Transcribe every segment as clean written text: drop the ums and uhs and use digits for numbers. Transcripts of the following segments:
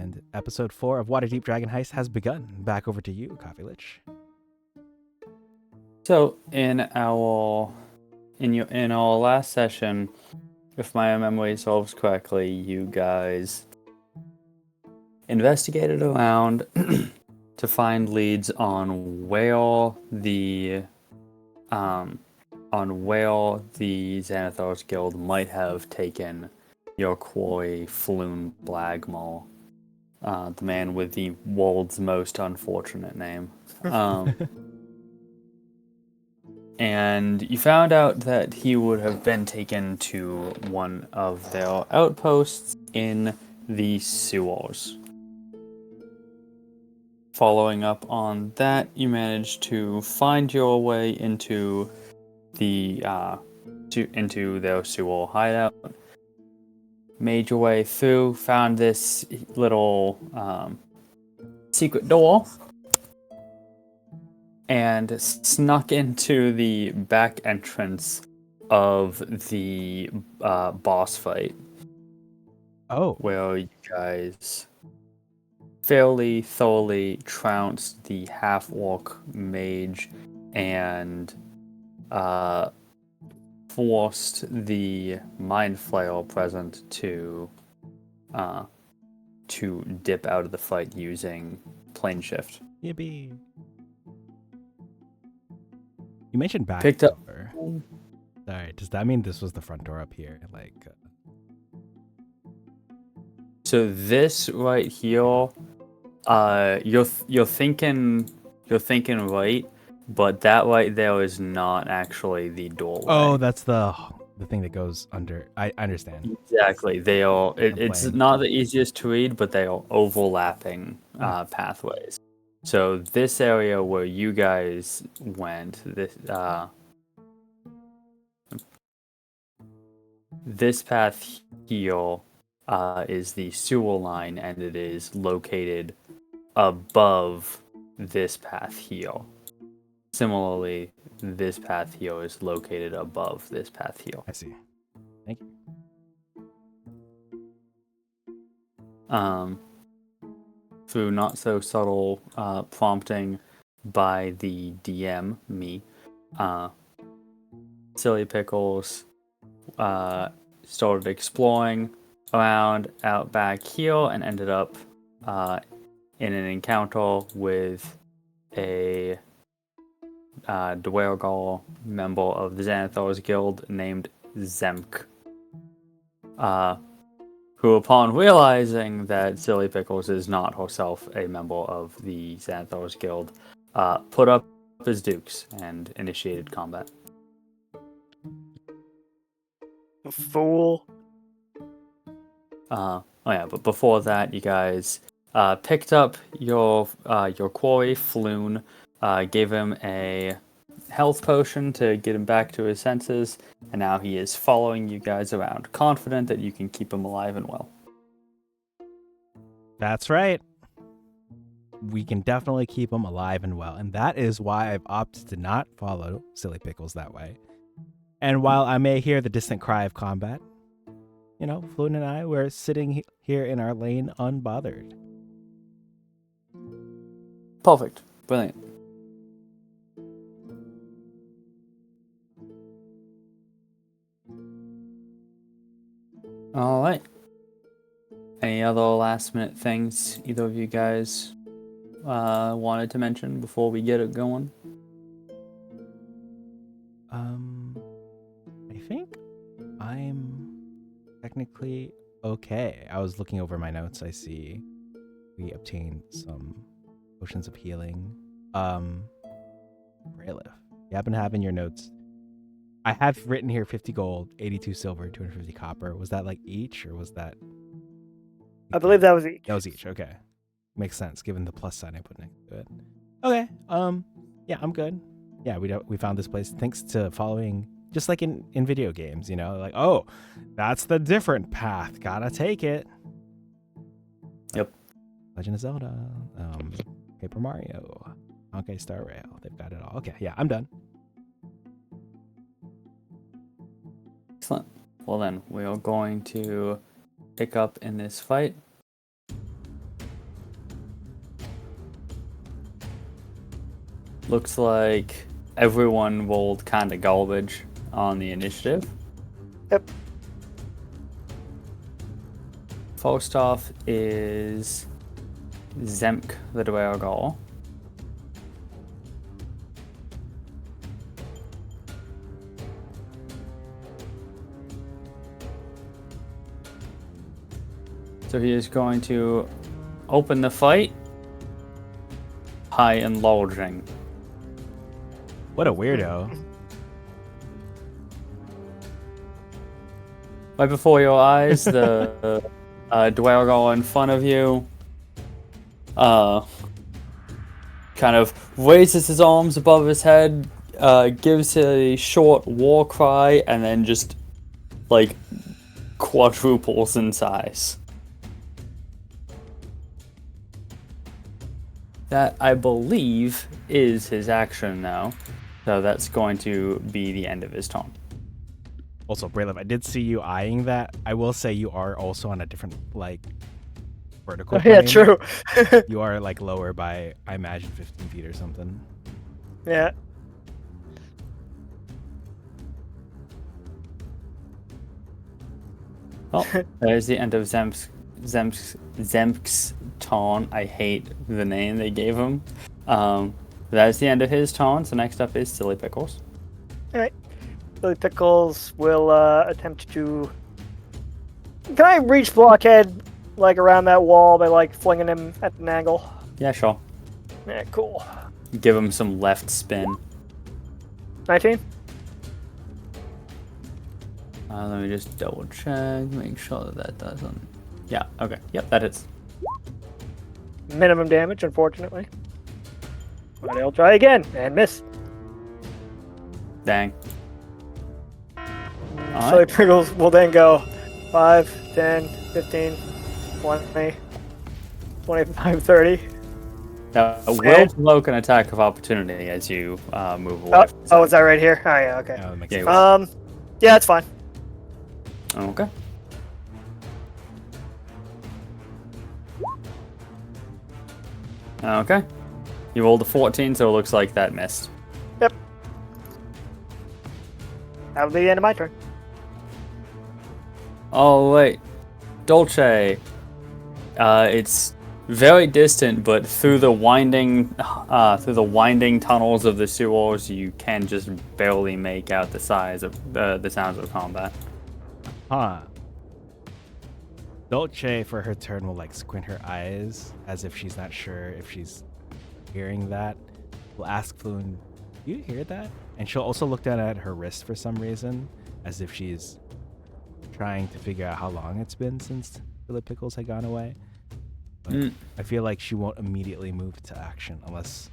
and episode 4 of Waterdeep Dragon Heist has begun. Back over to you, Coffee Lich. So in our last session, if my memory serves correctly, you guys investigated around to find leads on where the Xanathar's Guild might have taken your quarry Floon Blagmore, the man with the world's most unfortunate name. And you found out that he would have been taken to one of their outposts in the sewers. Following up on that, you managed to find your way into into their sewer hideout. Made your way through, found this little secret door, and snuck into the back entrance of the boss fight. Oh. Where you guys fairly thoroughly trounced the half-orc mage and forced the mind flayer present to dip out of the fight using plane shift. Yippee. You mentioned back Picked up. door. Sorry, does that mean this was the front door up here? So this right here, you're thinking right, but that right there is not actually the doorway. Oh, that's the thing that goes under. I understand. Exactly. They are. It's not the easiest to read, but they are overlapping pathways. So this area where you guys went, this path here is the sewer line, and it is located above this path here. Similarly, this path here is located above this path here. I see. Thank you. Through not so subtle prompting by the DM, me, Silly Pickles started exploring around out back here and ended up in an encounter with a Dwergar member of the Xanathar's Guild named Zemk, who, upon realizing that Silly Pickles is not herself a member of the Xanathar's Guild, put up his dukes and initiated combat. A fool. But before that, you guys picked up your quarry Floon, gave him a health potion to get him back to his senses, and now he is following you guys around, confident that you can keep him alive and well. That's right. We can definitely keep him alive and well, and that is why I've opted to not follow Silly Pickles that way. And while I may hear the distant cry of combat, Floon and I, we're sitting here in our lane unbothered. Perfect. Brilliant. All right. Any other last minute things either of you guys wanted to mention before we get it going? I think I'm technically okay. I was looking over my notes. I see we obtained some potions of healing. Bralef, you happen to have in your notes, I have written here 50 gold, 82 silver, 250 copper. Was that like each, or was that? I believe that was each. That was each. Okay, makes sense given the plus sign I put next to it. Okay. Yeah, I'm good. Yeah, we found this place thanks to following, just like in video games, like, oh, that's the different path. Gotta take it. Yep. Legend of Zelda, Paper Mario, Honkai Star Rail. They've got it all. Okay, yeah, I'm done. Excellent. Well then, we are going to pick up in this fight. Looks like everyone rolled kind of garbage on the initiative. Yep. First off is Zemk the Dwergol. So he is going to open the fight high and lodging. What a weirdo. Right before your eyes, the Dwergol in front of you kind of raises his arms above his head, gives a short war cry, and then just like quadruples in size. That, I believe, is his action now. So that's going to be the end of his turn. Also, Bralef, I did see you eyeing that. I will say you are also on a different, like, vertical Yeah, plane. true. You are, like, lower by, I imagine, 15 feet or something. Yeah. Well, there's the end of Zemk's turn. I hate the name they gave him. That's the end of his turn. So next up is Silly Pickles. Alright. Billy Pickles will attempt to... Can I reach Blockhead, like, around that wall by, like, flinging him at an angle? Yeah, sure. Yeah, cool. Give him some left spin. 19? Let me just double check, make sure that doesn't. Yeah, okay. Yep, that hits. Minimum damage, unfortunately. But I'll try again, and miss. Dang. Silly Pickles will then go 5, 10, 15, 20, 25, 30. Now, will provoke an attack of opportunity as you move away. Oh, is that right here? Oh, yeah, okay. Yeah, that makes Yeah, sense. Yeah, that's fine. Okay. Okay. You rolled a 14, so it looks like that missed. Yep. That'll be the end of my turn. Oh wait, Dolce. It's very distant, but through the winding tunnels of the sewers, you can just barely make out the size of the sounds of combat. Huh. Dolce, for her turn, will, like, squint her eyes as if she's not sure if she's hearing that. Will ask Floon, do you hear that? And she'll also look down at her wrist for some reason, as if she's trying to figure out how long it's been since Billy Pickles had gone away. But I feel like she won't immediately move to action unless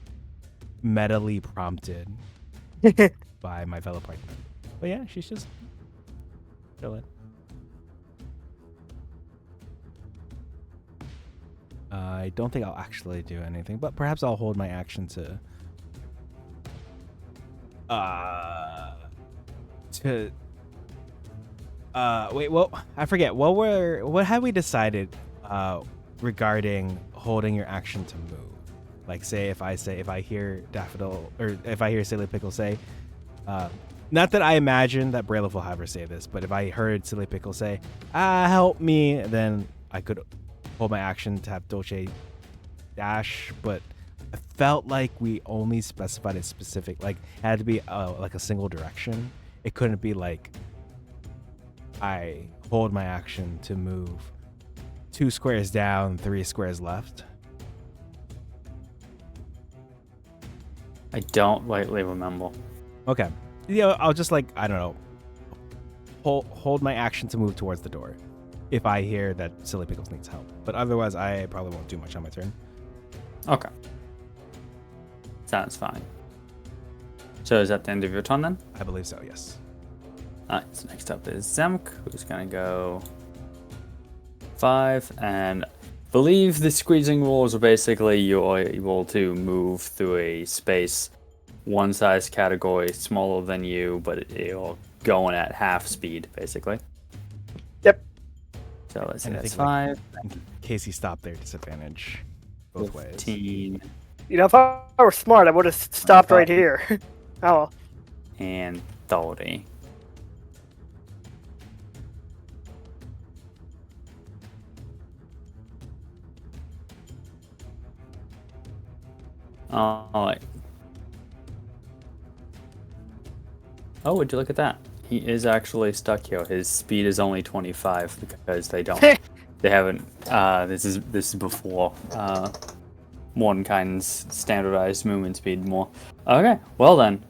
metally prompted by my fellow partner. But yeah, she's just chilling. I don't think I'll actually do anything, but perhaps I'll hold my action to wait, well, I forget. What had we decided regarding holding your action to move? Like, say if I hear Daffodil, or if I hear Silly Pickle say, not that I imagine that Bralef will have her say this, but if I heard Silly Pickle say, help me, then I could hold my action to have Dolce dash, but I felt like we only specified a specific, like, it had to be like a single direction. It couldn't be like I hold my action to move 2 squares down, 3 squares left. I don't rightly remember. Okay. Yeah, I'll just, like, I don't know, hold my action to move towards the door if I hear that Silly Pickles needs help. But otherwise, I probably won't do much on my turn. Okay. Sounds fine. So is that the end of your turn then? I believe so, yes. Alright, so next up is Zemk, who's gonna go 5, and believe the squeezing rules are basically you're able to move through a space one size category smaller than you, but you're going at half speed, basically. Yep. So let's see, And I that's think, like, 5, in case he stopped there, disadvantage both ways. 15, You know, if I were smart, I would have stopped right here. Oh well. And 30. Alright. Oh, would you look at that? He is actually stuck here. His speed is only 25 because they don't. They haven't. This is before Mordenkind's standardized movement speed more. Okay, well then.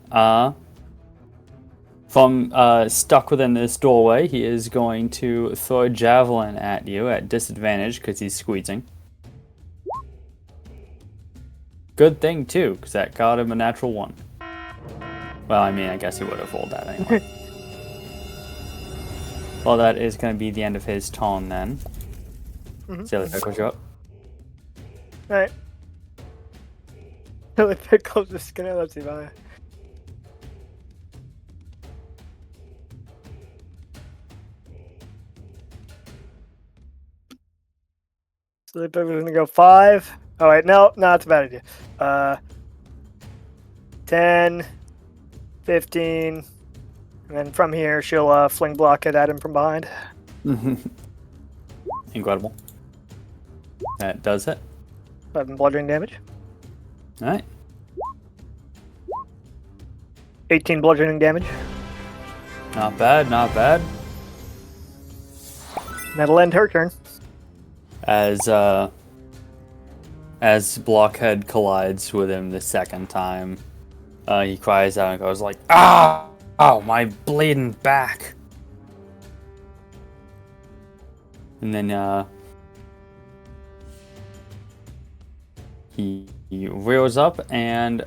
From stuck within this doorway, he is going to throw a javelin at you at disadvantage because he's squeezing. Good thing too, because that got him a natural 1. Well, I mean, I guess he would have rolled that anyway. Well, that is going to be the end of his turn then. Silly Pickles, you up? Alright. Silly Pickles just gonna let's see if I. Silly Pickles gonna go 5. Oh wait, no, that's a bad idea. 10, 15, and then from here she'll fling blockhead at him from behind. Incredible. That does it. 11 bludgeoning damage. Alright. 18 bludgeoning damage. Not bad, not bad. That'll end her turn. As Blockhead collides with him the second time, he cries out and goes like, "Ah! Oh, my bleeding back!" And then he rears up and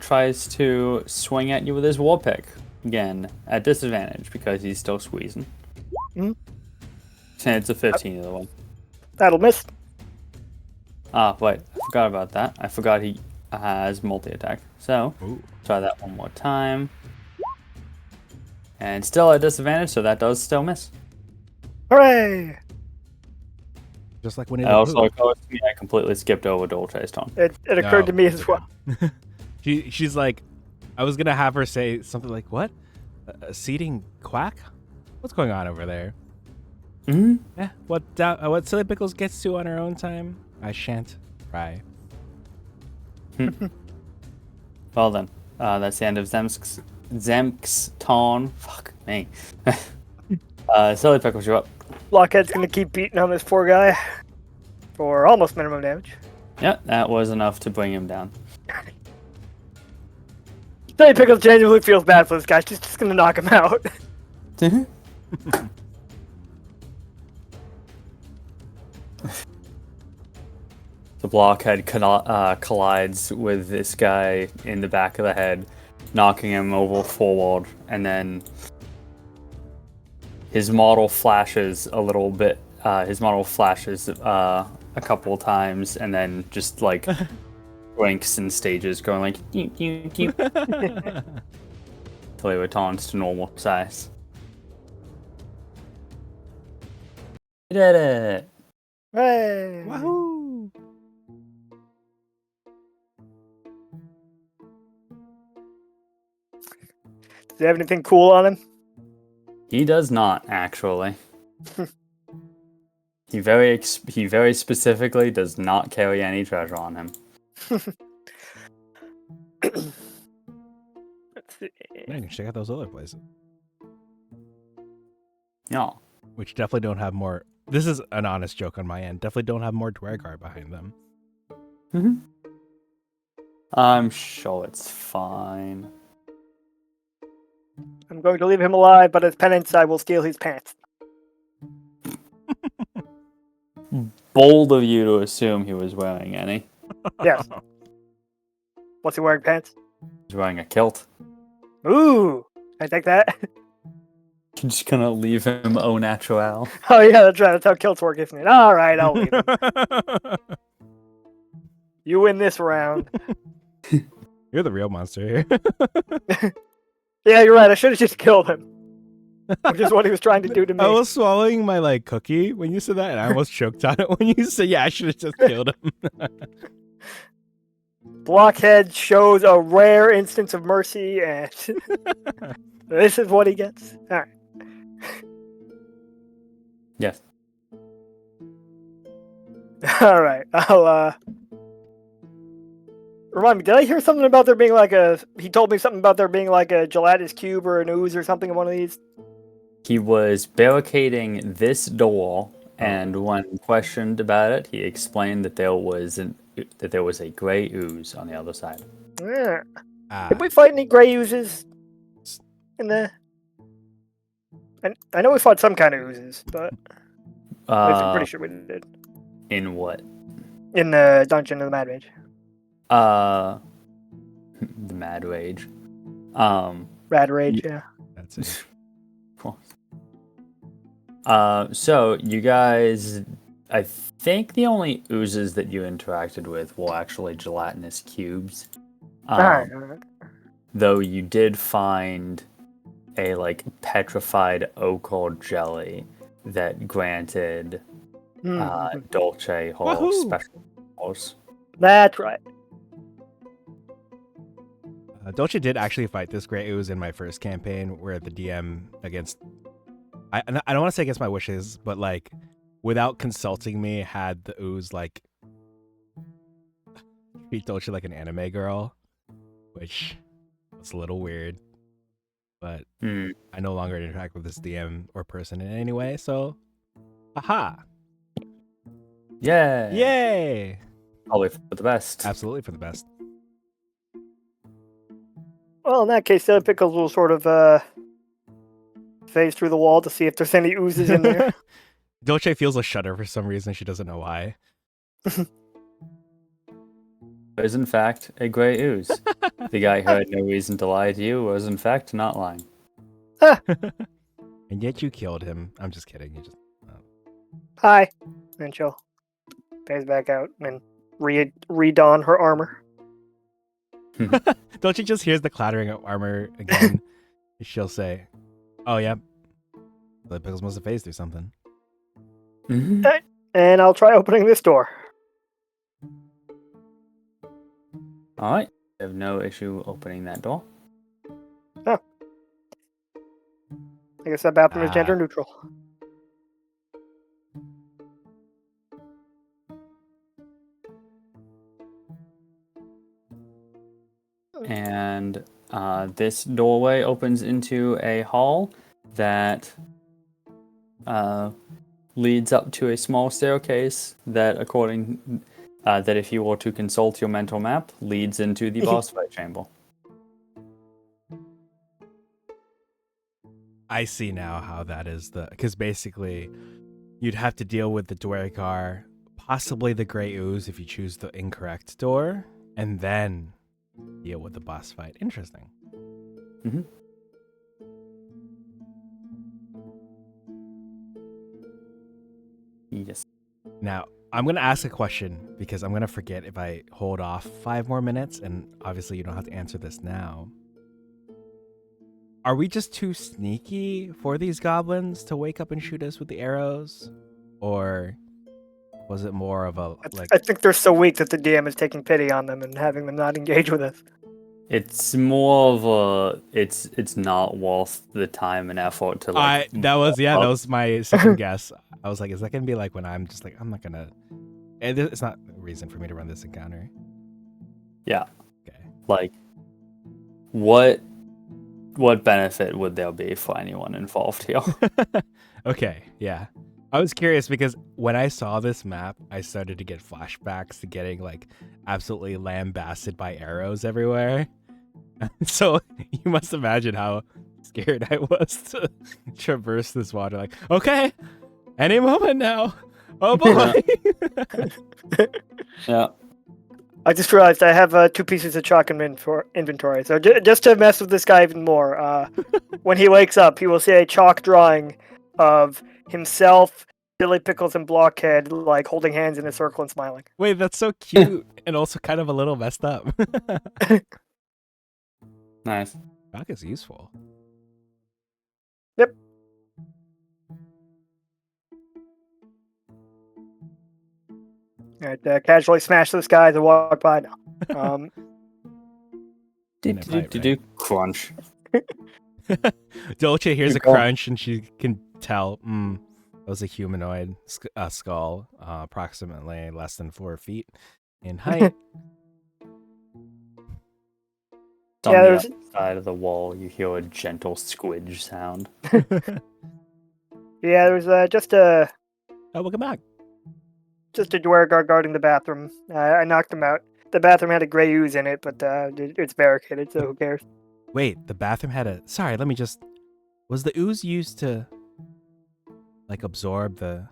tries to swing at you with his war pick again at disadvantage because he's still squeezing. And it's a 15 either way. That'll miss. Ah, wait, I forgot about that. I forgot he has multi-attack. So, try that one more time. And still at disadvantage, so that does still miss. Hooray! Just like when It also occurs to me I completely skipped over Dolce's turn. It occurred to me as well. She's like, I was gonna have her say something like, "What? A seeding quack? What's going on over there?" Yeah. What Silly Pickles gets to on her own time, I shan't try. Well then, that's the end of Zemsk's turn. Fuck me. Silly Pickles, you're up. Blockhead's gonna keep beating on this poor guy for almost minimum damage. Yep, that was enough to bring him down. Silly Pickles genuinely feels bad for this guy. She's just gonna knock him out. The Blockhead collides with this guy in the back of the head, knocking him over forward, and then his model flashes a little bit. His model flashes a couple times, and then just like blinks in stages, going like "Deep, deep, deep," till he returns to normal size. You did it! Hey! Wahoo! Does he have anything cool on him? He does not, actually. He very specifically does not carry any treasure on him. Let's see. Yeah, you can check out those other places, No. which definitely don't have more. This is an honest joke on my end. Definitely don't have more Dwargar behind them. I'm sure it's fine. I'm going to leave him alive, but as penance, I will steal his pants. Bold of you to assume he was wearing any. Yes. What's he wearing, pants? He's wearing a kilt. Ooh! Can I take that? You're just gonna leave him au naturel. Oh yeah, that's right. That's how kilts work, isn't it? Alright, I'll leave him. You win this round. You're the real monster here. Yeah, you're right. I should have just killed him. Which is what he was trying to do to me. I was swallowing my cookie when you said that, and I almost choked on it when you said, "Yeah, I should have just killed him." Blockhead shows a rare instance of mercy, and this is what he gets. All right. Yes. All right. I'll remind me. Did I hear something about there being like a? He told me something about there being like a gelatinous cube or an ooze or something in one of these. He was barricading this door, and when questioned about it, he explained that there was a gray ooze on the other side. Yeah. Ah, Did we fight any gray oozes in the? I know we fought some kind of oozes, but at least I'm pretty sure we did. In what? In the dungeon of the Mad Mage. The Mad Rage. Rad Rage, yeah. that's it. So you guys, I think the only oozes that you interacted with were actually gelatinous cubes. Alright. Though you did find a like petrified ochre jelly that granted Dolce her Woohoo! special powers. That's right. Dolce did actually fight this gray ooze in my first campaign, where the DM against I don't want to say against my wishes, but like without consulting me, had the ooze like treat Dolce like an anime girl, which was a little weird. But I no longer interact with this DM or person in any way, so aha! Yeah. Yay! Probably for the best. Absolutely for the best. Well, in that case, the Pickles will sort of phase through the wall to see if there's any oozes in there. Dolce feels a shudder for some reason. She doesn't know why. Is in fact a gray ooze. The guy who had no reason to lie to you was in fact not lying. And yet you killed him. I'm just kidding. You just Hi. And she'll phase back out and redon her armor. Dolce just hears the clattering of armor again. She'll say, "Oh yeah, the Pickles must have phased through something." Mm-hmm. And I'll try opening this door. All right. I have no issue opening that door. I guess that bathroom is gender neutral. And this doorway opens into a hall that leads up to a small staircase that, according that if you were to consult your mental map, leads into the boss fight chamber. I see now how that is because basically you'd have to deal with the Dwargar, possibly the Grey Ooze if you choose the incorrect door, and then deal with the boss fight. Interesting. Mm-hmm. Yes. Now, I'm going to ask a question because I'm going to forget if I hold off 5 more minutes, and obviously you don't have to answer this now. Are we just too sneaky for these goblins to wake up and shoot us with the arrows? Or was it more of a like... I think they're so weak that the DM is taking pity on them and having them not engage with us. It's more of a it's not worth the time and effort to like. that was my second guess. I was like, is that gonna be like when I'm just like, I'm not gonna... It's not a reason for me to run this encounter. Yeah. Okay. Like, what benefit would there be for anyone involved here? Okay, yeah. I was curious because when I saw this map, I started to get flashbacks to getting like absolutely lambasted by arrows everywhere. So you must imagine how scared I was to traverse this water. Like, okay, any moment now. Oh boy. Yeah. I just realized I have 2 pieces of chalk in inventory. So just to mess with this guy even more, when he wakes up, he will see a chalk drawing of himself, Billy Pickles, and Blockhead like holding hands in a circle and smiling. Wait, that's so cute and also kind of a little messed up. Nice. Chalk is useful. Yep. Alright, casually smash this guy as I walk by now. Um, Do crunch. Dolce hears a Good call. crunch and she can tell, that was a humanoid skull, approximately less than 4 feet in height. On Yeah, the there's- other side of the wall, you hear a gentle squidge sound. yeah, there's just a Oh, welcome back. dwerg guarding the bathroom. I knocked him out. The bathroom had a gray ooze in it, but it's barricaded, so who cares? Wait, the bathroom had a... Sorry, let me just... Was the ooze used to, like, absorb the...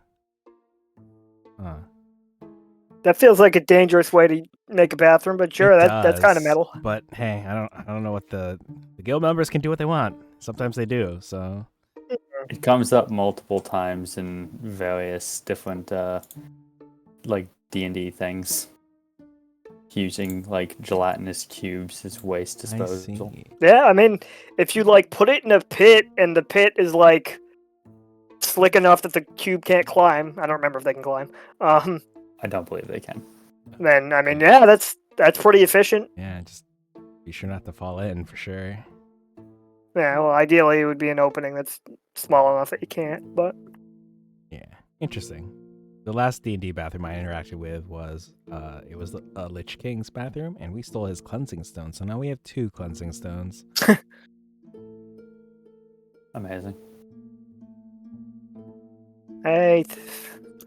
That feels like a dangerous way to make a bathroom, but sure, It that's kind of does, metal. But hey, I don't know what the guild members can do what they want. Sometimes they do. So It comes up multiple times in various different, like D&D things, using like gelatinous cubes as waste I disposal. see. Yeah, I mean, if you like put it in a pit and the pit is like slick enough that the cube can't climb, I don't remember if they can climb. I don't believe they can. Then I mean, yeah, that's pretty efficient. Yeah, just be sure not to fall in for sure. Yeah, well, ideally it would be an opening that's small enough that you can't. But Yeah, interesting. The last D&D bathroom I interacted with was it was a Lich King's bathroom, and we stole his cleansing stone. So now we have 2 cleansing stones. Amazing. I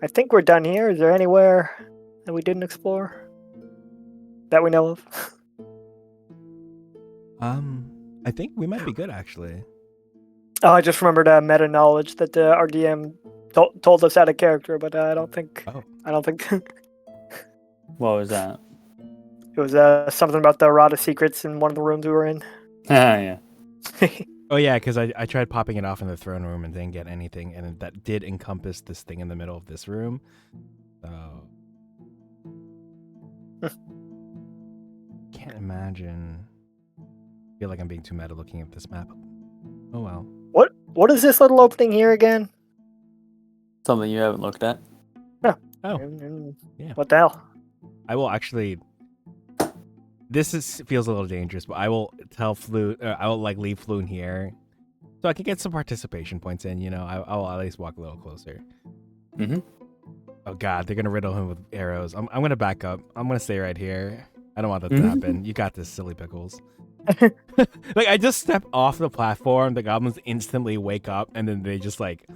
think we're done here. Is there anywhere that we didn't explore that we know of? I think we might be good actually. Oh, I just remembered meta knowledge that our DM told us out of character, but I don't think. Oh. I don't think What was that? it was something about the rod of secrets in one of the rooms we were in. Yeah. Oh yeah, because I tried popping it off in the throne room and didn't get anything, and that did encompass this thing in the middle of this room. So can't imagine. I feel like I'm being too meta looking at this map. Oh well. What is this little opening here again? Something you haven't looked at? Oh, yeah. What the hell? I will actually. Feels a little dangerous, but I will tell I will like leave Floon here, so I can get some participation points in. You know, I will at least walk a little closer. Mm-hmm. Oh God, they're gonna riddle him with arrows. I'm gonna back up. I'm gonna stay right here. I don't want that to happen. You got this, silly pickles. Like I just step off the platform, the goblins instantly wake up, and then they just like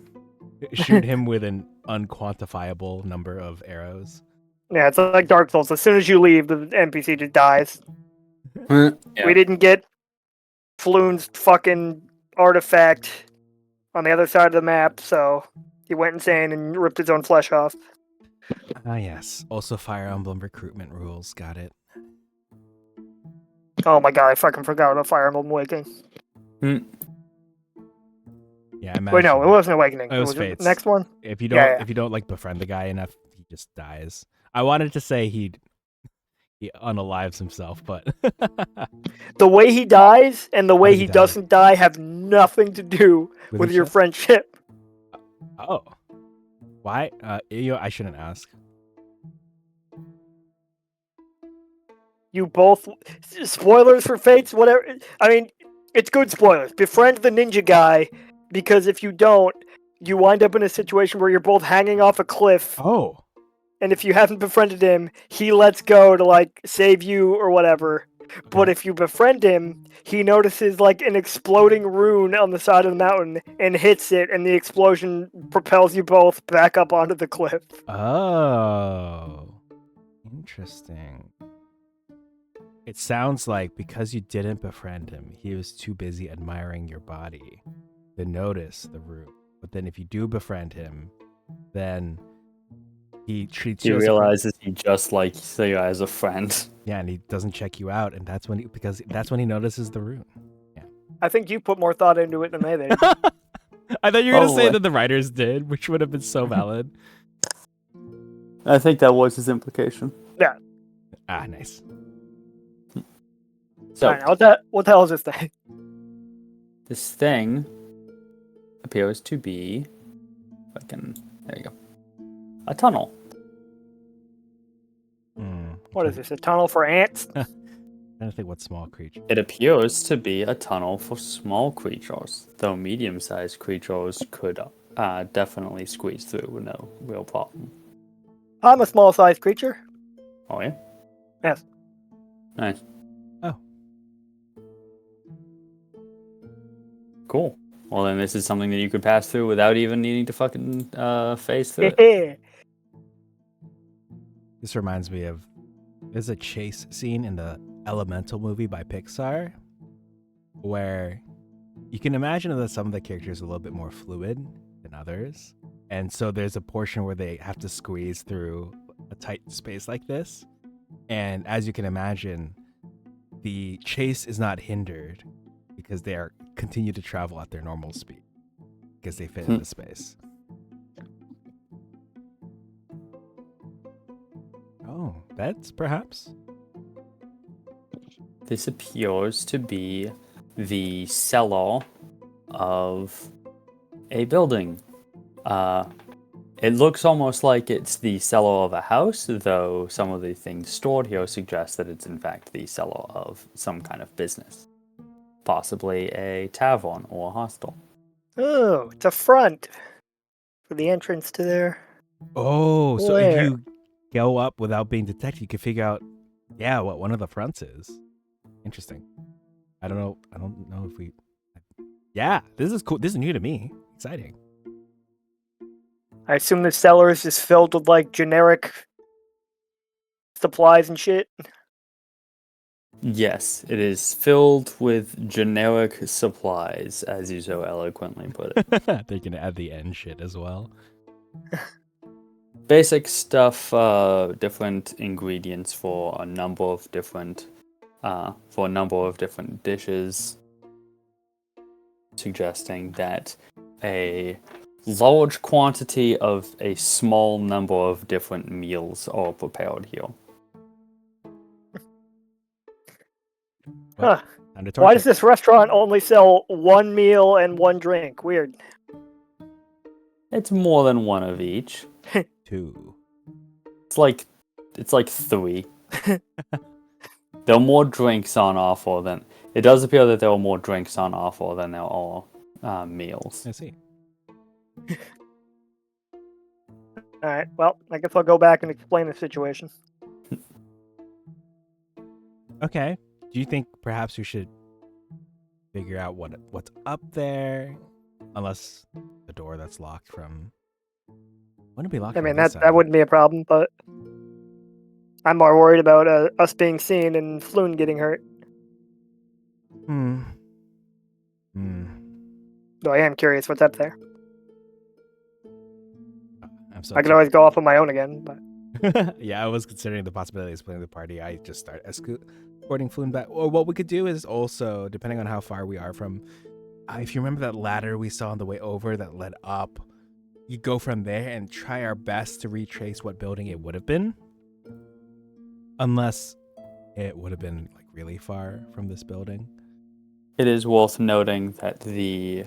shoot him with an unquantifiable number of arrows. Yeah, it's like Dark Souls. As soon as you leave, the NPC just dies. Yeah. We didn't get Floon's fucking artifact on the other side of the map, so he went insane and ripped his own flesh off. Ah yes. Also Fire Emblem recruitment rules. Got it. Oh my god, I fucking forgot about Fire Emblem Awakening. Yeah, I imagine. Wait, no, it wasn't Awakening. It was the Fates. next one? If you don't Yeah. if you don't like befriend the guy enough, he just dies. I wanted to say he unalives himself, but The way he dies and the way does he he die? doesn't die have nothing to do with your himself? friendship. Oh. Why? I shouldn't ask. You both... Spoilers for Fates, whatever. I mean, it's good spoilers. Befriend the ninja guy, because if you don't, you wind up in a situation where you're both hanging off a cliff, Oh. and if you haven't befriended him, he lets go to, like, save you or whatever. But Okay. if you befriend him, he notices, like, an exploding rune on the side of the mountain and hits it, and the explosion propels you both back up onto the cliff. Oh. Interesting. It sounds like because you didn't befriend him, he was too busy admiring your body to notice the root. But then if you do befriend him, then he treats He you as a friend. realizes he just likes you as a friend. Yeah, and he doesn't check you out, and that's when he notices the rune. I think you put more thought into it than they did. I thought you were gonna say Probably. that the writers did, which would have been so valid. I think that was his implication. Ah, nice. So, Alright, what the hell is this thing? this thing appears to be there you go. A tunnel. What is this? A tunnel for ants? I don't think what small creature. It appears to be a tunnel for small creatures, though medium-sized creatures could definitely squeeze through with no real problem. I'm a small-sized creature. Oh yeah? Yes. Nice. Oh. Cool. Well, then this is something that you could pass through without even needing to fucking phase through it. Yeah. This reminds me of there's a chase scene in the Elemental movie by Pixar where you can imagine that some of the characters are a little bit more fluid than others. And so there's a portion where they have to squeeze through a tight space like this. And as you can imagine, the chase is not hindered because they are continue to travel at their normal speed because they fit in the space. Oh, beds, perhaps? This appears to be the cellar of a building. It looks almost like it's the cellar of a house, though some of the things stored here suggest that it's in fact the cellar of some kind of business. Possibly a tavern or a hostel. Oh, it's a front for the entrance to there. Oh, so if Where? you go up without being detected, you can figure out, yeah, what one of the fronts is. Interesting. I don't know if we. Yeah, this is cool. This is new to me. Exciting. I assume the cellar is just filled with like generic supplies and shit. Yes, it is filled with generic supplies, as you so eloquently put it. They're gonna add the end shit as well. Basic stuff, different ingredients for a number of different dishes, suggesting that a large quantity of a small number of different meals are prepared here. Well, Huh. time to Why torture. does this restaurant only sell one meal and one drink? Weird. It's more than one of each. 2. It's like 3. There are more drinks on offer than... It does appear that there are more drinks on offer than there are meals. I see. Alright, well, I guess I'll go back and explain the situation. Okay. Do you think perhaps we should figure out what's up there? Unless the door that's locked from... Wouldn't it be locked I from mean, this that side? wouldn't be a problem, but I'm more worried about us being seen and Floon getting hurt. Hmm. Though I am curious what's up there. I'm so I can always go off on my own again, but yeah, I was considering the possibility of splitting the party. I just start escorting Floon back. Or what we could do is also, depending on how far we are from, if you remember that ladder we saw on the way over that led up, you go from there and try our best to retrace what building it would have been. Unless it would have been like really far from this building. It is worth noting that the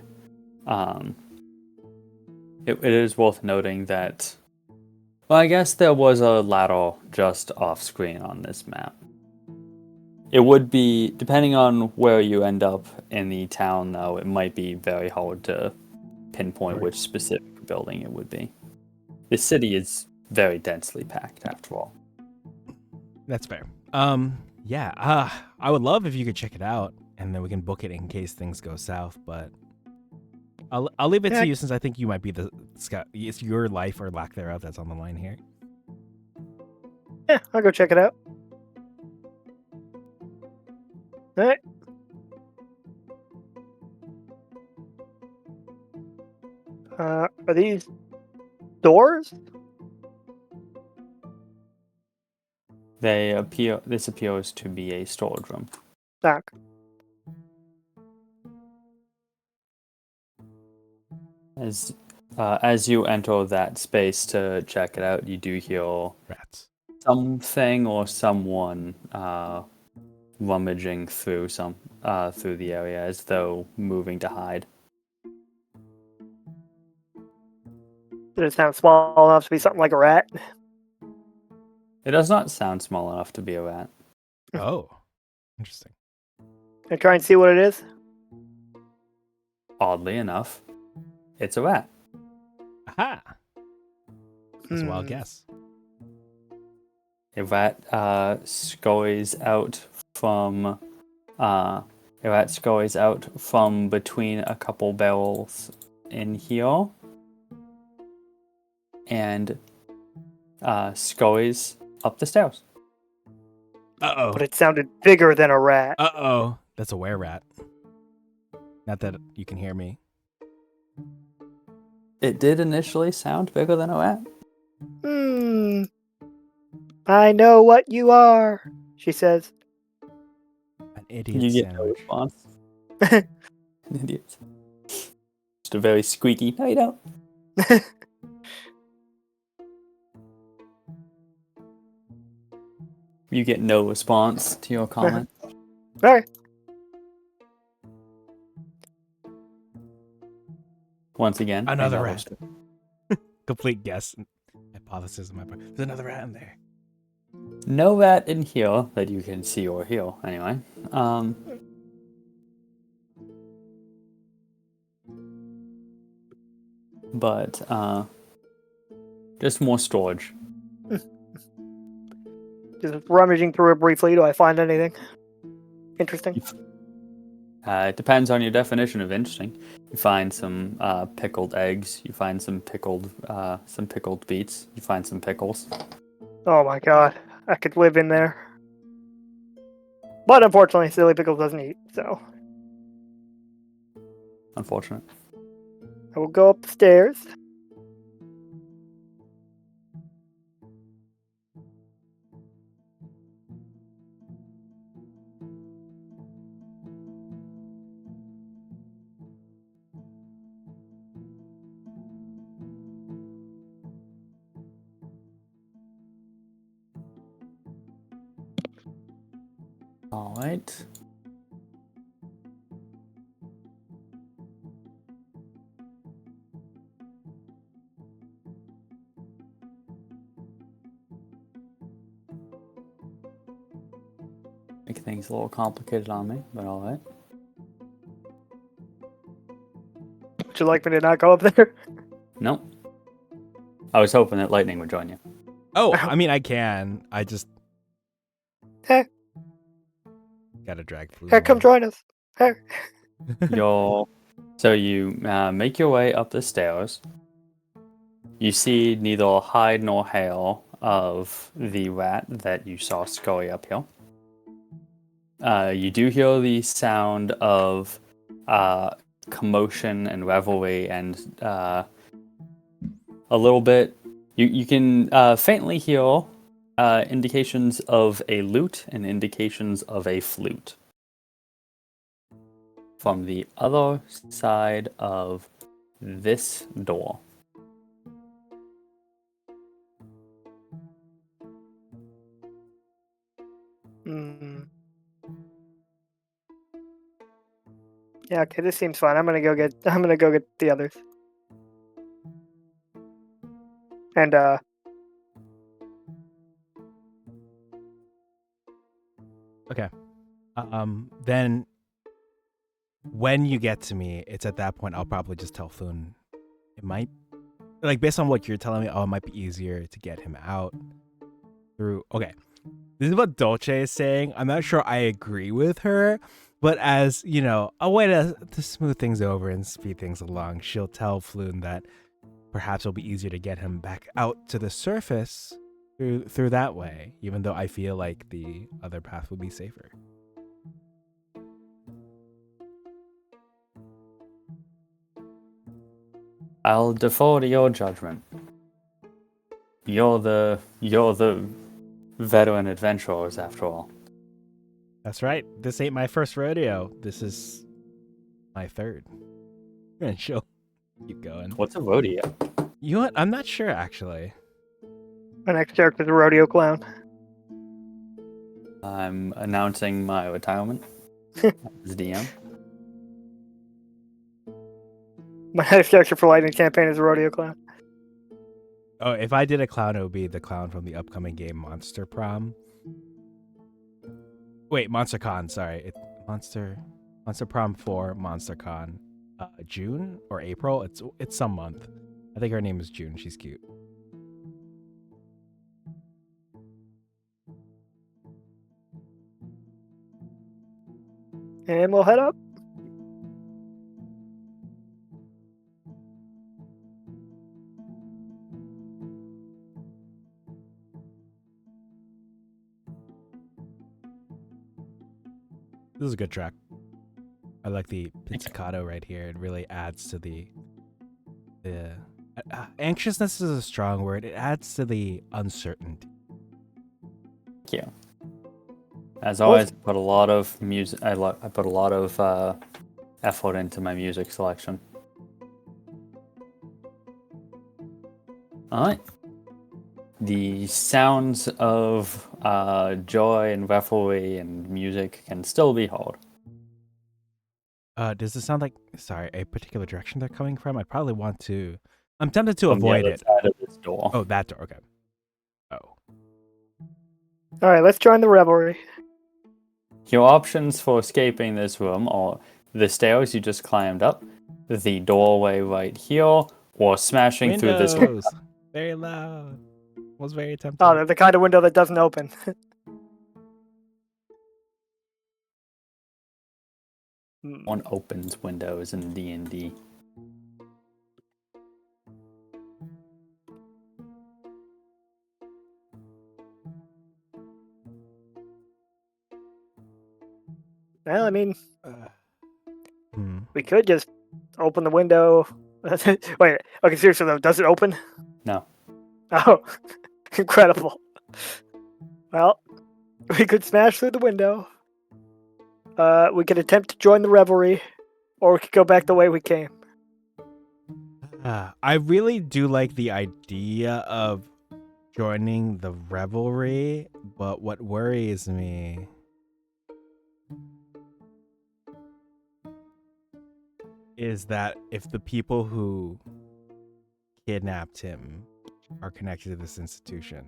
it is worth noting that, well, I guess there was a ladder just off screen on this map. It would be, depending on where you end up in the town, though, it might be very hard to pinpoint which specific building it would be. The city is very densely packed, after all. That's fair. Yeah, I would love if you could check it out, and then we can book it in case things go south, but I'll leave it to you since I think you might be the scout. It's your life or lack thereof that's on the line here. yeah, I'll go check it out. Alright. Are these doors? This appears to be a storage room. Knock. As you enter that space to check it out, you do hear Rats. something or someone rummaging through the area as though moving to hide. Does it sound small enough to be something like a rat? It does not sound small enough to be a rat. Oh, interesting. Can I try and see what it is? Oddly enough, it's a rat. Aha! That's a wild Hmm. guess. A rat scurries out from between a couple barrels in here and scurries up the stairs. Uh-oh. But it sounded bigger than a rat. Uh-oh. That's a were-rat. Not that you can hear me. It did initially sound bigger than a rat. Hmm. I know what you are, she says. An idiot You get no sandwich. response. An idiot. Just a very squeaky. No, you don't. You get no response to your comment. Alright. Once again, Another acknowledge rat. Complete guess. Hypothesis on my part. There's another rat in there. no rat in here that you can see or hear, anyway. But just more storage. Just rummaging through it briefly. Do I find anything interesting? It depends on your definition of interesting. You find some pickled eggs. You find some pickled beets. You find some pickles. Oh my god. I could live in there. But unfortunately, Silly Pickles doesn't eat, so Unfortunate. I will go up the stairs. All right. Make things a little complicated on me, but all right. Would you like me to not go up there? Nope. I was hoping that lightning would join you. Oh, I mean, I can. I just Hey, gotta drag food. hey, come join us. Hey. So you make your way up the stairs. You see neither hide nor hail of the rat that you saw scurry up here. You do hear the sound of commotion and revelry and a little bit. You can faintly hear indications of a lute and indications of a flute from the other side of this door. Hmm. Yeah, okay, this seems fine. I'm gonna go get the others. And Okay. Then when you get to me, it's at that point I'll probably just tell Foon. It might, like, based on what you're telling me, it might be easier to get him out through. Okay, this is what Dolce is saying. I'm not sure I agree with her, but as you know, a way to smooth things over and speed things along, she'll tell Floon that perhaps it'll be easier to get him back out to the surface through that way, even though I feel like the other path would be safer. I'll defer to your judgment. You're the veteran adventurers, after all. That's right. This ain't my first rodeo. This is my third. And she'll keep going. What's a rodeo? You know what? I'm not sure, actually. my next character's a rodeo clown. I'm announcing my retirement as DM. My next character for Lightning Campaign is a rodeo clown. Oh, if I did a clown, it would be the clown from the upcoming game Monster Prom. Wait, Monster Con. Sorry, Monster Prom 4, Monster Con. June or April? It's some month. I think her name is June. She's cute. And we'll head up. This is a good track. I like the pizzicato right here. It really adds to the anxiousness is a strong word. It adds to the uncertainty. Thank you. As always, I put a lot of music. I put a lot of effort into my music selection. All right. The sounds of joy and revelry and music can still be heard. Does this sound like, sorry, a particular direction they're coming from? I probably want to. I'm tempted to From the avoid other it. side of this door. Oh, that door. Okay. Oh. All right, let's join the revelry. Your options for escaping this room are the stairs you just climbed up, the doorway right here, or smashing through this Windows. Very loud. Was very tempting. Oh, they're the kind of window that doesn't open. one opens windows in D&D. Well, I mean, Hmm. we could just open the window. Wait, okay, seriously though, does it open? No. Oh, incredible. Well, we could smash through the window. We could attempt to join the revelry, or we could go back the way we came. I really do like the idea of joining the revelry, but what worries me is that if the people who kidnapped him are connected to this institution,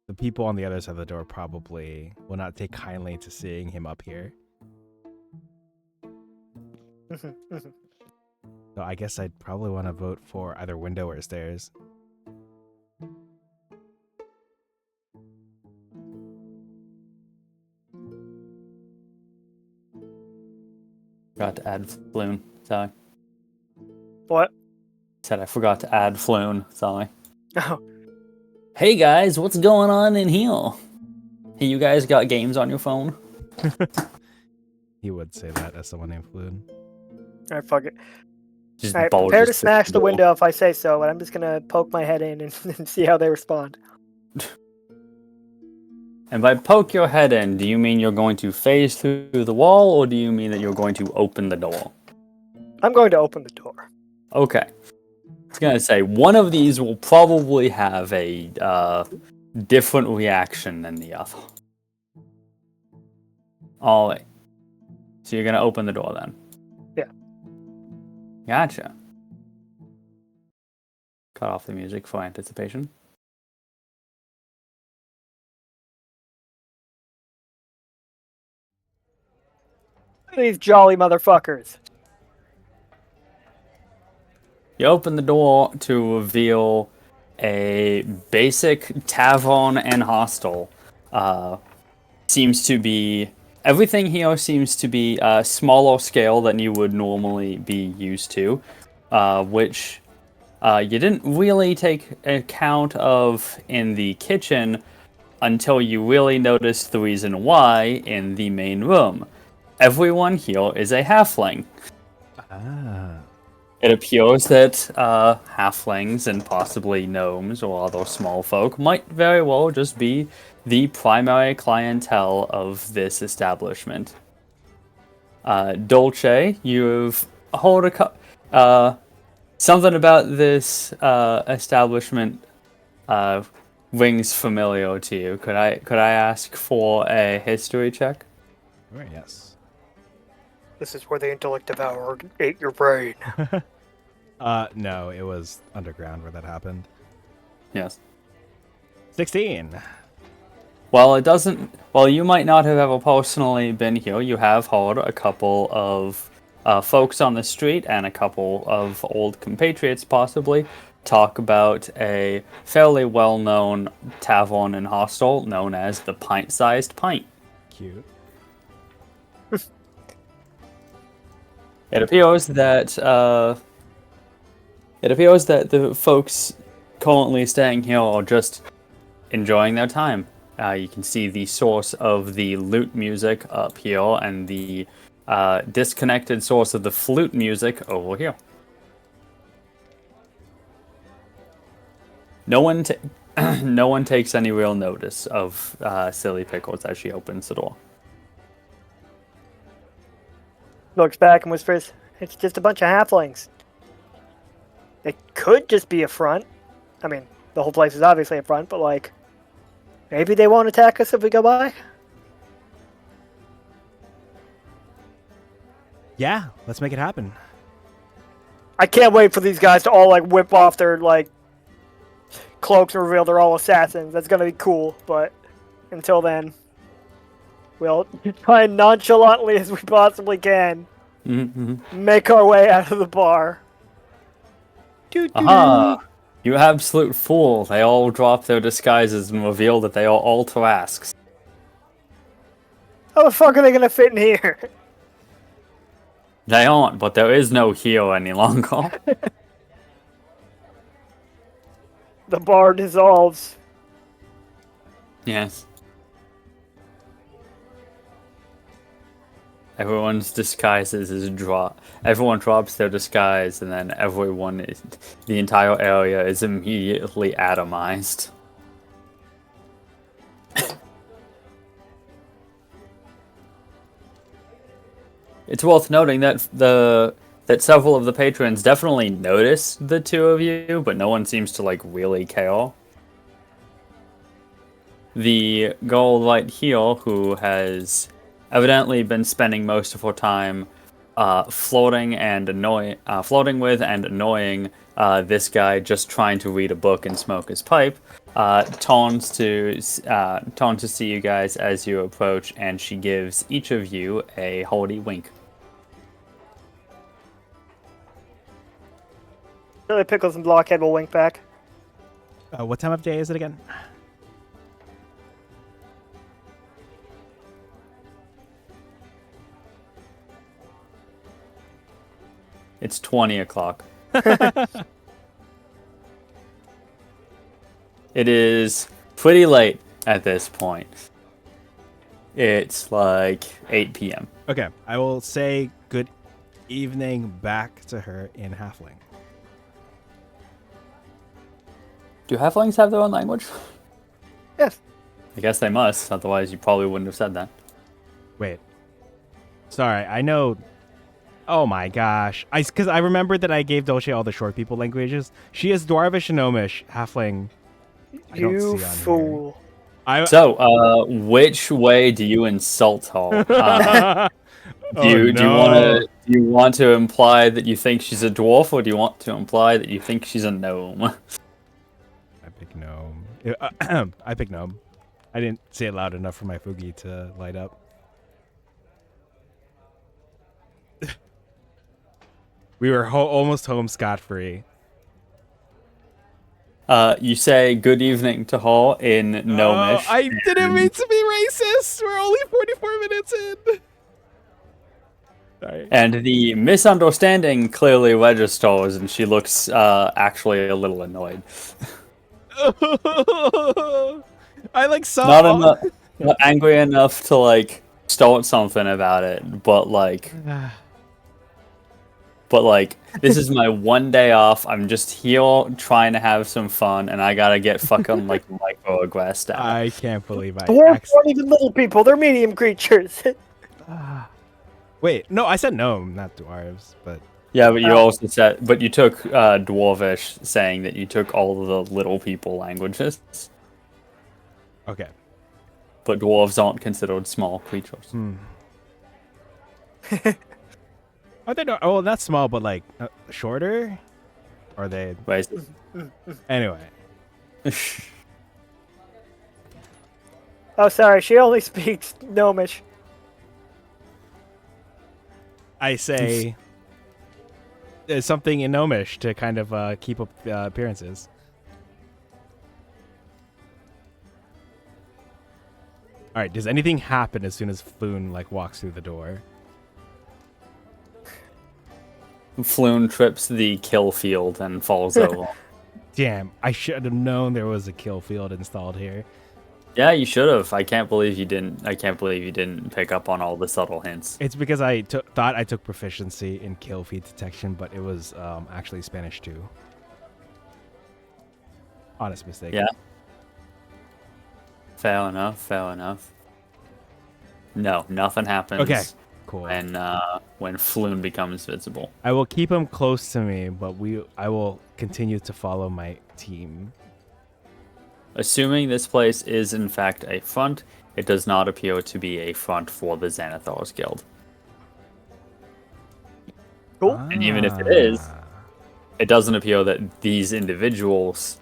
the people on the other side of the door probably will not take kindly to seeing him up here. So I guess I'd probably want to vote for either window or stairs. Forgot to add Floon. Sorry. What? Said I forgot to add Floon. Sorry. Oh, Hey guys, what's going on in here? Hey, you guys got games on your phone? He would say that as someone named Floon. all right, fuck it. Just All right, bulges prepare to through smash the door. window if I say so, but I'm just gonna poke my head in and see how they respond. And by poke your head in, do you mean you're going to phase through the wall, or do you mean that you're going to open the door? I'm going to open the door. Okay. I was gonna say, one of these will probably have a different reaction than the other. Alright. So you're gonna open the door then? Yeah. Gotcha. Cut off the music for anticipation. These jolly motherfuckers. You open the door to reveal a basic tavern and hostel. Seems to be everything here seems to be smaller scale than you would normally be used to, which you didn't really take account of in the kitchen until you really noticed the reason why in the main room. Everyone here is a halfling. Ah. It appears that halflings and possibly gnomes or other small folk might very well just be the primary clientele of this establishment. Dolce, you've heard something about this establishment rings familiar to you. Could I ask for a history check? Sure, yes. This is where the intellect devourer ate your brain. No, it was underground where that happened. Yes. 16. Well, it doesn't. Well, you might not have ever personally been here. You have heard a couple of folks on the street and a couple of old compatriots, possibly, talk about a fairly well-known tavern and hostel known as the Pint-Sized Pint. Cute. It appears that the folks currently staying here are just enjoying their time. You can see the source of the lute music up here and the disconnected source of the flute music over here. No one takes any real notice of Silly Pickles as she opens the door. Looks back and whispers, "It's just a bunch of halflings. It could just be a front. I mean, the whole place is obviously a front, but like, maybe they won't attack us if we go by." Yeah, let's make it happen. I can't wait for these guys to all like whip off their like cloaks and reveal they're all assassins. That's gonna be cool, but until then, we'll try nonchalantly as we possibly can make our way out of the bar. Aha! You absolute fool. They all drop their disguises and reveal that they are all Tarasques. How the fuck are they gonna fit in here? They aren't, but there is no here any longer. The bar dissolves. Yes. Everyone's disguises is Everyone drops their disguise, and then the entire area is immediately atomized. It's worth noting that several of the patrons definitely noticed the two of you, but no one seems to like really care. The girl right here, who has evidently been spending most of her time flirting with and annoying this guy just trying to read a book and smoke his pipe, turns to see you guys as you approach, and she gives each of you a hearty wink. Silly Pickles and Blockhead will wink back. What time of day is it again? It's 20 o'clock. It is pretty late at this point. It's like 8 p.m. Okay, I will say good evening back to her in Halfling. Do halflings have their own language? Yes. I guess they must, otherwise you probably wouldn't have said that. Wait. Sorry, I know. Oh my gosh. Because I remembered that I gave Dolce all the short people languages. She is Dwarvish and Gnomish. Halfling. I don't You see on fool. here. So, which way do you insult her? Do you want to imply that you think she's a dwarf, or do you want to imply that you think she's a gnome? I pick gnome. I pick gnome. I didn't say it loud enough for my Fugi to light up. We were almost home scot-free. You say good evening to her in Gnomish. I didn't mean to be racist. We're only 44 minutes in. Sorry. And the misunderstanding clearly registers, and she looks actually a little annoyed. I saw. Not angry enough to like start something about it, but like. This is my one day off. I'm just here trying to have some fun, and I gotta get fucking like microaggressed at. I can't believe I. Dwarves aren't even little people. They're medium creatures. Wait, no, I said gnome, not dwarves, but. Yeah, but you also said, but you took Dwarvish, saying that you took all of the little people languages. Okay. But dwarves aren't considered small creatures. Are they? Oh, not small, but like shorter. Are they? Right. Anyway. Oh, sorry, she only speaks Gnomish. I say there's something in Gnomish to kind of keep up appearances. All right. Does anything happen as soon as Floon like walks through the door? Floon trips the kill field and falls over. Damn! I should have known there was a kill field installed here. Yeah, you should have. I can't believe you didn't. I can't believe you didn't pick up on all the subtle hints. It's because I thought I took proficiency in kill feed detection, but it was actually Spanish too. Honest mistake. Yeah. Fair enough. Fair enough. No, nothing happens. Okay. Cool. When Floon becomes visible. I will keep him close to me, but I will continue to follow my team. Assuming this place is in fact a front, it does not appear to be a front for the Xanathars Guild. Cool. And even if it is, it doesn't appear that these individuals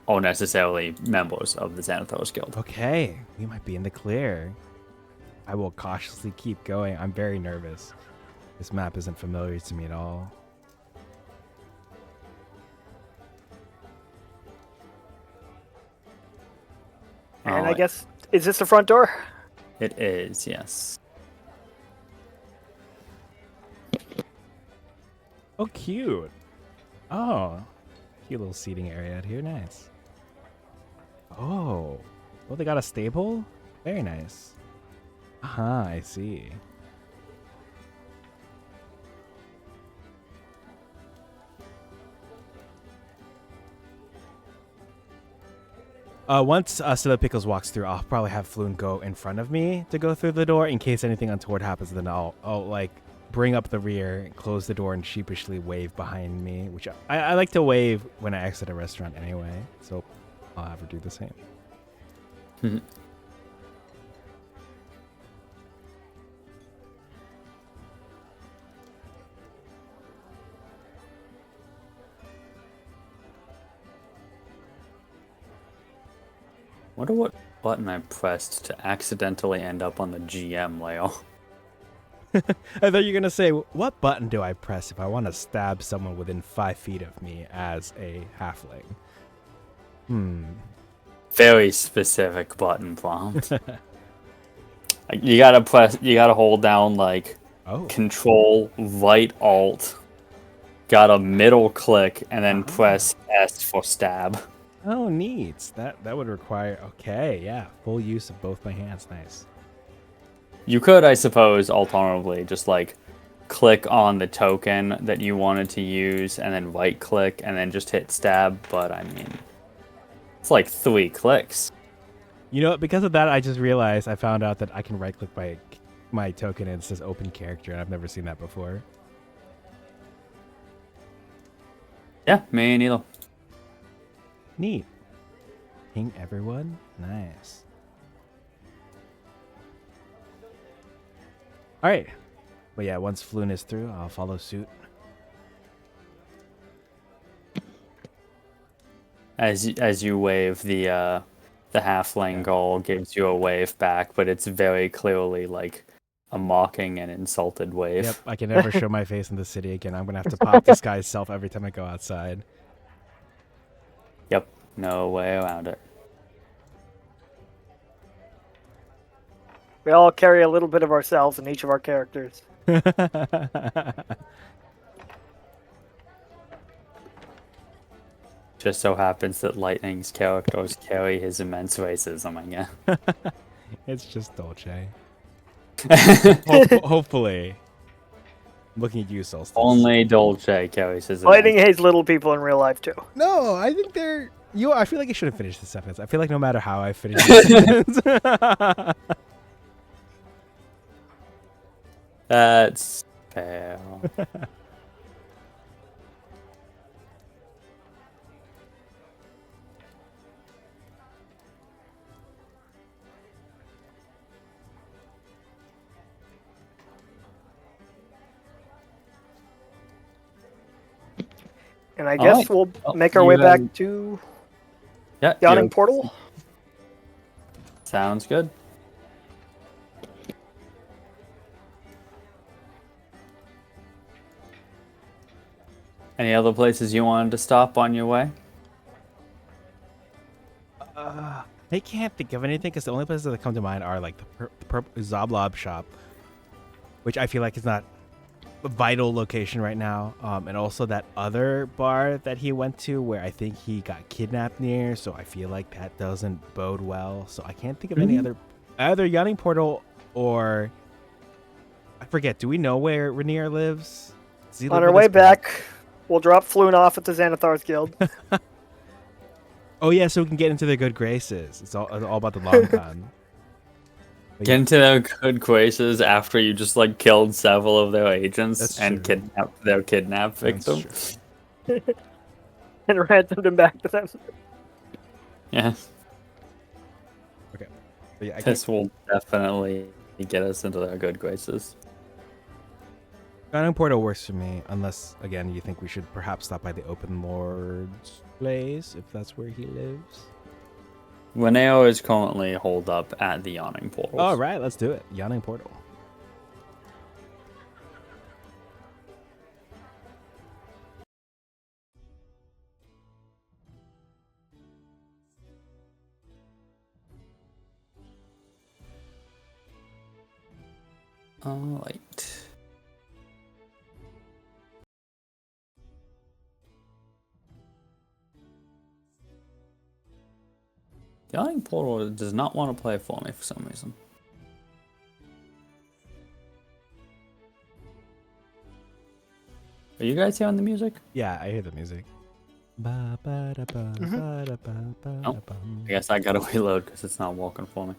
are necessarily members of the Xanathars Guild. Okay, we might be in the clear. I will cautiously keep going. I'm very nervous. This map isn't familiar to me at all. And I guess, is this the front door? It is, yes. Oh, cute. Oh, cute little seating area out here. Nice. Oh, well, they got a stable? Very nice. I see. Once Silla Pickles walks through, I'll probably have Floon go in front of me to go through the door in case anything untoward happens. Then I'll like bring up the rear, close the door, and sheepishly wave behind me, which I like to wave when I exit a restaurant anyway. So I'll have her do the same. Wonder what button I pressed to accidentally end up on the GM layout. I thought you were going to say, what button do I press if I want to stab someone within 5 feet of me as a halfling? Very specific button prompt. You gotta hold down like Control, right Alt, got a middle click, and then press S for stab. Oh, neat. That would require, okay, yeah, full use of both my hands. Nice. You could, I suppose, alternatively, just like click on the token that you wanted to use and then right click and then just hit stab, but I mean, it's like 3 clicks. You know, because of that, I just realized I found out that I can right click my token and it says open character, and I've never seen that before. Yeah, me neither. Neat. Ping everyone? Nice. Alright. But yeah, once Floon is through, I'll follow suit. As you wave, the halfling girl gives you a wave back, but it's very clearly like a mocking and insulted wave. Yep, I can never show my face in the city again. I'm gonna have to pop this guy's self every time I go outside. Yep, no way around it. We all carry a little bit of ourselves in each of our characters. Just so happens that Lightning's characters carry his immense racism, I guess. It's just Dolce. Hopefully. I'm looking at you, Solstice. Only Dolce carries his Lightning hates little people in real life, too. No, I think they're... I feel like I should have finished the sentence. I feel like no matter how I finish the sentence... That's fair. And I guess we'll make our way back to... Yeah. Yawning portal. Sounds good. Any other places you wanted to stop on your way? I can't think of anything because the only places that come to mind are like the purple Zoblob shop, which I feel like is not a vital location right now, and also that other bar that he went to where I think he got kidnapped near. So I feel like that doesn't bode well. So I can't think of any other, either Yawning Portal or I forget. Do we know where Rainier lives? Does he On live our with way us? back, we'll drop Floon off at the Xanathar's Guild. Oh yeah, so we can get into their good graces. It's all about the long con. But Get yeah, into their good graces after you just like killed several of their agents That's and true. kidnapped their kidnapped That's victim. true. And ransomed him back to them. Yes, Okay. But yeah, I can't, this will definitely get us into their good graces. Yawning Portal works for me, unless again you think we should perhaps stop by the Open Lord's place if that's where he lives. Reneo is currently holed up at the Yawning Portals. All right, let's do it. Yawning Portal. Alright. The Yawning Portal does not want to play for me for some reason. Are you guys hearing the music? Yeah, I hear the music. Oh, I guess I gotta reload because it's not working for me.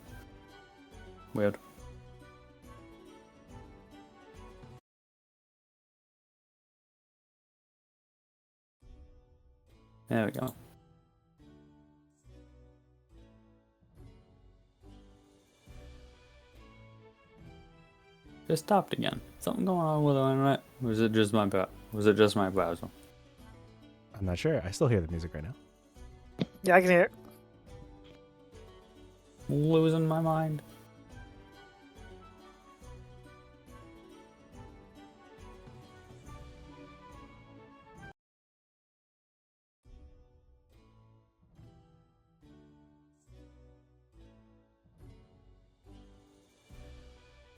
Weird. There we go. Just stopped again. Something going on with the internet? Or was it just my browser? I'm not sure. I still hear the music right now. Yeah, I can hear it. Losing my mind.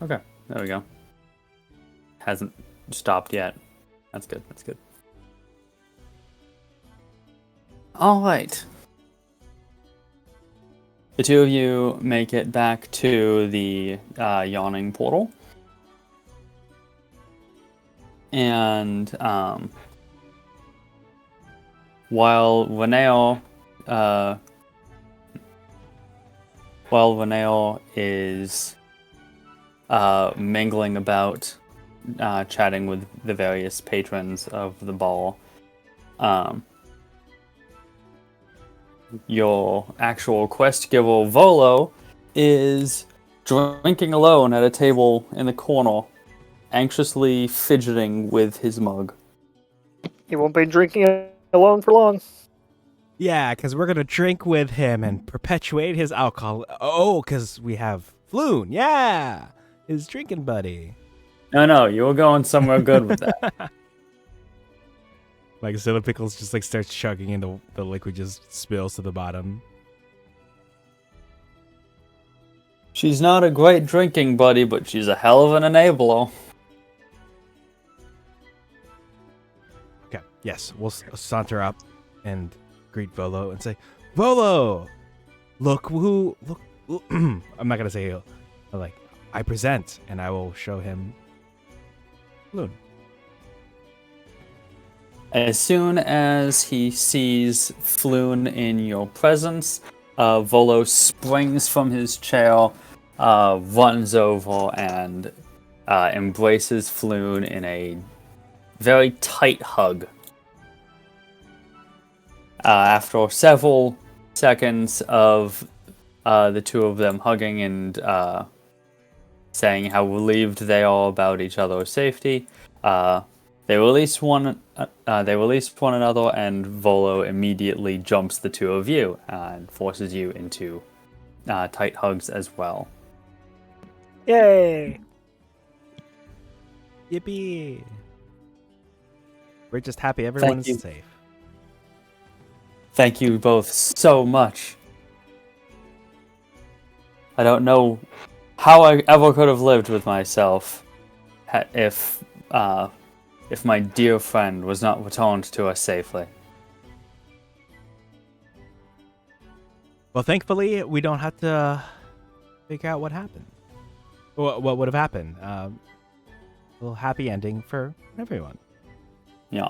Okay, there we go. Hasn't stopped yet. That's good, that's good. Alright. The two of you make it back to the Yawning Portal. And while Reneo is mingling about, chatting with the various patrons of the ball, your actual quest giver Volo is drinking alone at a table in the corner, anxiously fidgeting with his mug. He won't be drinking alone for long. Yeah, because we're gonna drink with him and perpetuate his alcohol. Oh, because we have Floon. Yeah, his drinking buddy. No, you were going somewhere good with that. Like Zilla Pickles just like starts chugging and the liquid just spills to the bottom. She's not a great drinking buddy, but she's a hell of an enabler. Okay, yes, we'll saunter up and greet Volo and say, Volo, look who, look, I'm not gonna say, but like, I present, and I will show him Floon. As soon as he sees Floon in your presence, Volo springs from his chair, runs over, and embraces Floon in a very tight hug. After several seconds of the two of them hugging and saying how relieved they are about each other's safety, They release one. They release one another, and Volo immediately jumps the two of you and forces you into tight hugs as well. Yay! Yippee! We're just happy everyone's you. safe. Thank you both so much. I don't know how I ever could have lived with myself if my dear friend was not returned to us safely. Well, thankfully, we don't have to figure out what happened. What would have happened. A little happy ending for everyone. Yeah.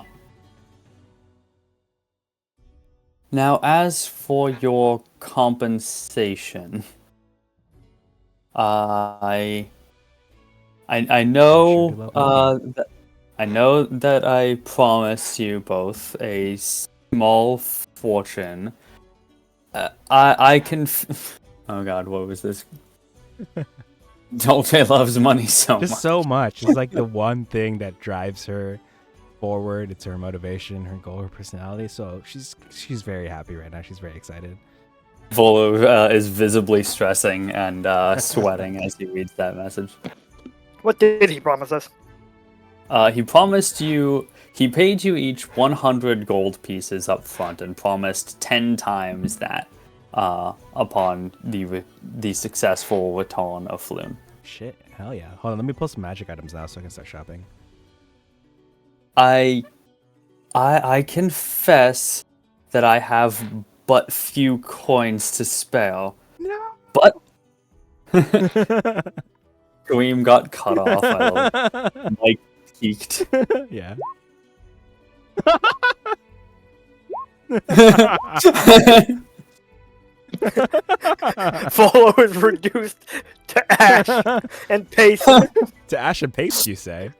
Now, as for your compensation, I know I know that I promised you both a small fortune. I can. Oh God, what was this? Dolce loves money so Just much. so much. It's like the one thing that drives her forward. It's her motivation, her goal, her personality. So she's very happy right now. She's very excited. Volo is visibly stressing and sweating as he reads that message. What did he promise us? He promised you. He paid you each 100 gold pieces up front and promised 10 times that upon the successful return of Floon. Shit, hell yeah. Hold on, let me pull some magic items now so I can start shopping. I confess that I have but few coins to spare. No. But Dream got cut off. Mike peaked. Yeah. Volo is reduced to ash and paste. To ash and paste, you say?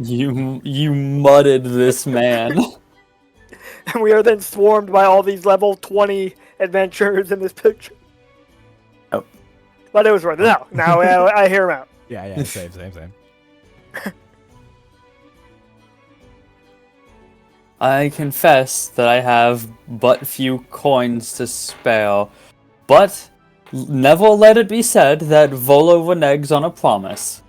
You mudded this man. And we are then swarmed by all these level 20 adventurers in this picture. Oh. But it was worth it. Now I hear him out. Yeah, same. I confess that I have but few coins to spare, but never let it be said that Volo reneges on a promise.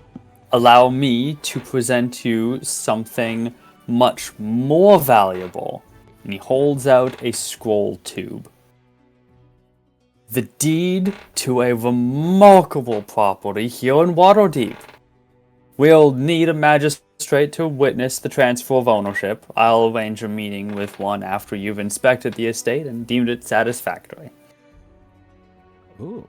Allow me to present you something much more valuable. And he holds out a scroll tube. The deed to a remarkable property here in Waterdeep. We'll need a magistrate to witness the transfer of ownership. I'll arrange a meeting with one after you've inspected the estate and deemed it satisfactory. Ooh.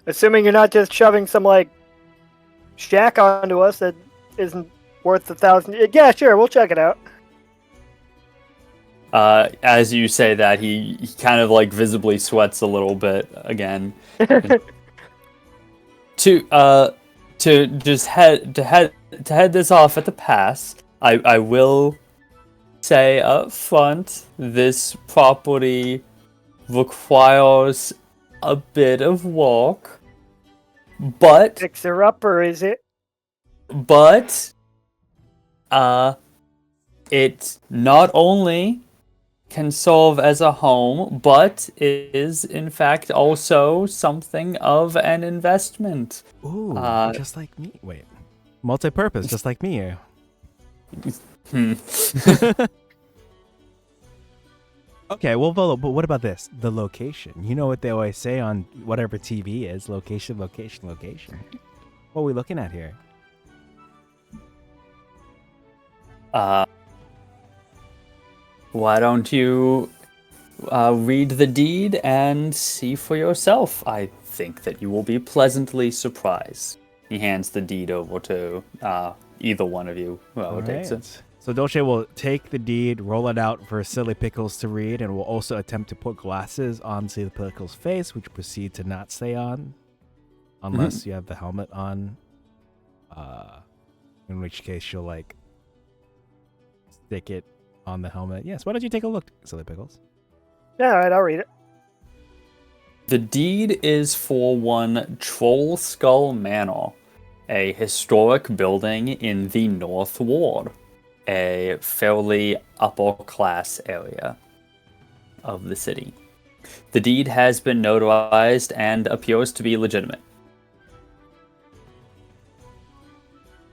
Assuming you're not just shoving some, like, shack onto us that isn't worth 1,000. Yeah, sure, we'll check it out. As you say that, he kind of like visibly sweats a little bit again. To head this off at the pass, I will say up front, this property requires a bit of work, but Fixer upper, is it? It not only can serve as a home, but is in fact also something of an investment. Ooh, just like me. Wait. Multi-purpose, just like me. Okay, well, Volo, but what about this? The location. You know what they always say on whatever TV is. Location. What are we looking at here? Why don't you read the deed and see for yourself? I think that you will be pleasantly surprised. He hands the deed over to either one of you, whoever takes it. So Dolce will take the deed, roll it out for Silly Pickles to read, and will also attempt to put glasses on Silly Pickles' face, which proceed to not stay on, unless you have the helmet on. In which case she'll like stick it on the helmet. Yes. Why don't you take a look, Silly Pickles? Yeah, all right, I'll read it. The deed is for one Troll Skull Manor, a historic building in the North Ward, a fairly upper-class area of the city. The deed has been notarized and appears to be legitimate.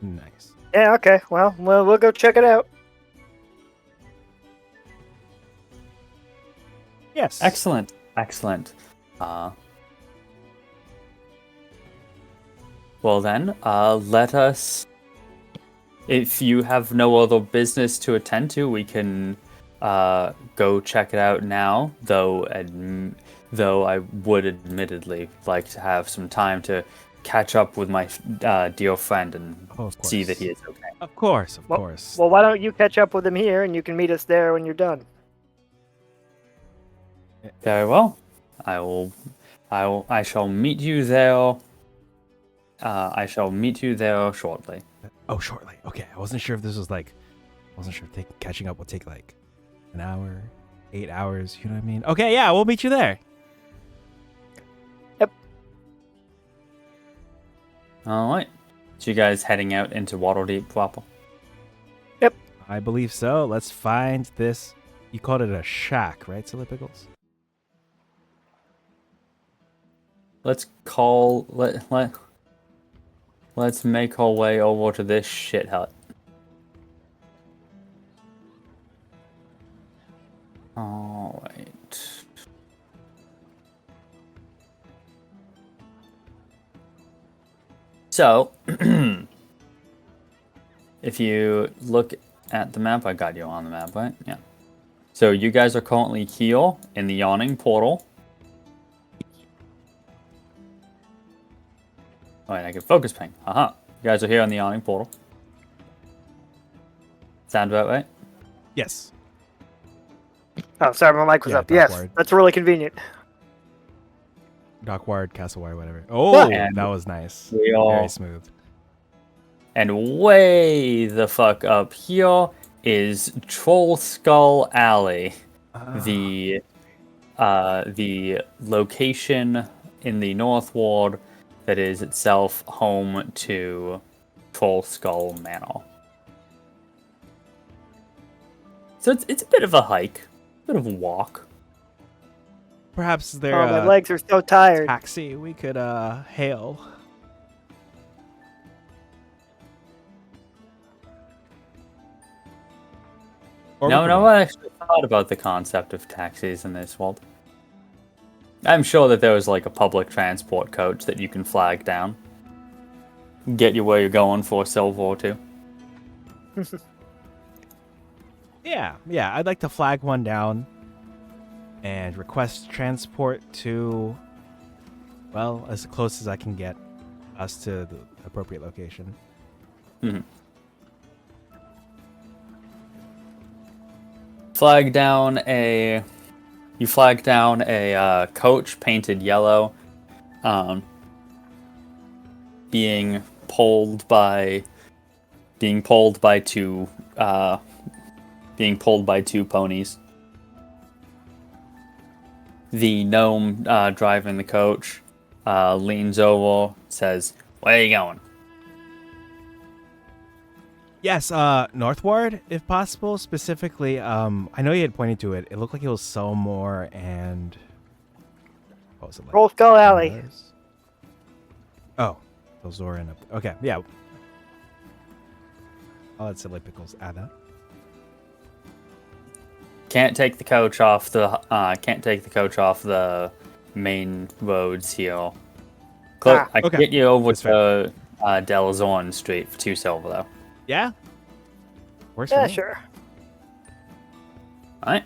Nice. Yeah, okay. Well, we'll go check it out. Yes. Excellent. Well then, let us... If you have no other business to attend to, we can go check it out now, though I would admittedly like to have some time to catch up with my dear friend and see that he is okay. Of course. Well, why don't you catch up with him here, and you can meet us there when you're done. Very well. I shall meet you there. I shall meet you there shortly. Oh, shortly. Okay, I wasn't sure if this was like, catching up will take like an hour, 8 hours. You know what I mean? Okay, yeah, we'll meet you there. Yep. All right. So you guys heading out into Waterdeep proper? Yep. I believe so. Let's find this. You called it a shack, right, Silly Pickles? Let's make our way over to this shit hut. All right. So, if you look at the map, I got you on the map, right? Yeah. So you guys are currently here in the Yawning Portal. Oh, and I can focus ping. Haha. You guys are here on the Yawning Portal. Sound about right? Yes. Oh, sorry, my mic was Yeah, up. Yes, Dockward. that's really convenient. Dockward, Castleward, whatever. Oh, And that was nice. we all- Very smooth. And way the fuck up here is Troll Skull Alley. The location in the North Ward that is itself home to Troll Skull Manor. So it's a bit of a hike, a bit of a walk. Perhaps their My legs are so tired. taxi we could hail. Or we could No, walk. I actually thought about the concept of taxis in this world. I'm sure that there was like a public transport coach that you can flag down. Get you where you're going for a silver or two. Yeah, I'd like to flag one down and request transport to, well, as close as I can get us to the appropriate location. Mm-hmm. You flag down a coach painted yellow, being pulled by two ponies. The gnome driving the coach leans over, says, "Where are you going?" Yes, Northward, if possible. Specifically, I know you had pointed to it. It looked like it was Selmore and what was it like? Troll Skull Alley. Those? Oh, those were in. Okay, yeah. I'll let Silly Pickles add that. Can't take the coach off the main roads here. I can okay. get you over That's fair. to Delzorn Street for 2 silver though. Yeah. Works for Yeah, me. sure. Alright.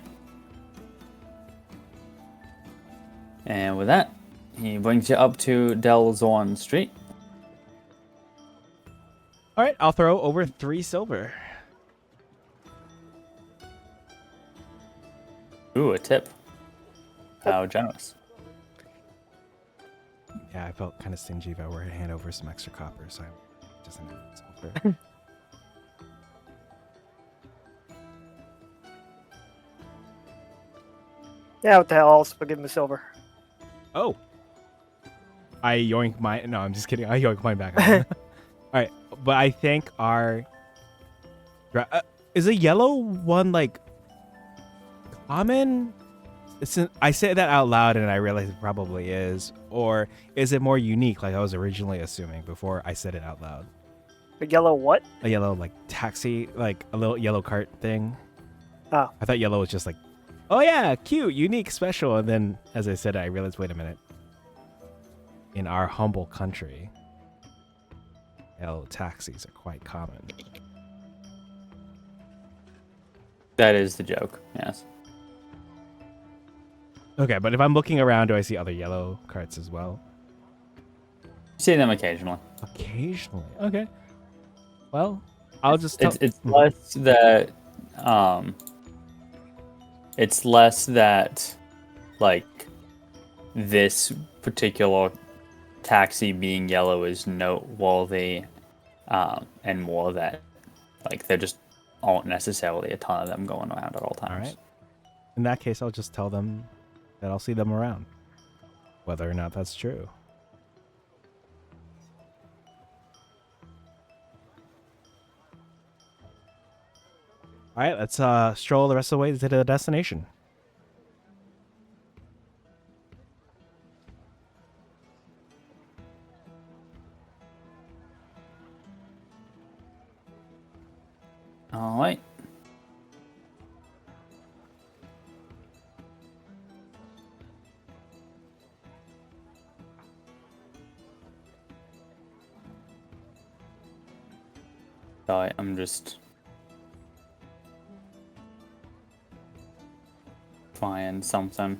And with that, he brings you up to Delzorn Street. All right, I'll throw over 3 silver. Ooh, a tip. How generous. Yeah, I felt kind of stingy if I were to hand over some extra copper, so I just ended up with silver. Yeah, what the hell? I'll also give him a silver. Oh. I yoink mine. No, I'm just kidding. I yoink mine back. All right, but I think our is a yellow one like common? I say that out loud and I realize it probably is, or is it more unique like I was originally assuming before I said it out loud? A yellow what? A yellow like taxi, like a little yellow cart thing. Oh. I thought yellow was just like, oh yeah, cute, unique, special, and then as I said, I realized, wait a minute. In our humble country, yellow taxis are quite common. That is the joke, yes. Okay, but if I'm looking around, do I see other yellow carts as well? You see them occasionally. Occasionally. Okay. Well, I'll just tell... It's less that it's less that like this particular taxi being yellow is noteworthy, and more that like there just aren't necessarily a ton of them going around at all times. All right. In that case, I'll just tell them that I'll see them around, whether or not that's true. All right, let's stroll the rest of the way to the destination. All right. Sorry, I'm just find something.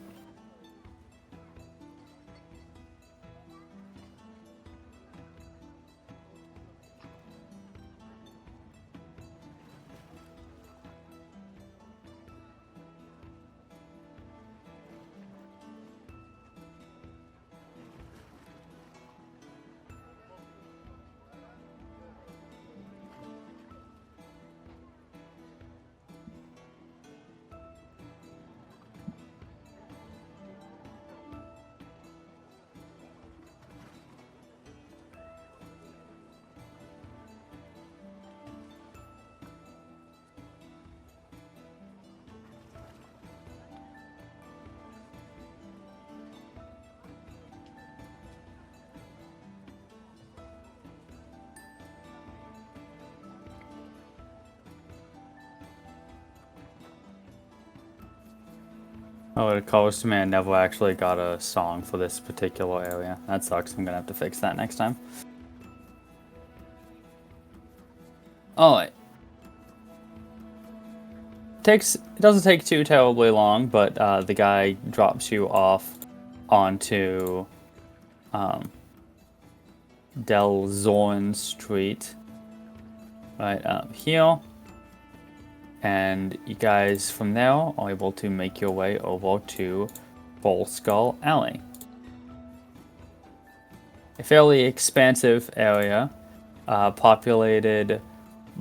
Oh, it occurs to me I never actually got a song for this particular area. That sucks. I'm gonna have to fix that next time. Alright. It doesn't take too terribly long, but the guy drops you off onto Del Zorn Street right up here. And you guys from there are able to make your way over to Bull Skull Alley. A fairly expansive area, populated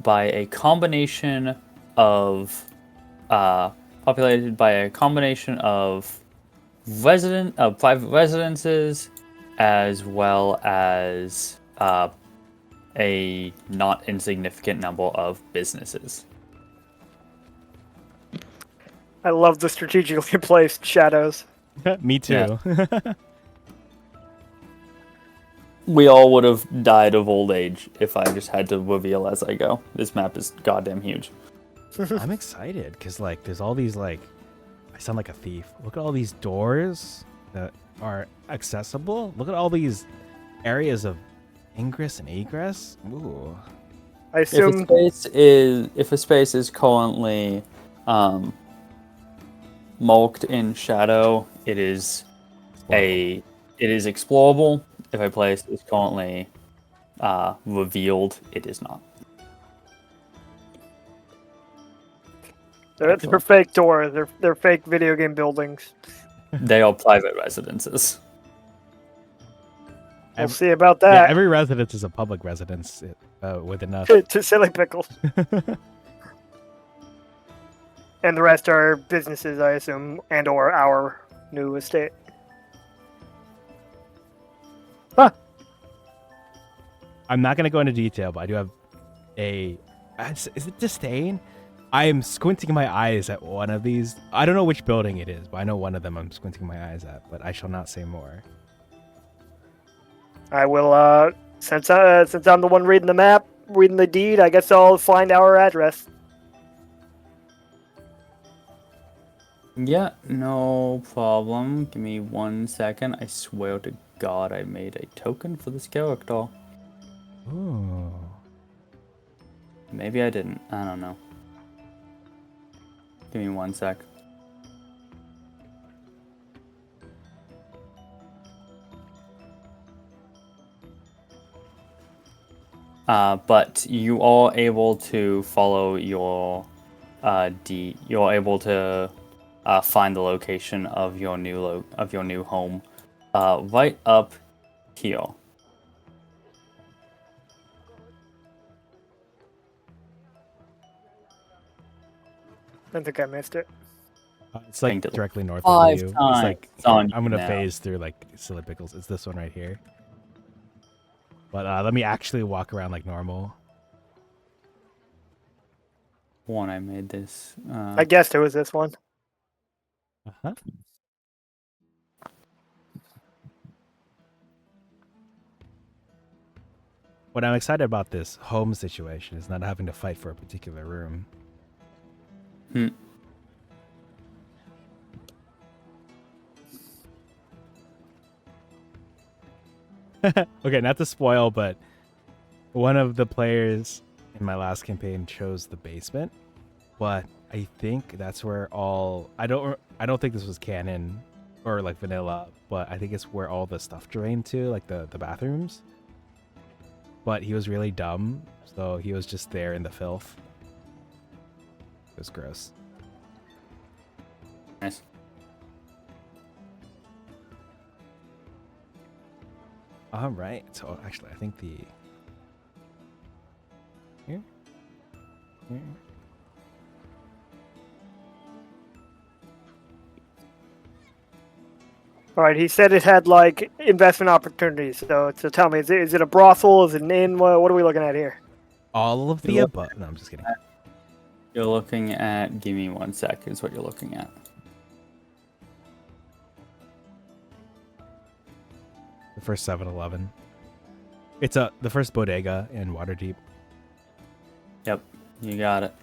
by a combination of private residences, as well as a not insignificant number of businesses. I love the strategically placed shadows. Me too. Yeah. We all would have died of old age if I just had to reveal as I go. This map is goddamn huge. I'm excited because like there's all these like, I sound like a thief. Look at all these doors that are accessible. Look at all these areas of ingress and egress. Ooh. I assume If a space is currently marked in shadow, it is explorable. If a place is currently revealed, it is not. they're fake doors. They're fake video game buildings. They are private residences. We'll see about Yeah, that. every residence is a public residence with enough. To silly pickles. And the rest are businesses, I assume, and or our new estate. Huh. I'm not going to go into detail, but I do have a... Is it disdain? I am squinting my eyes at one of these. I don't know which building it is, but I know one of them I'm squinting my eyes at, but I shall not say more. I will, since I'm the one reading the map, reading the deed, I guess I'll find our address. Yeah, no problem. Give me 1 second. I swear to God I made a token for this character. Ooh. Maybe I didn't. I don't know. Give me 1 sec. But you are able to follow your You're able to find the location of your new home, right up here. I think I missed it. It's like Pinged it directly north five of you. It's times like on I'm you gonna now. phase through like silly pickles. It's this one right here. But let me actually walk around like normal. When I made this, I guessed it was this one. Uh-huh. What I'm excited about this home situation is not having to fight for a particular room. hmm. Okay, not to spoil, but one of the players in my last campaign chose the basement, but I think that's where all I don't think this was canon or like vanilla, but I think it's where all the stuff drained to, like the bathrooms. But he was really dumb, so he was just there in the filth. It was gross. Nice. All right. So actually, I think here. All right, he said it had like investment opportunities. So tell me, is it a brothel? Is it an inn? What are we looking at here? All of the You're above. No, I'm just kidding. You're looking at. Give me 1 sec. Is what you're looking at. The first 7-Eleven. It's the first bodega in Waterdeep. Yep, you got it.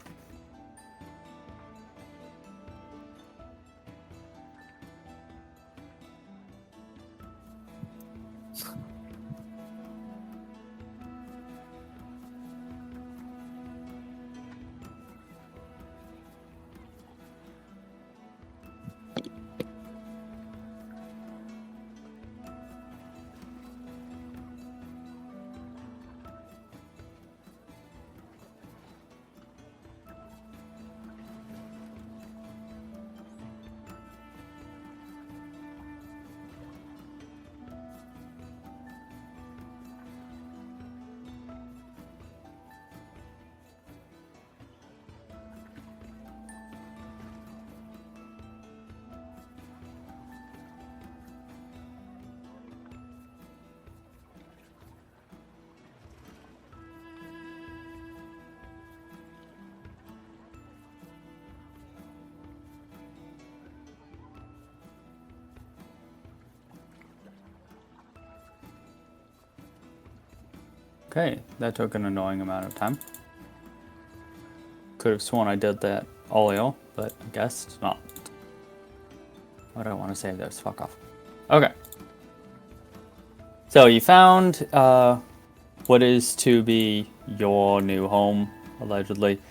Okay, that took an annoying amount of time. Could have sworn I did that earlier, but I guess not. I don't want to save those. Fuck off. Okay. So you found what is to be your new home, allegedly,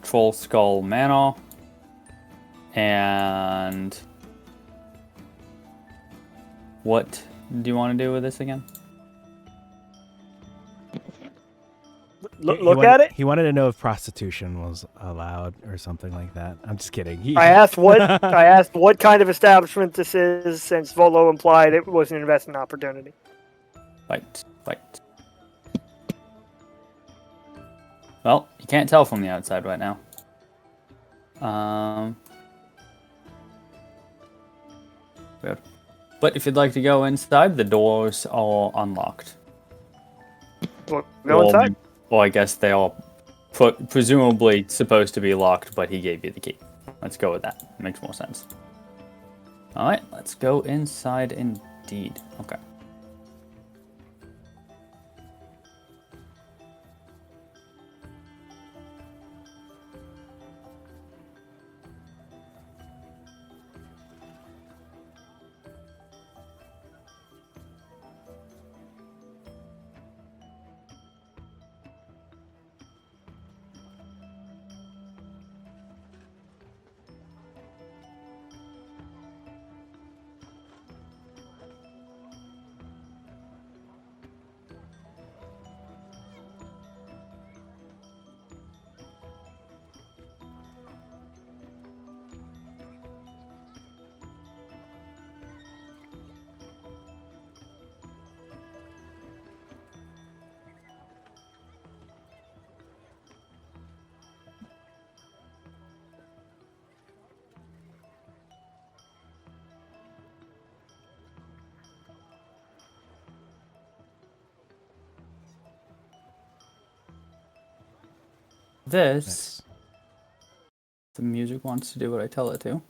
Troll Skull Manor, and what do you want to do with this again? Look at it. He wanted to know if prostitution was allowed or something like that. I'm just kidding. I asked what kind of establishment this is, since Volo implied it was an investment opportunity. Right. Well, you can't tell from the outside right now. Weird. But if you'd like to go inside, the doors are unlocked. We'll go inside. Or I guess they are presumably supposed to be locked, but he gave you the key. Let's go with that. Makes more sense. Alright, let's go inside indeed. Okay. This, Nice. the music wants to do what I tell it to.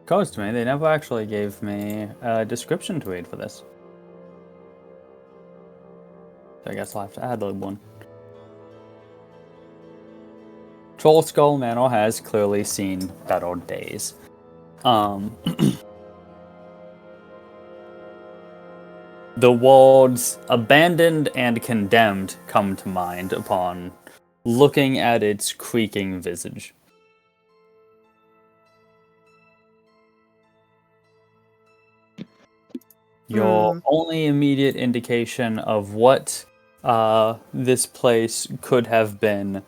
Occurs to me, they never actually gave me a description to read for this. So I guess I'll have to add one. Troll Skull Manor has clearly seen better days. The words abandoned and condemned come to mind upon looking at its creaking visage. Your only immediate indication of what this place could have been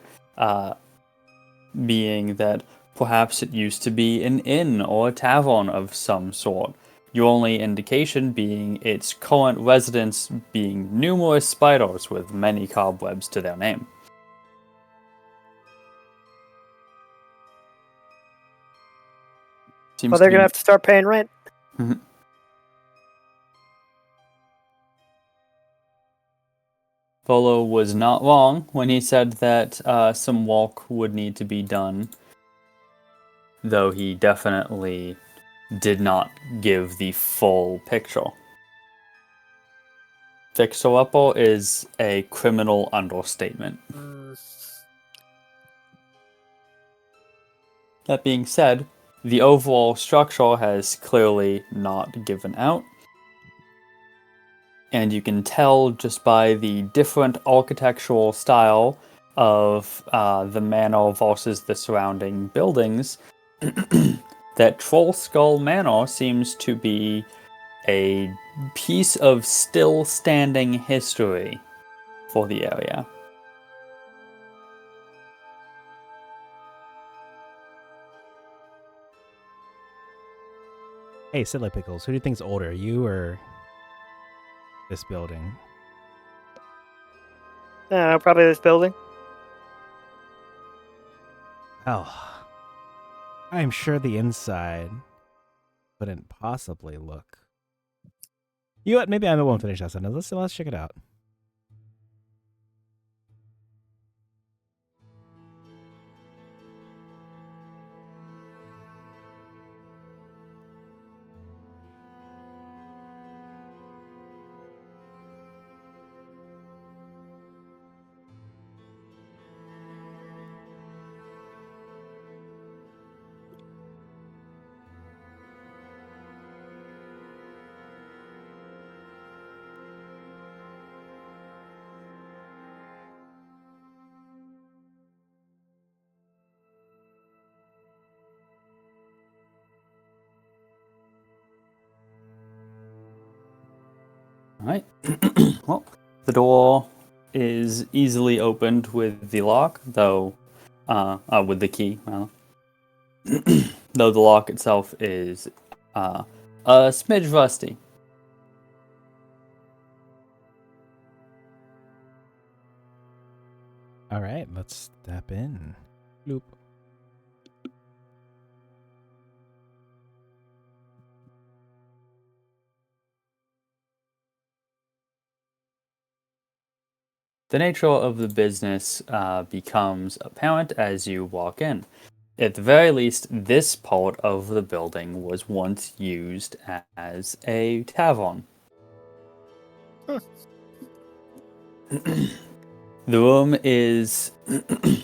being that perhaps it used to be an inn or a tavern of some sort. Your only indication being its current residents being numerous spiders with many cobwebs to their name. Well, they're going to have to start paying rent. Volo was not wrong when he said that some work would need to be done, though he definitely did not give the full picture. Fixer-upper is a criminal understatement. That being said, the overall structure has clearly not given out. And you can tell just by the different architectural style of the manor versus the surrounding buildings that Troll Skull Manor seems to be a piece of still standing history for the area. Hey, Silly Pickles, who do you think's older, you or this building? Probably this building. Oh, I'm sure the inside couldn't possibly look. You know what? Maybe I won't finish that sentence. Let's check it out. Alright. Well, the door is easily opened with the lock, though, with the key, rather. Though the lock itself is a a smidge rusty. All right, let's step in. Bloop. The nature of the business becomes apparent as you walk in. At the very least, this part of the building was once used as a tavern. The room is the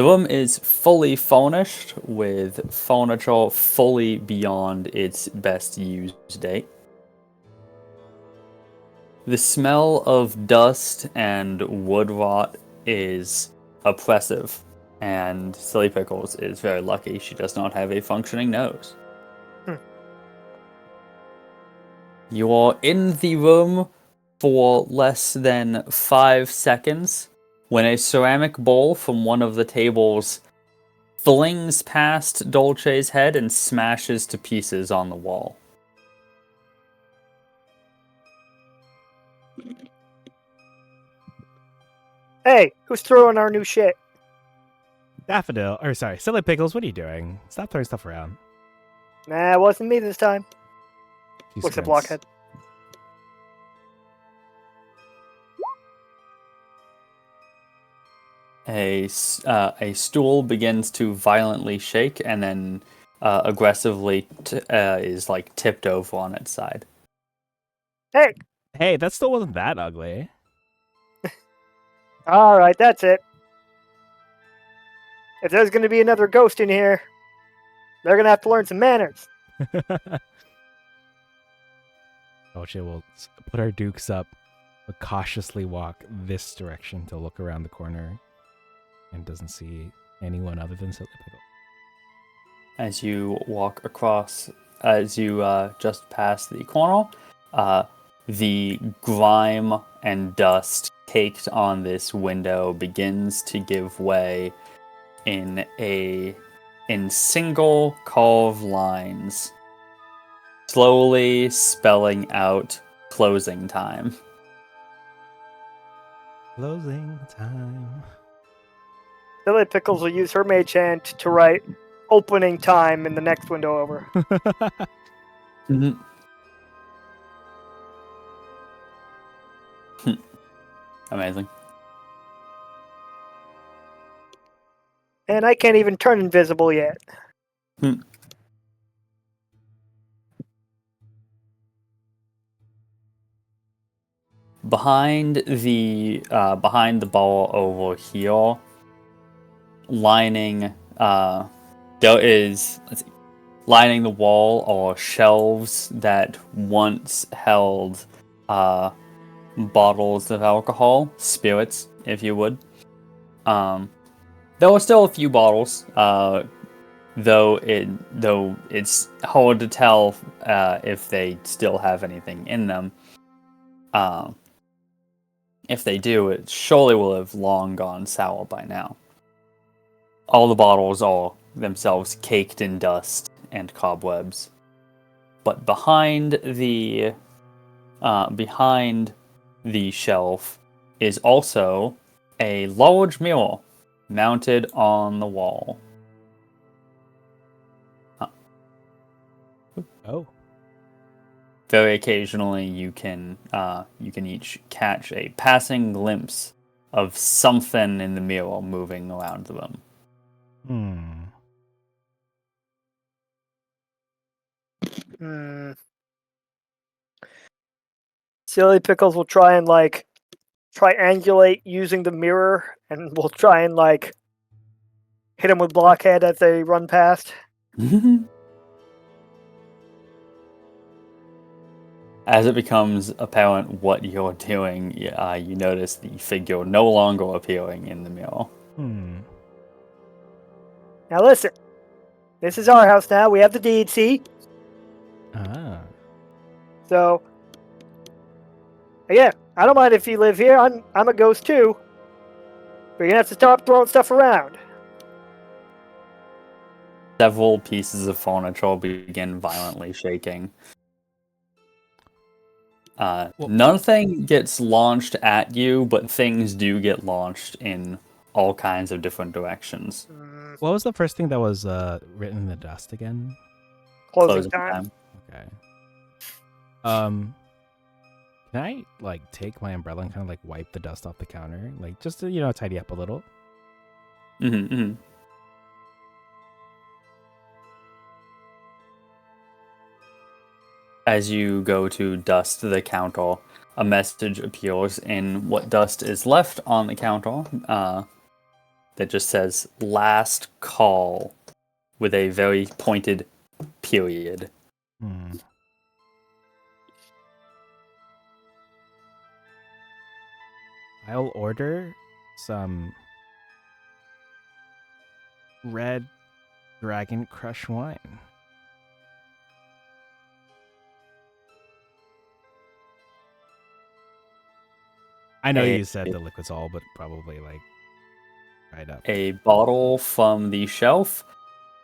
room is fully furnished with furniture fully beyond its best use date. The smell of dust and wood rot is oppressive, and Silly Pickles is very lucky she does not have a functioning nose. You are in the room for less than 5 seconds when a ceramic bowl from one of the tables flings past Dolce's head and smashes to pieces on the wall. Hey, who's throwing our new shit? Daffodil, or sorry, Silly Pickles, what are you doing? Stop throwing stuff around. Nah, it wasn't me this time. She Looks at squints. Blockhead. A stool begins to violently shake and then aggressively is like tipped over on its side. Hey! Hey, that still wasn't that ugly. Alright, that's it. If there's gonna be another ghost in here, they're gonna have to learn some manners. Dolce will put her dukes up, but cautiously walk this direction to look around the corner and doesn't see anyone other than Silly Pickle. As you walk across, as you just pass the corner, the grime and dust caked on this window begins to give way in single curved lines, slowly spelling out closing time. Closing time. Silly Pickles will use her mage hand to write opening time in the next window over. Mm-hmm. Amazing. And I can't even turn invisible yet. Behind the bar over here, lining lining the wall are shelves that once held bottles of alcohol, spirits, if you would. There are still a few bottles, though it's hard to tell if they still have anything in them. If they do, it surely will have long gone sour by now. All the bottles are themselves caked in dust and cobwebs. But behind the shelf is also a large mirror mounted on the wall. Oh. Very occasionally, you can each catch a passing glimpse of something in the mirror moving around the room. Silly Pickles will try and triangulate using the mirror, and we'll try and hit him with Blockhead as they run past. As it becomes apparent what you're doing, you notice the figure no longer appearing in the mirror. Now listen, this is our house now. We have the deed, see? So, yeah, I don't mind if you live here. I'm a ghost too. But you're gonna have to stop throwing stuff around. Several pieces of furniture begin violently shaking. Nothing gets launched at you, but things do get launched in all kinds of different directions. What was the first thing that was written in the dust again? Closing time. Okay. Can I like take my umbrella and kind of like wipe the dust off the counter, like just to tidy up a little? Mm-hmm. As you go to dust the counter, a message appears in what dust is left on the counter that just says "last call" with a very pointed period. I'll order some red dragon crush wine. I know you said the liquid's all, but probably like right up. A bottle from the shelf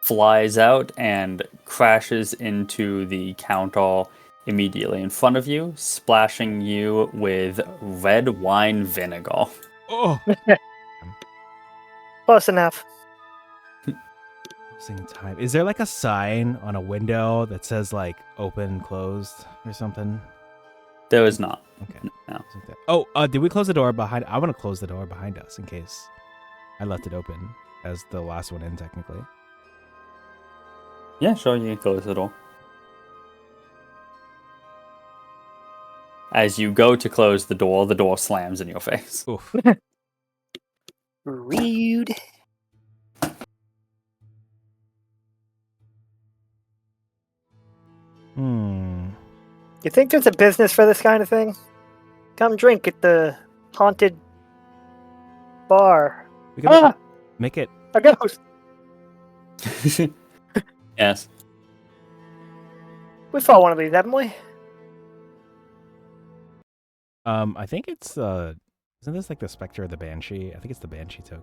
flies out and crashes into the counter immediately in front of you, splashing you with red wine vinegar. Oh! Close enough. Closing time. Is there like a sign on a window that says like open, closed, or something? There is not. Okay. No. Oh, did we close the door behind? I want to close the door behind us in case I left it open as the last one in, technically. Yeah, sure, you can close the door. As you go to close the door slams in your face. Oof. Rude. You think there's a business for this kind of thing? Come drink at the haunted bar. We can make it. A ghost. Yes. We fought one of these, haven't we? I think it's isn't this like the Spectre or the Banshee? I think it's the Banshee token.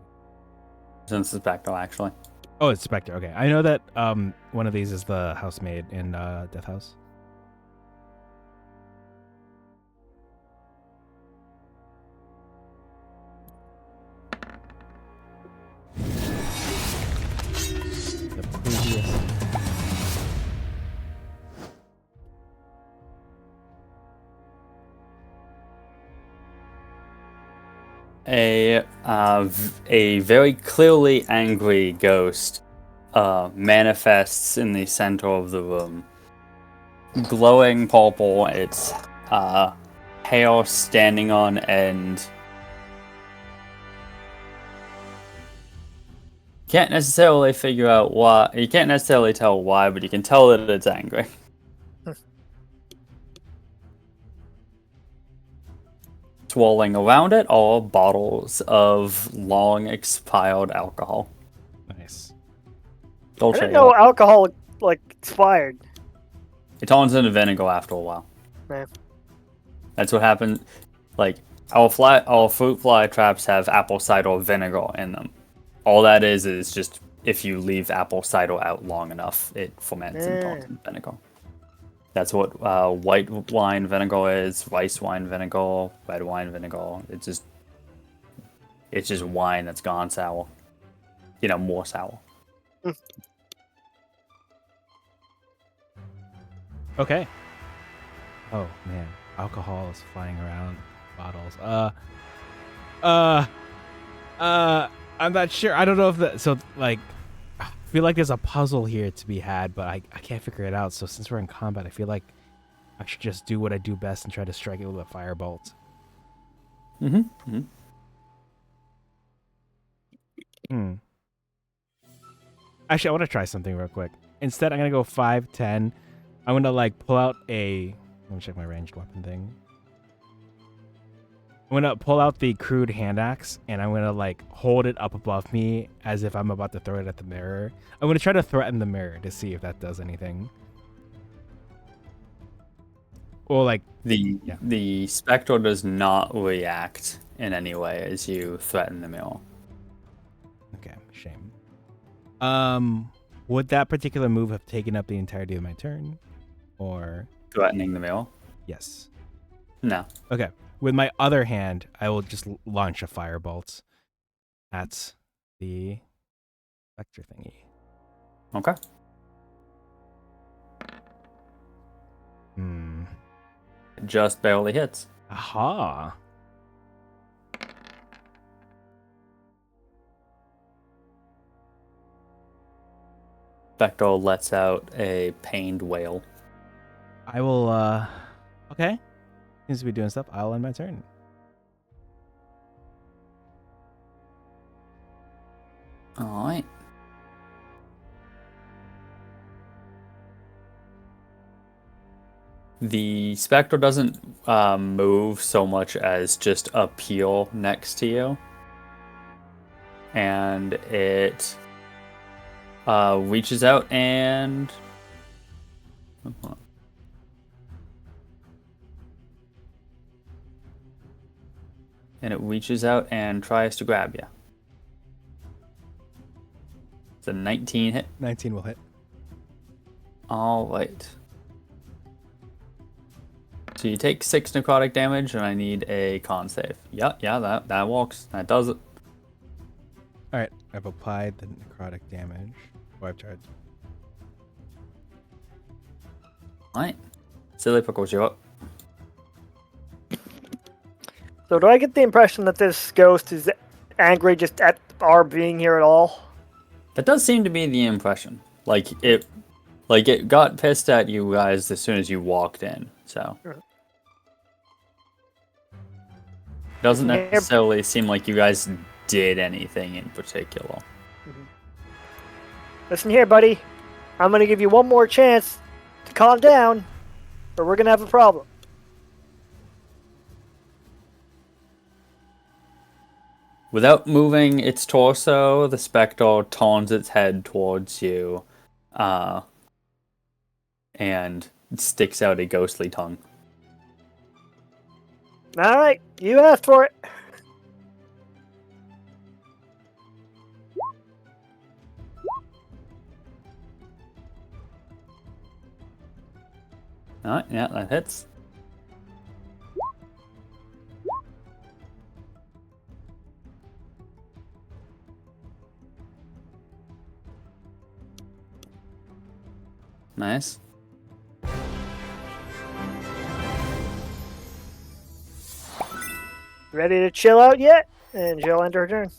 Since it's back though, actually. Oh, it's Spectre. Okay, I know that one of these is the housemaid in Death House. The previous. A very clearly angry ghost manifests in the center of the room. Glowing purple, its hair standing on end. Can't necessarily figure out why. You can't necessarily tell why, but you can tell that it's angry. Swirling around it are bottles of long expired alcohol. Nice. I didn't know alcohol like expired. It turns into vinegar after a while. Yeah. That's what happened. Like our fruit fly traps have apple cider vinegar in them. All that is just if you leave apple cider out long enough, it ferments and turns into vinegar. That's what white wine vinegar is, rice wine vinegar, red wine vinegar. It's just wine that's gone sour. More sour. Okay. Oh man, alcohol is flying around bottles. I'm not sure. I don't know if that. So like, I feel like there's a puzzle here to be had, but I can't figure it out. So since we're in combat, I feel like I should just do what I do best and try to strike it with a firebolt. Actually, I want to try something real quick. Instead, I'm gonna go 5, 10. I'm gonna like pull out a. Let me check my ranged weapon thing. I'm gonna pull out the crude hand axe and I'm gonna like hold it up above me as if I'm about to throw it at the mirror. I'm gonna try to threaten the mirror to see if that does anything. Or like the spectre does not react in any way as you threaten the mirror. Okay, shame. Would that particular move have taken up the entirety of my turn? Or threatening the mirror? Yes. No. Okay. With my other hand, I will just launch a firebolt at the vector thingy. Okay. It just barely hits. Aha. Bechtel lets out a pained wail. I will, okay. Seems to be doing stuff. I'll end my turn. Alright. The spectre doesn't move so much as just appeal next to you. And it reaches out and... And it reaches out and tries to grab you. It's a 19 hit. 19 will hit. Alright. So you take 6 necrotic damage, and I need a con save. Yeah, that works. That does it. All right. I've applied the necrotic damage. Oh, I've charged. Alright. Silly Pickles, you're up. So do I get the impression that this ghost is angry just at our being here at all? That does seem to be the impression. Like it got pissed at you guys as soon as you walked in. So doesn't necessarily seem like you guys did anything in particular. Listen here, buddy. I'm going to give you one more chance to calm down, or we're going to have a problem. Without moving its torso, the spectre turns its head towards you, and sticks out a ghostly tongue. All right, you asked for it. Alright, yeah, that hits. Nice. Ready to chill out yet? And she'll end her turn.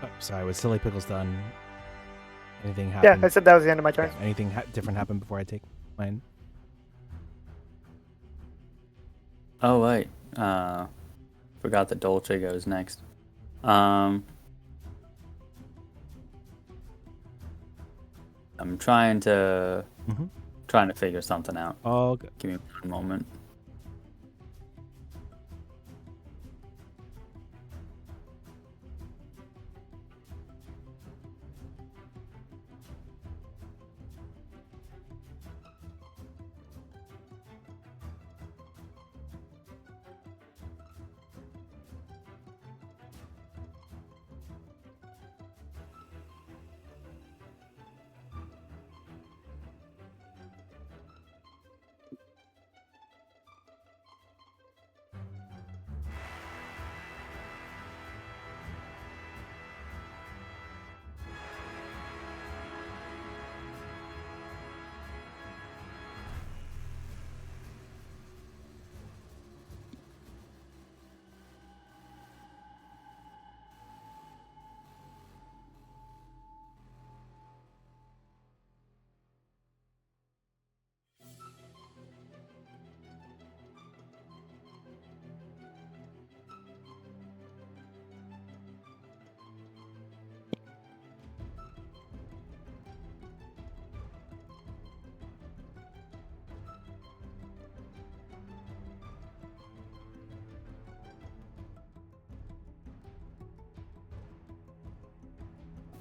Oh, sorry. Was Silly Pickles done? Anything happen? Yeah, I said that was the end of my turn. Yeah, anything different happen before I take mine? Oh, wait. Forgot that Dolce goes next. I'm trying to figure something out. Oh, good. Give me one moment.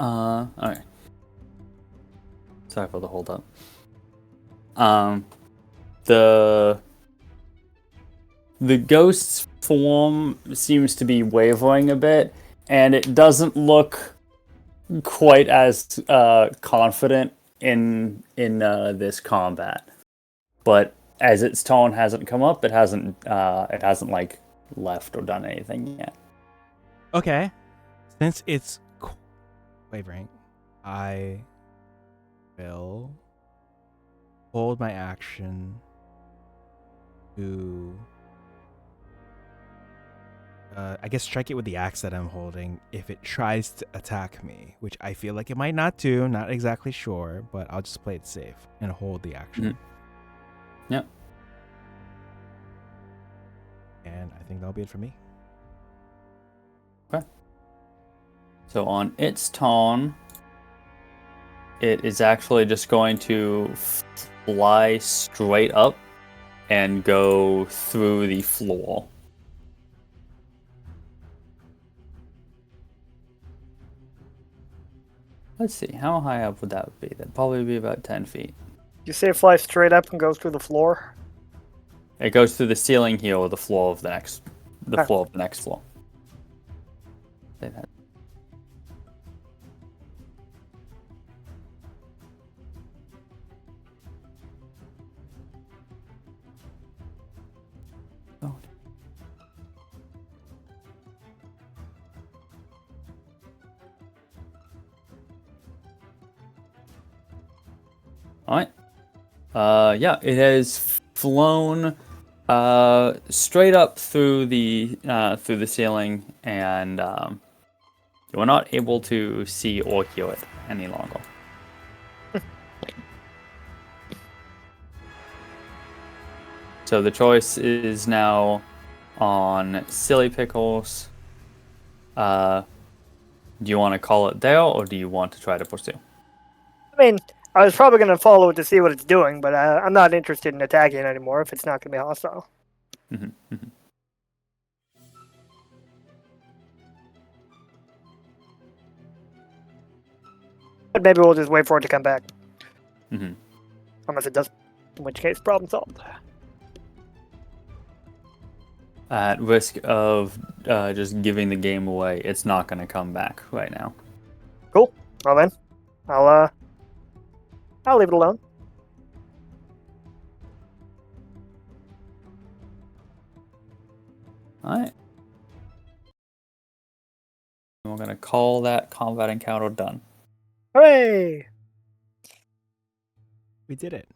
Alright. Sorry for the hold up. The ghost's form seems to be wavering a bit, and it doesn't look quite as confident in this combat. But as its tone hasn't come up, it hasn't like left or done anything yet. Okay. Since it's wavering, I will hold my action to I guess strike it with the axe that I'm holding if it tries to attack me, which I feel like it might not do, not exactly sure, but I'll just play it safe and hold the action. Mm-hmm. Yep. And I think that'll be it for me. Okay. So on its turn, it is actually just going to fly straight up and go through the floor. Let's see, how high up would that be? That'd probably be about 10 feet. You say it flies straight up and goes through the floor? It goes through the ceiling here or the floor of the next floor of the next floor. Say that. Oh. Alright. Yeah, it has flown straight up through the ceiling, and you are not able to see or hear it any longer. So the choice is now on Silly Pickles. Do you want to call it there, or do you want to try to pursue? I mean, I was probably going to follow it to see what it's doing, but I'm not interested in attacking it anymore if it's not going to be hostile. Mm-hmm, mm-hmm. But maybe we'll just wait for it to come back. Mm-hmm. Unless it does, in which case, problem solved. At risk of just giving the game away, it's not going to come back right now. Cool. Well then, I'll leave it alone. Alright. We're going to call that combat encounter done. Hooray! We did it.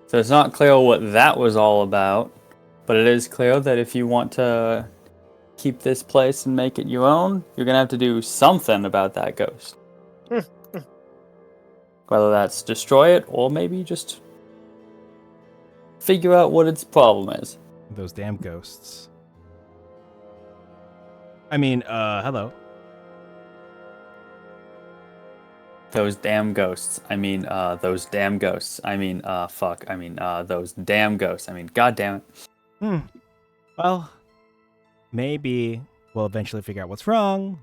So it's not clear what that was all about, but it is clear that if you want to keep this place and make it your own, you're going to have to do something about that ghost. Whether that's destroy it, or maybe just figure out what its problem is. Those damn ghosts. I mean, hello. Those damn ghosts. I mean, those damn ghosts. I mean, fuck. I mean, those damn ghosts. I mean, god damn it. Well, maybe we'll eventually figure out what's wrong.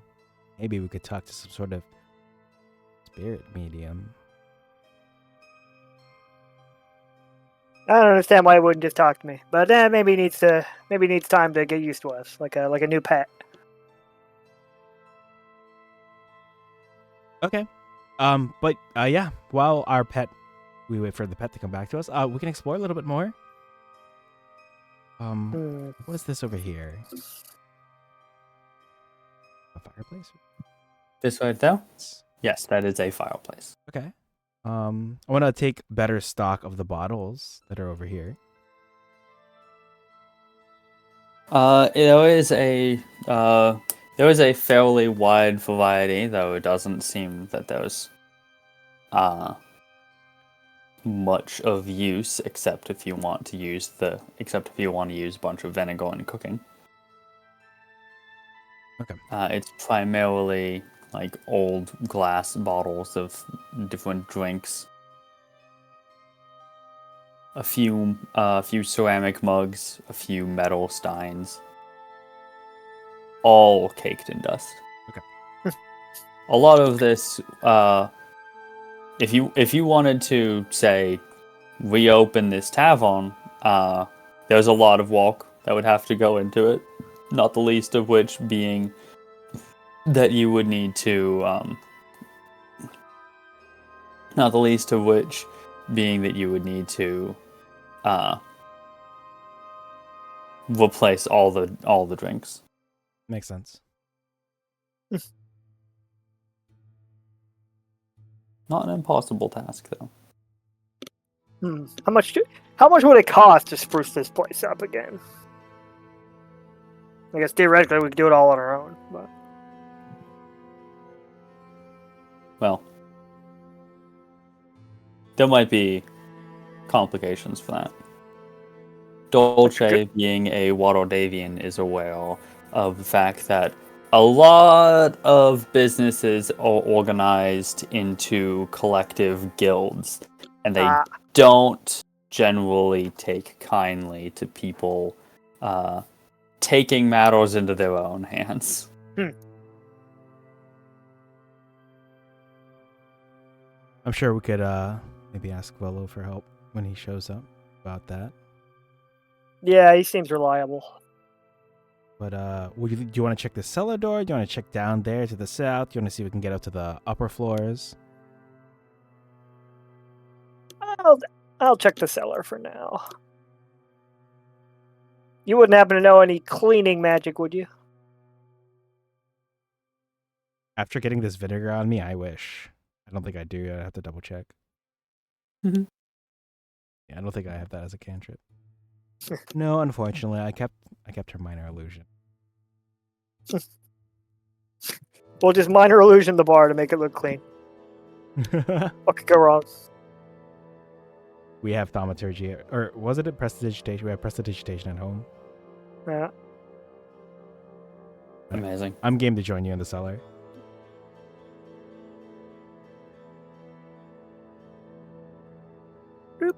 Maybe we could talk to some sort of spirit medium. I don't understand why it wouldn't just talk to me, but maybe it needs time to get used to us, like a new pet. Okay. But yeah, while we wait for the pet to come back to us, we can explore a little bit more. What is this over here? A fireplace? This right there? Yes, that is a fireplace. Okay. I want to take better stock of the bottles that are over here. There is a fairly wide variety, though it doesn't seem that there's much of use, except if you want to use a bunch of vinegar in cooking. Okay. It's primarily like old glass bottles of different drinks, a few ceramic mugs, a few metal steins, all caked in dust. Okay. a lot of this, if you wanted to say reopen this tavern, there's a lot of work that would have to go into it. Not the least of which being that you would need to, not the least of which being that you would need to, replace all the drinks. Makes sense. Not an impossible task, though. How much would it cost to spruce this place up again? I guess theoretically we could do it all on our own, but Well, there might be complications for that. Dolce, being a Waterdevian, is aware of the fact that a lot of businesses are organized into collective guilds, and they don't generally take kindly to people taking matters into their own hands. I'm sure we could maybe ask Volo for help when he shows up about that. yeah, he seems reliable. But do you want to check the cellar door? Do you want to check down there to the south? Do you want to see if we can get up to the upper floors? I'll check the cellar for now. You wouldn't happen to know any cleaning magic, would you? After getting this vinegar on me, I wish. I don't think I do. I have to double check. Mm-hmm. Yeah, I don't think I have that as a cantrip. No, unfortunately, I kept her minor illusion. We'll just minor illusion the bar to make it look clean. What could go wrong? We have thaumaturgy, or was it a prestidigitation? We have prestidigitation at home. Yeah. Amazing. I'm game to join you in the cellar. Boop.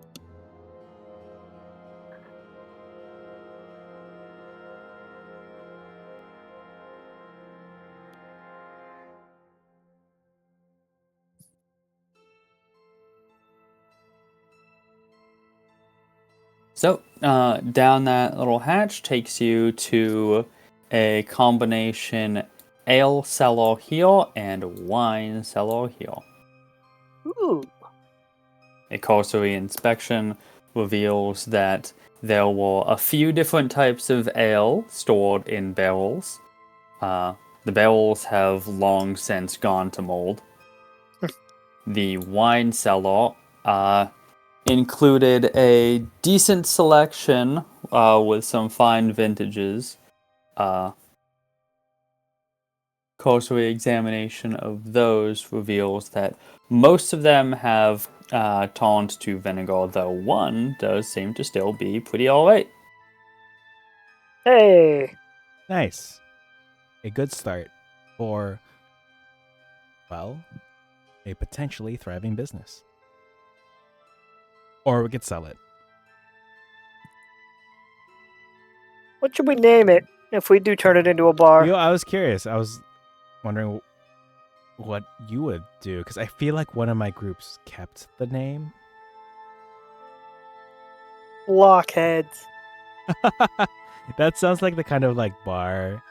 So, down that little hatch takes you to a combination ale cellar here and wine cellar here. Ooh. A cursory inspection reveals that there were a few different types of ale stored in barrels. The barrels have long since gone to mold. The wine cellar included a decent selection with some fine vintages. Cursory examination of those reveals that most of them have turned to vinegar, though one does seem to still be pretty alright. Hey. Nice. A good start for, well, a potentially thriving business. Or we could sell it. What should we name it if we do turn it into a bar? I was curious. I was wondering what you would do, because I feel like one of my groups kept the name. Blockheads. That sounds like the kind of like bar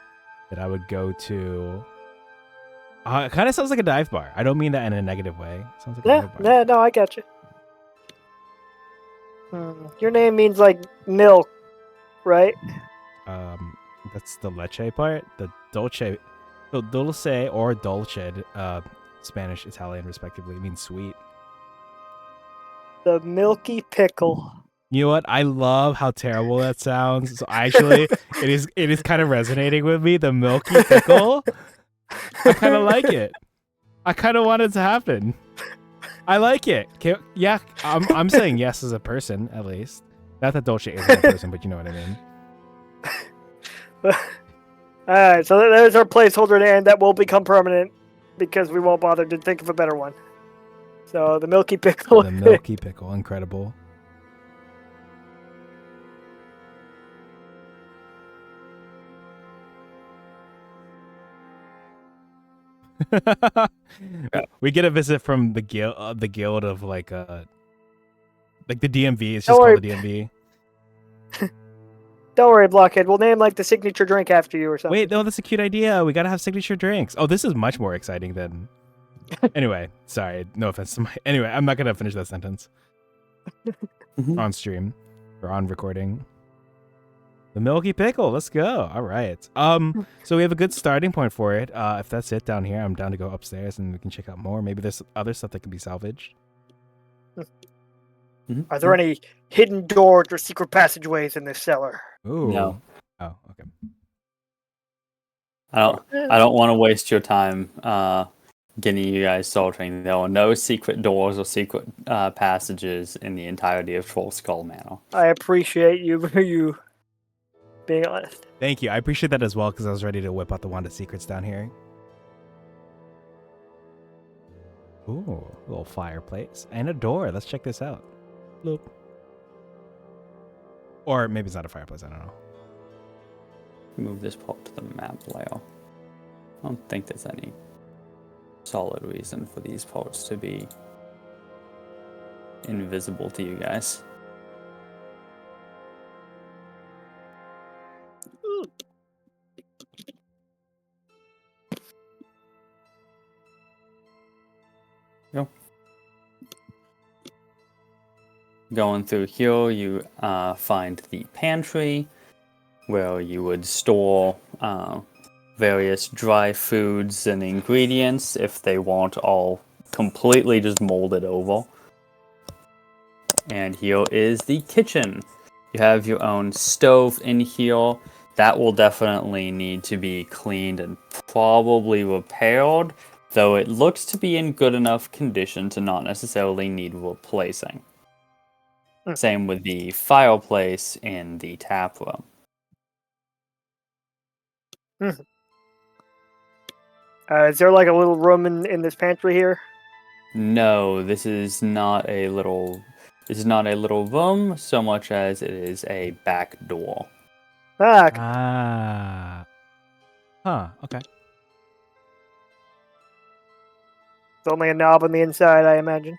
that I would go to. It kind of sounds like a dive bar. I don't mean that in a negative way. It sounds like a dive bar. Yeah, no, I got you. Your name means like milk, right? That's the leche part. The dolce, dulce or dolce, Spanish, Italian, respectively, means sweet. The milky pickle. You know what? I love how terrible that sounds. So actually, it is kind of resonating with me. The milky pickle. I kind of like it. I kind of want it to happen. I like it. Yeah, I'm saying yes as a person, at least. Not that Dolce isn't a person, but you know what I mean. Alright, so there's our placeholder to end that will become permanent because we won't bother to think of a better one. So the milky pickle. The milky pickle, incredible. We get a visit from the guild of like the DMV. It's Don't just worry. called the DMV. Don't worry, Blockhead. We'll name like the signature drink after you or something. Wait, no, that's a cute idea. We gotta have signature drinks. Oh, this is much more exciting than. Anyway, sorry. No offense to my. Anyway, I'm not gonna finish that sentence on stream or on recording. The Milky Pickle. Let's go. All right. So we have a good starting point for it. If that's it down here, I'm down to go upstairs and we can check out more. Maybe there's other stuff that can be salvaged. Are there any hidden doors or secret passageways in this cellar? Ooh. No. Oh, okay. I don't want to waste your time getting you guys solving. There are no secret doors or secret passages in the entirety of Troll Skull Manor. I appreciate you being honest. Thank you. I appreciate that as well because I was ready to whip out the wand of secrets down here. Ooh, a little fireplace and a door. Let's check this out. Bloop. Or maybe it's not a fireplace. I don't know. Move this part to the map layer. I don't think there's any solid reason for these parts to be invisible to you guys. Go. Going through here, you find the pantry where you would store various dry foods and ingredients if they weren't all completely just molded over. And here is the kitchen. You have your own stove in here. That will definitely need to be cleaned and probably repaired, though it looks to be in good enough condition to not necessarily need replacing. Same with the fireplace in the tap room. Is there like a little room in this pantry here? No, this is not a little room so much as it is a back door. Ah, Okay. it's only a knob on the inside, I imagine.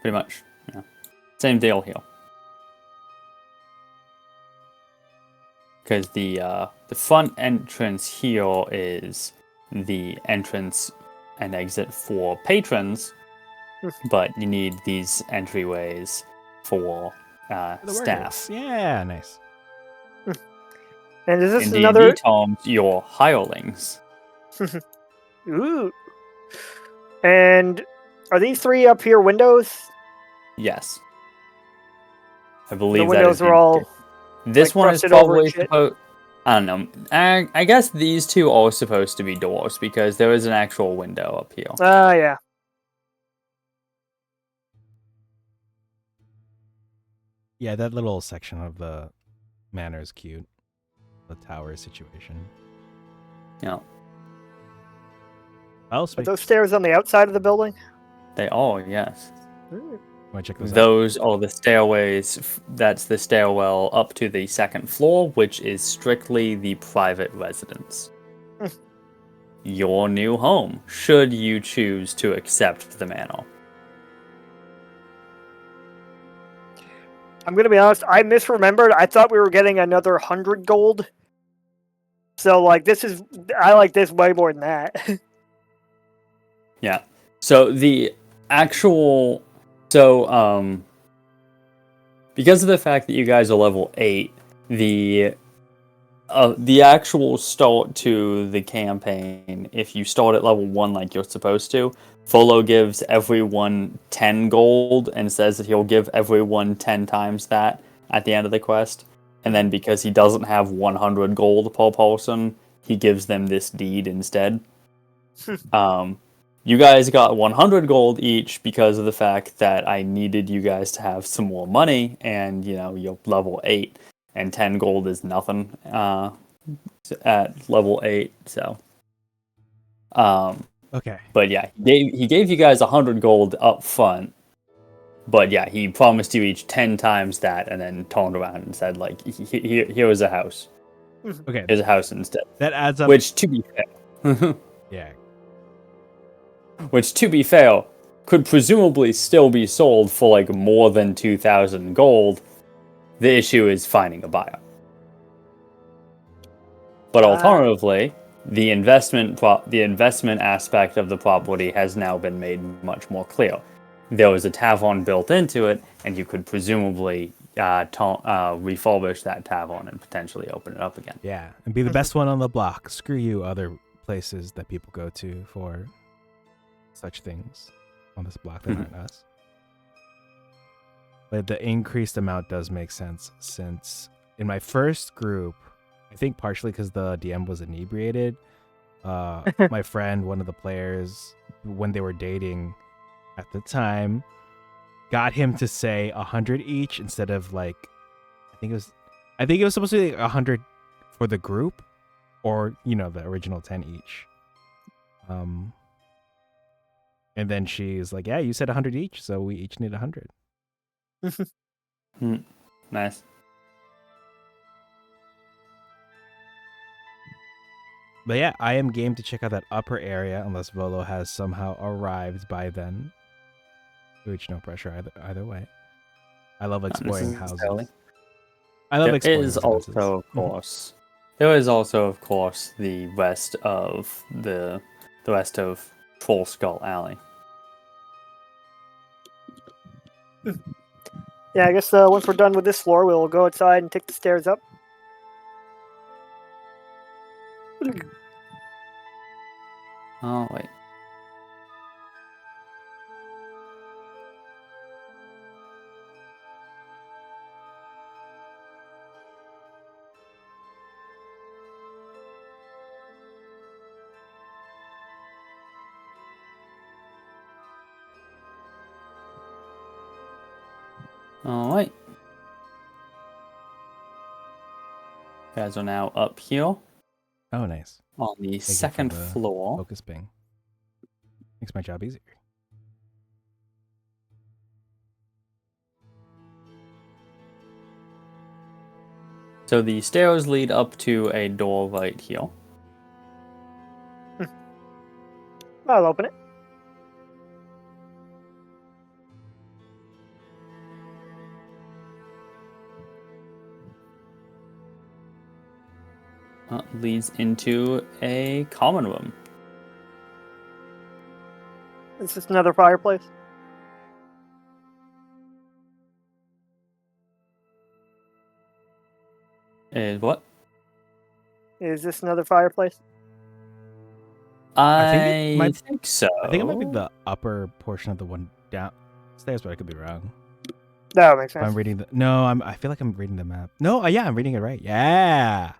Pretty much. Yeah. Same deal here. Because the front entrance here is the entrance and exit for patrons, but you need these entryways for staff. Yeah, nice. And is this In another? D&D terms, your hirelings. Ooh. And are these three up here windows? Yes. I believe The windows that is are all. This like, one is crusted over probably and shit? supposed. I don't know. I guess these two are supposed to be doors because there is an actual window up here. Yeah. Yeah, that little section of the manor is cute. The tower situation. Yeah, Oh, Are sweet. those stairs on the outside of the building? they are. Yes. Ooh. Want to check those out? Those are the stairways. That's the stairwell up to the second floor, which is strictly the private residence. Your new home, should you choose to accept the manor. I'm gonna be honest. I misremembered. I thought we were getting another 100 gold. So like I like this way more than that. Yeah. So the actual, because of the fact that you guys are level 8, the actual start to the campaign, if you start at level 1 like you're supposed to, Folo gives everyone 10 gold and says that he'll give everyone 10 times that at the end of the quest. And then because he doesn't have 100 gold per person, he gives them this deed instead. You guys got 100 gold each because of the fact that I needed you guys to have some more money, and you're level 8, and 10 gold is nothing at level 8. So, Okay. but yeah, he gave you guys 100 gold up front. But yeah, he promised you each 10 times that, and then turned around and said, like, here is a house. Okay. Here's a house instead. That adds up. Which, to be fair, Yeah. Which, to be fair, could presumably still be sold for like more than 2,000 gold. The issue is finding a buyer. But alternatively, the investment aspect of the property has now been made much more clear. There was a tavern built into it, and you could presumably refurbish that tavern and potentially open it up again. Yeah, and be the best one on the block. Screw you, other places that people go to for such things on this block that aren't us. But the increased amount does make sense, since in my first group, I think partially because the DM was inebriated, my friend, one of the players, when they were dating at the time, got him to say 100 each instead of like, I think it was supposed to be like 100 for the group, or the original 10 each. And then she's like, "Yeah, you said 100 each, so we each need 100." Nice. But yeah, I am game to check out that upper area unless Volo has somehow arrived by then. Which, no pressure either way. I love exploring houses. I love exploring There is houses. also, of course, the rest of the rest of Troll Skull Alley. Yeah, I guess once we're done with this floor, we'll go outside and take the stairs up. Oh, wait. Alright. You guys are now up here Oh, nice. on the Thank you for second the floor. Focus ping. Makes my job easier. So the stairs lead up to a door right here. I'll open it. Leads into a common room. Is this another fireplace? Is what? Is this another fireplace? I think so. I think it might be the upper portion of the one downstairs, but I could be wrong. That makes If sense. I'm reading I feel like I'm reading the map. No, yeah, I'm reading it right. Yeah.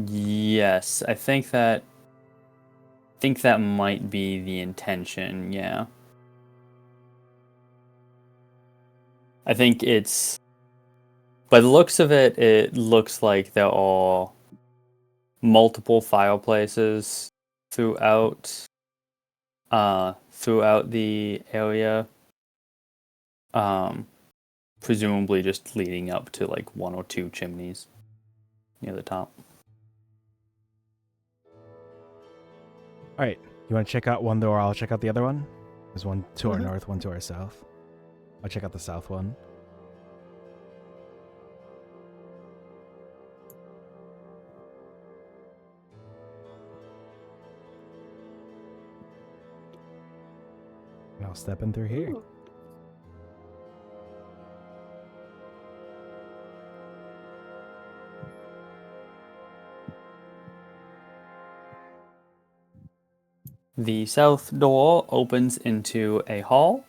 Yes, I think that might be the intention, yeah. I think it's, by the looks of it, it looks like there are multiple fireplaces throughout the area. Presumably just leading up to like one or two chimneys near the top. All right. You want to check out one door? I'll check out the other one. There's one to our Mhm. north, one to our south. I'll check out the south one. And I'll step in through here. The south door opens into a hall,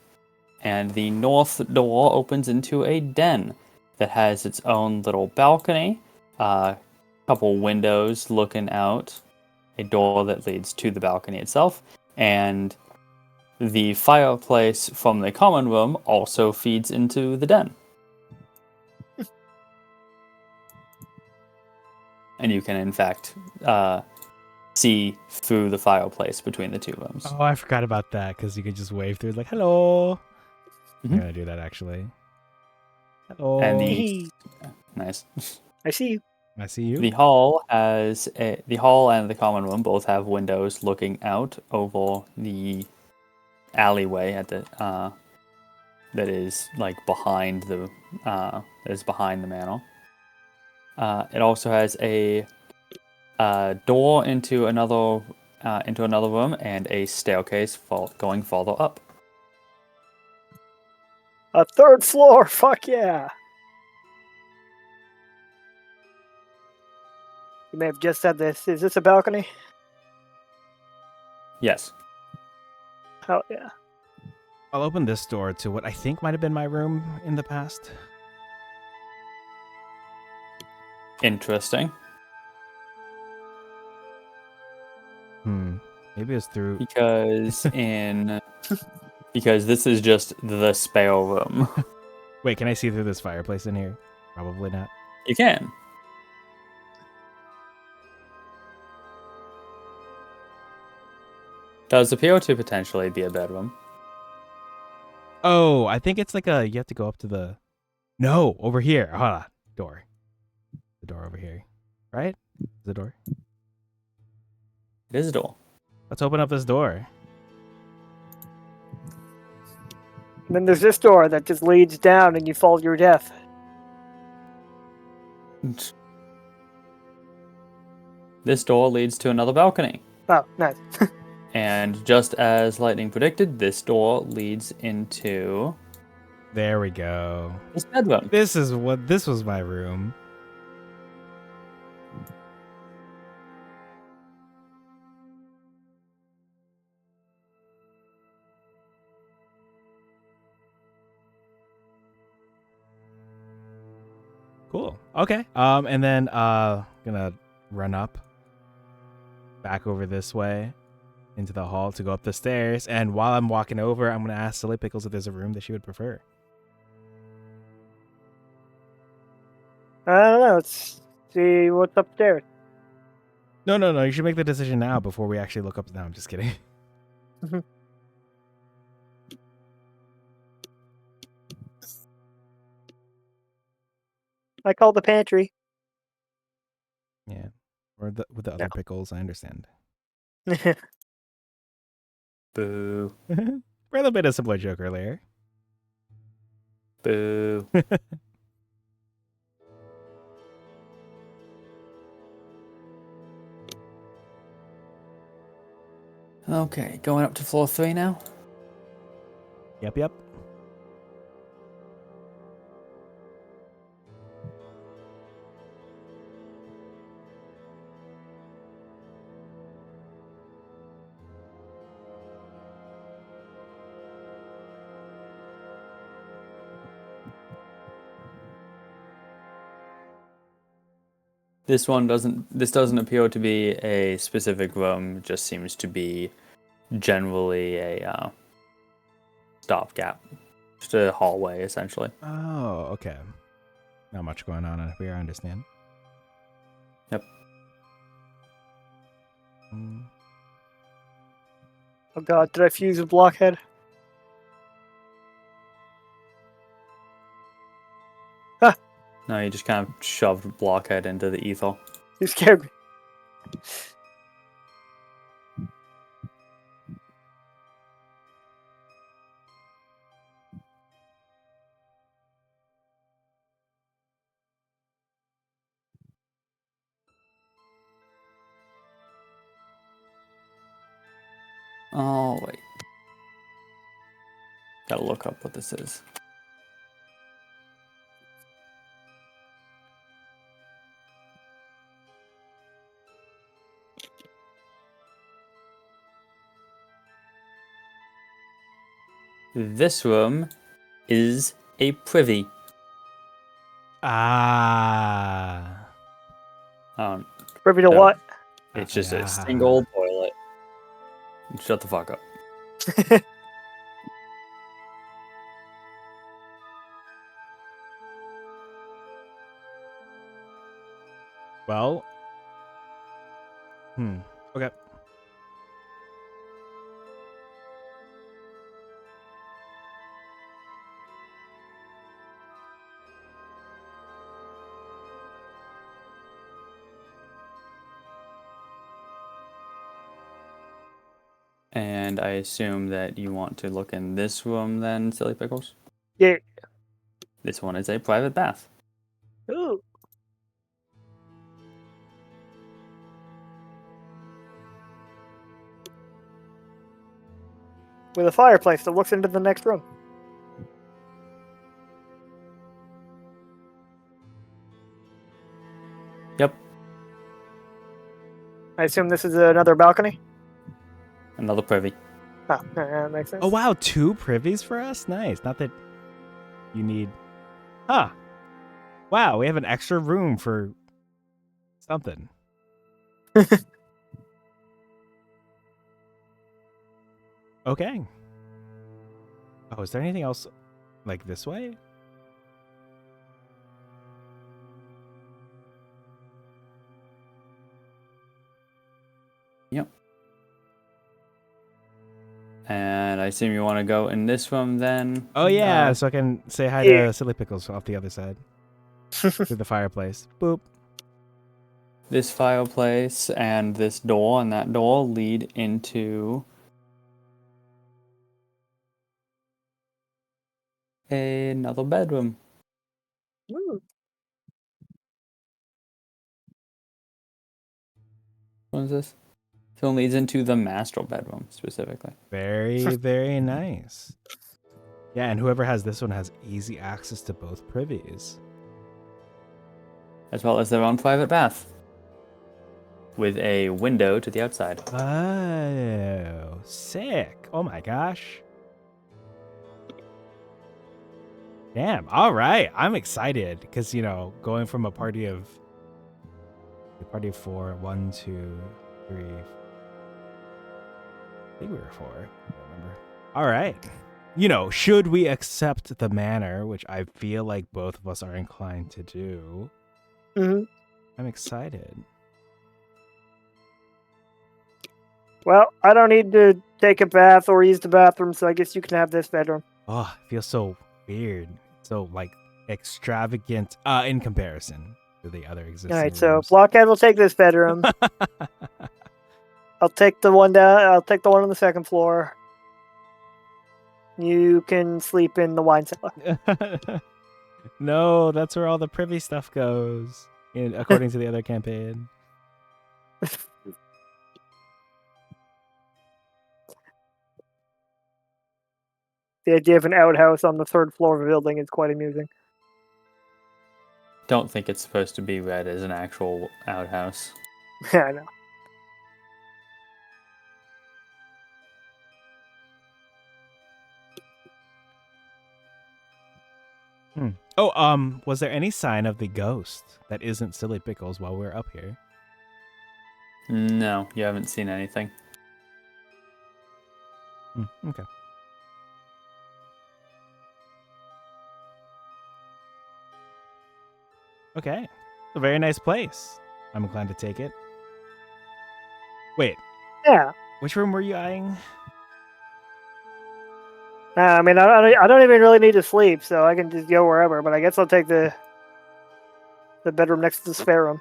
and the north door opens into a den that has its own little balcony, a couple windows looking out, a door that leads to the balcony itself, and the fireplace from the common room also feeds into the den. And you can, in fact, see through the fireplace between the two rooms. Oh, I forgot about that because you could just wave through like, hello. I'm going to do that actually. Hello. And nice. I see you. I see you. The hall and the common room both have windows looking out over the alleyway at the that is like behind the manor. It also has a door into another room and a staircase going farther up. A third floor. Fuck yeah. You may have just said this. Is this a balcony? Yes. Hell yeah. I'll open this door to what I think might have been my room in the past. Interesting. Maybe it's through. Because this is just the spare room. Wait, can I see through this fireplace in here? Probably not. You can. Does appear to potentially be a bedroom. Oh, I think it's like you have to go up to the. No, over here. Hold on. Door. The door over here. Right? The door. It is a door. Let's open up this door. And then there's this door that just leads down and you fall to your death. This door leads to another balcony. Oh, nice. And just as Lightning predicted, this door leads into There we go. this bedroom. This was my room. Cool. Okay. And then gonna run up back over this way into the hall to go up the stairs. And while I'm walking over, I'm gonna ask Silly Pickles if there's a room that she would prefer. I don't know. Let's see what's upstairs. No. You should make the decision now before we actually look up. No, I'm just kidding. I call the pantry. Yeah. Or with the other pickles, I understand. Boo. Rather made a similar joke earlier. Boo. Okay, going up to floor 3 now. Yep. This doesn't appear to be a specific room, it just seems to be generally a stopgap. Just a hallway, essentially. Oh, okay. Not much going on up here, I understand. Yep. Oh god, did I fuse a blockhead? No, you just kind of shoved Blockhead into the ether. You scared me. Oh, wait. Gotta look up what this is. This room is a privy. Ah. Privy to No. what? It's just a single toilet. Shut the fuck up. Well. Okay. And I assume that you want to look in this room then, Silly Pickles? Yeah. This one is a private bath. Ooh. With a fireplace that looks into the next room. Yep, I assume this is another balcony? another privy. Oh, that makes sense. Oh wow, 2 privies for us? Nice. Not that you need. Huh. Wow, we have an extra room for something. Okay. Oh, is there anything else like this way? Yep. And I assume you want to go in this room then? Oh yeah, so I can say hi Yeah. to Silly Pickles off the other side. Through the fireplace. Boop. This fireplace and this door and that door lead into another bedroom. Ooh. What is this? This one leads into the master bedroom specifically. Very, very nice. Yeah, and whoever has this one has easy access to both privies. As well as their own private bath. With a window to the outside. Oh, sick. Oh my gosh. Damn. All right. I'm excited because, going from a party of 4, 1, 2, 3. I think we were 4. I don't remember. All right. Should we accept the manor, which I feel like both of us are inclined to do, Mm-hmm. I'm excited. Well, I don't need to take a bath or use the bathroom, so I guess you can have this bedroom. Oh, it feels so weird. So, extravagant in comparison to the other existing All right, so rooms. Blockhead will take this bedroom. I'll take the one down. I'll take the one on the second floor. You can sleep in the wine cellar. No, that's where all the privy stuff goes, according to the other campaign. The idea of an outhouse on the third floor of a building is quite amusing. Don't think it's supposed to be read as an actual outhouse. Yeah, I know. Oh, was there any sign of the ghost that isn't Silly Pickles while we're up here? No, you haven't seen anything. Okay. Okay. A very nice place. I'm inclined to take it. Wait, Yeah. which room were you eyeing? I mean, I don't even really need to sleep, so I can just go wherever. But I guess I'll take the bedroom next to the spare room.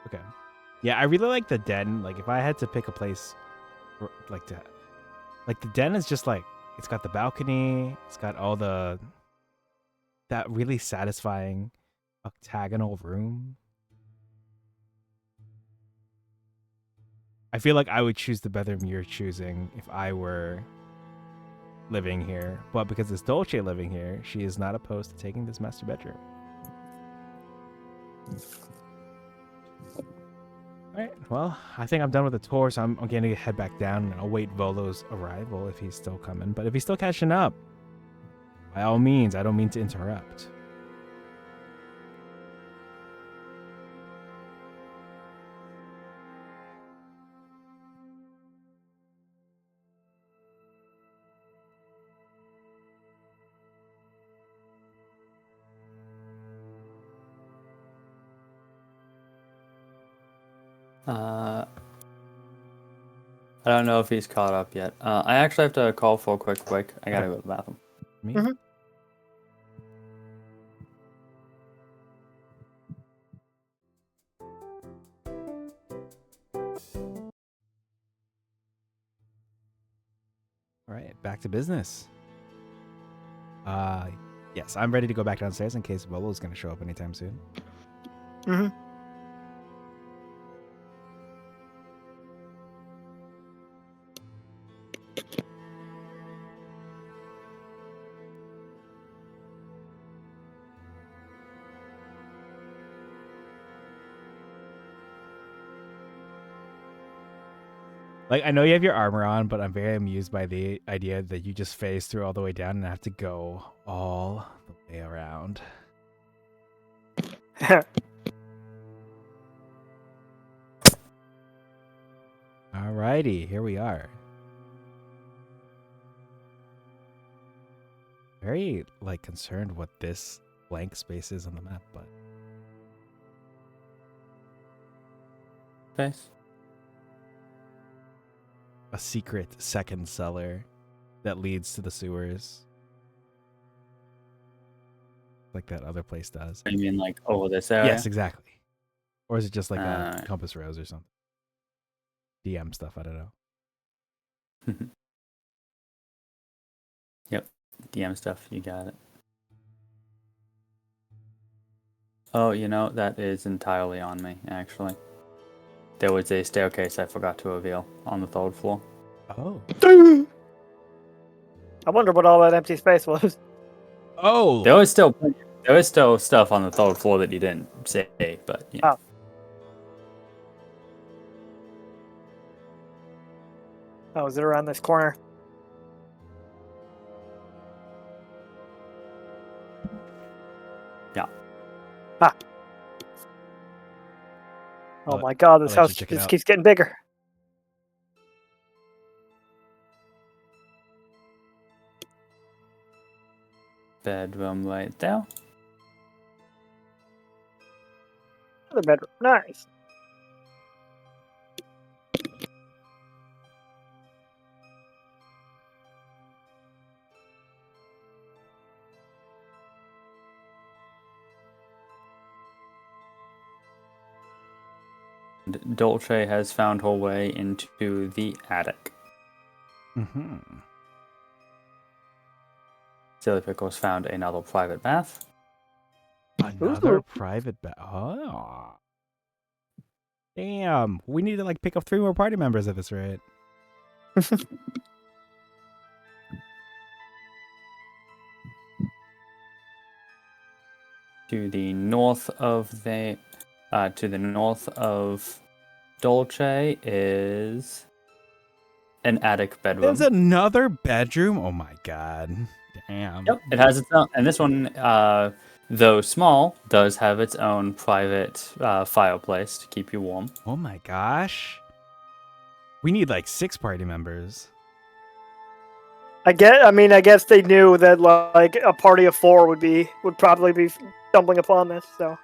Okay. Yeah, I really like the den. Like, if I had to pick a place, the den is just it's got the balcony. It's got all that really satisfying octagonal room. I feel like I would choose the bedroom you're choosing if I were living here. But because it's Dolce living here, she is not opposed to taking this master bedroom. All right. Well, I think I'm done with the tour, so I'm going to head back down and await Volo's arrival if he's still coming. But if he's still catching up, by all means, I don't mean to interrupt. I don't know if he's caught up yet. I actually have to call for a quick break. I gotta go to the bathroom. Me? Mhm. right, back to business. Yes, I'm ready to go back downstairs in case Bolo is going to show up anytime soon. Mm-hmm. Like, I know you have your armor on, but I'm very amused by the idea that you just phase through all the way down and have to go all the way around. Alrighty, here we are. Very, like, concerned what this blank space is on the map, but... Space. A secret second cellar that leads to the sewers. Like that other place does. You mean like over this area? Yes, exactly. Or is it just like a compass rose or something? DM stuff, I don't know. Yep, DM stuff, you got it. Oh, you know, that is entirely on me, actually. There was a staircase I forgot to reveal on the 3rd floor. Oh. I wonder what all that empty space was. Oh! There was still stuff on the 3rd floor that you didn't say, but yeah. Oh, is it around this corner? Yeah. Ah. Oh my god, this I'll let house you check it just out. keeps getting bigger. Bedroom right there. Another bedroom. Nice. And Dolce has found her way into the attic. Mm-hmm. Silly Pickles found another private bath. Another private bath. Oh. Damn. We need to like pick up 3 more party members at this rate. To the north of Dolce is an attic bedroom. There's another bedroom? Oh my god. Damn. Yep, it has its own, and this one, though small, does have its own private fireplace to keep you warm. Oh my gosh. We need like 6 party members. I guess they knew that like a party of 4 would probably be stumbling upon this, so.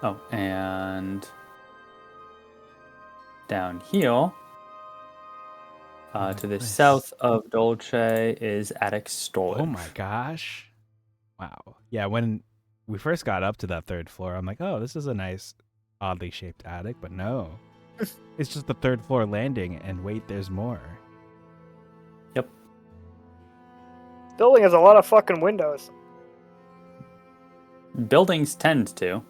Oh, and down here, to the Nice. south of Dolce is attic storage. Oh my gosh. Wow. Yeah, when we first got up to that 3rd floor, I'm like, oh, this is a nice, oddly shaped attic, but no. It's just the 3rd floor landing, and wait, there's more. Yep. Building has a lot of fucking windows. Buildings tend to.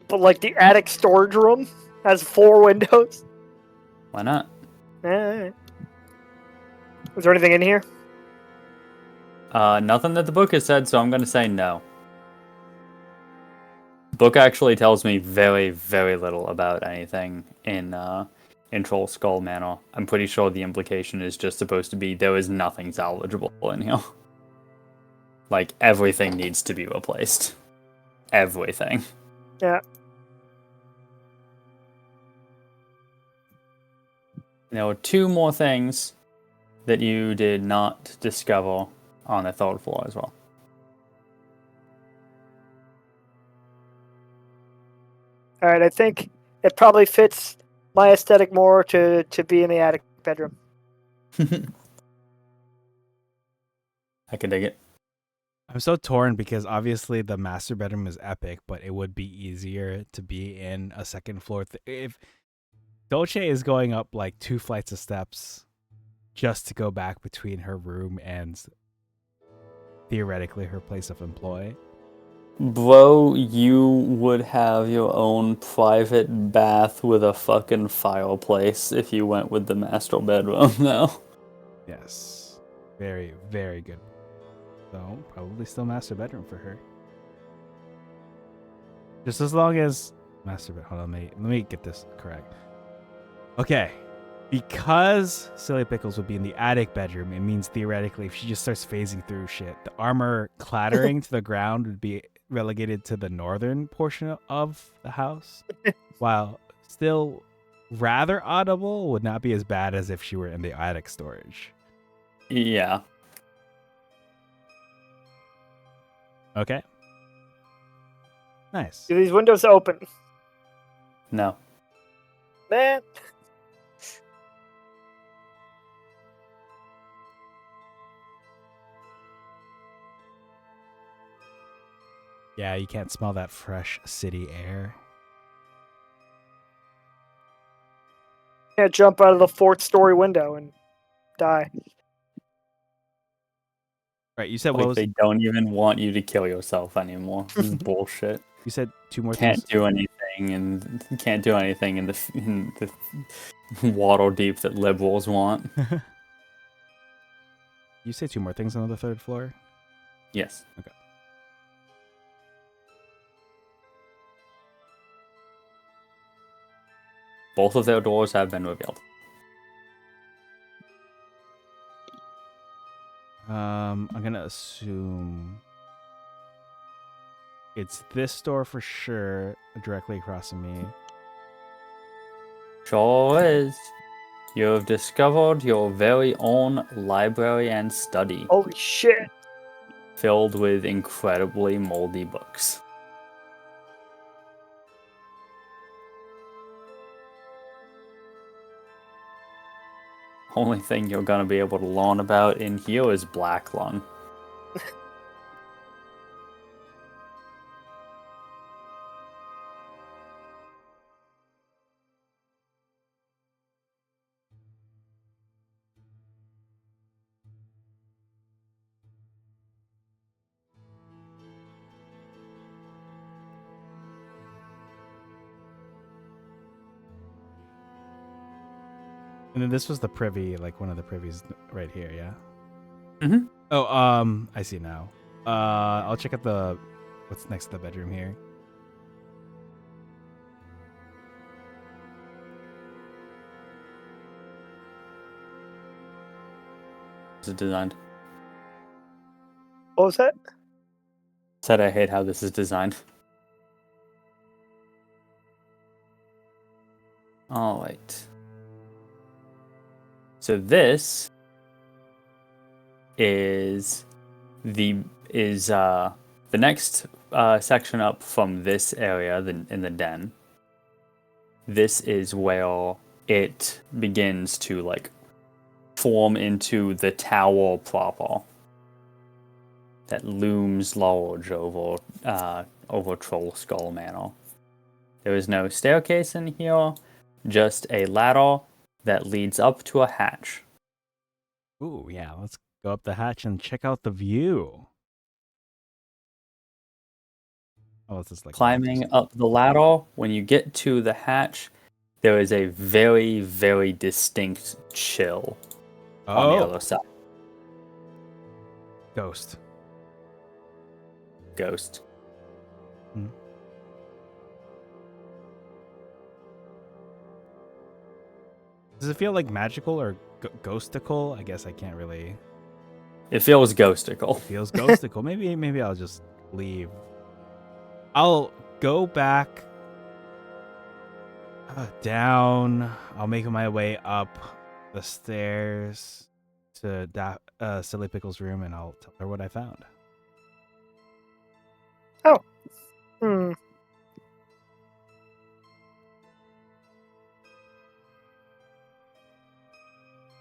But like the attic storage room has 4 windows. Why not? Alright. Is there anything in here? Nothing that the book has said, so I'm going to say no. The book actually tells me very, very little about anything in Troll Skull Manor. I'm pretty sure the implication is just supposed to be there is nothing salvageable in here. Like, everything needs to be replaced. Everything. Yeah. There were 2 more things that you did not discover on the 3rd floor as well. Alright, I think it probably fits my aesthetic more to be in the attic bedroom. I can dig it. I'm so torn because obviously the master bedroom is epic, but it would be easier to be in a second floor. If Dolce is going up like 2 flights of steps just to go back between her room and theoretically her place of employ. Bro, you would have your own private bath with a fucking fireplace if you went with the master bedroom, though. Yes. Very, very good. So, probably still master bedroom for her. Just as long as master bedroom. Hold on, let me get this correct. Okay. Because Silly Pickles would be in the attic bedroom, it means theoretically if she just starts phasing through shit, the armor clattering to the ground would be relegated to the northern portion of the house, while still rather audible, would not be as bad as if she were in the attic storage. Yeah. Okay. Nice. Do these windows open? No. Man. Yeah, you can't smell that fresh city air. Can't jump out of the 4th-story window and die. Right, you said what Like was they don't even want you to kill yourself anymore. This is bullshit. you said 2 more Can't things? do anything, and can't do anything in the Waterdeep that liberals want. You say 2 more things on the 3rd floor? Yes. Okay. Both of their doors have been revealed. I'm gonna assume it's this door for sure, directly across from me. Sure is. You have discovered your very own library and study, Holy shit. filled with incredibly moldy books. Only thing you're gonna be able to learn about in here is Black Lung. And then this was the privy, like one of the privies right here, yeah? Mhm. Oh, I see now. I'll check out the what's next to the bedroom here. This is designed. What was that? Said I hate how this is designed. Alright. So this is the next section up from this area in the den. This is where it begins to like form into the tower proper that looms large over Troll Skull Manor. There is no staircase in here, just a ladder that leads up to a hatch. Ooh, yeah, let's go up the hatch and check out the view. Oh, it's just like Climbing up the ladder, when you get to the hatch, there is a very, very distinct chill on the other side. Ghost. Ghost. Does it feel like magical or ghostical? I guess I can't really. It feels ghostical. It feels ghostical. maybe I'll just leave. I'll go back down. I'll make my way up the stairs to Silly Pickle's room, and I'll tell her what I found. Oh. Hmm.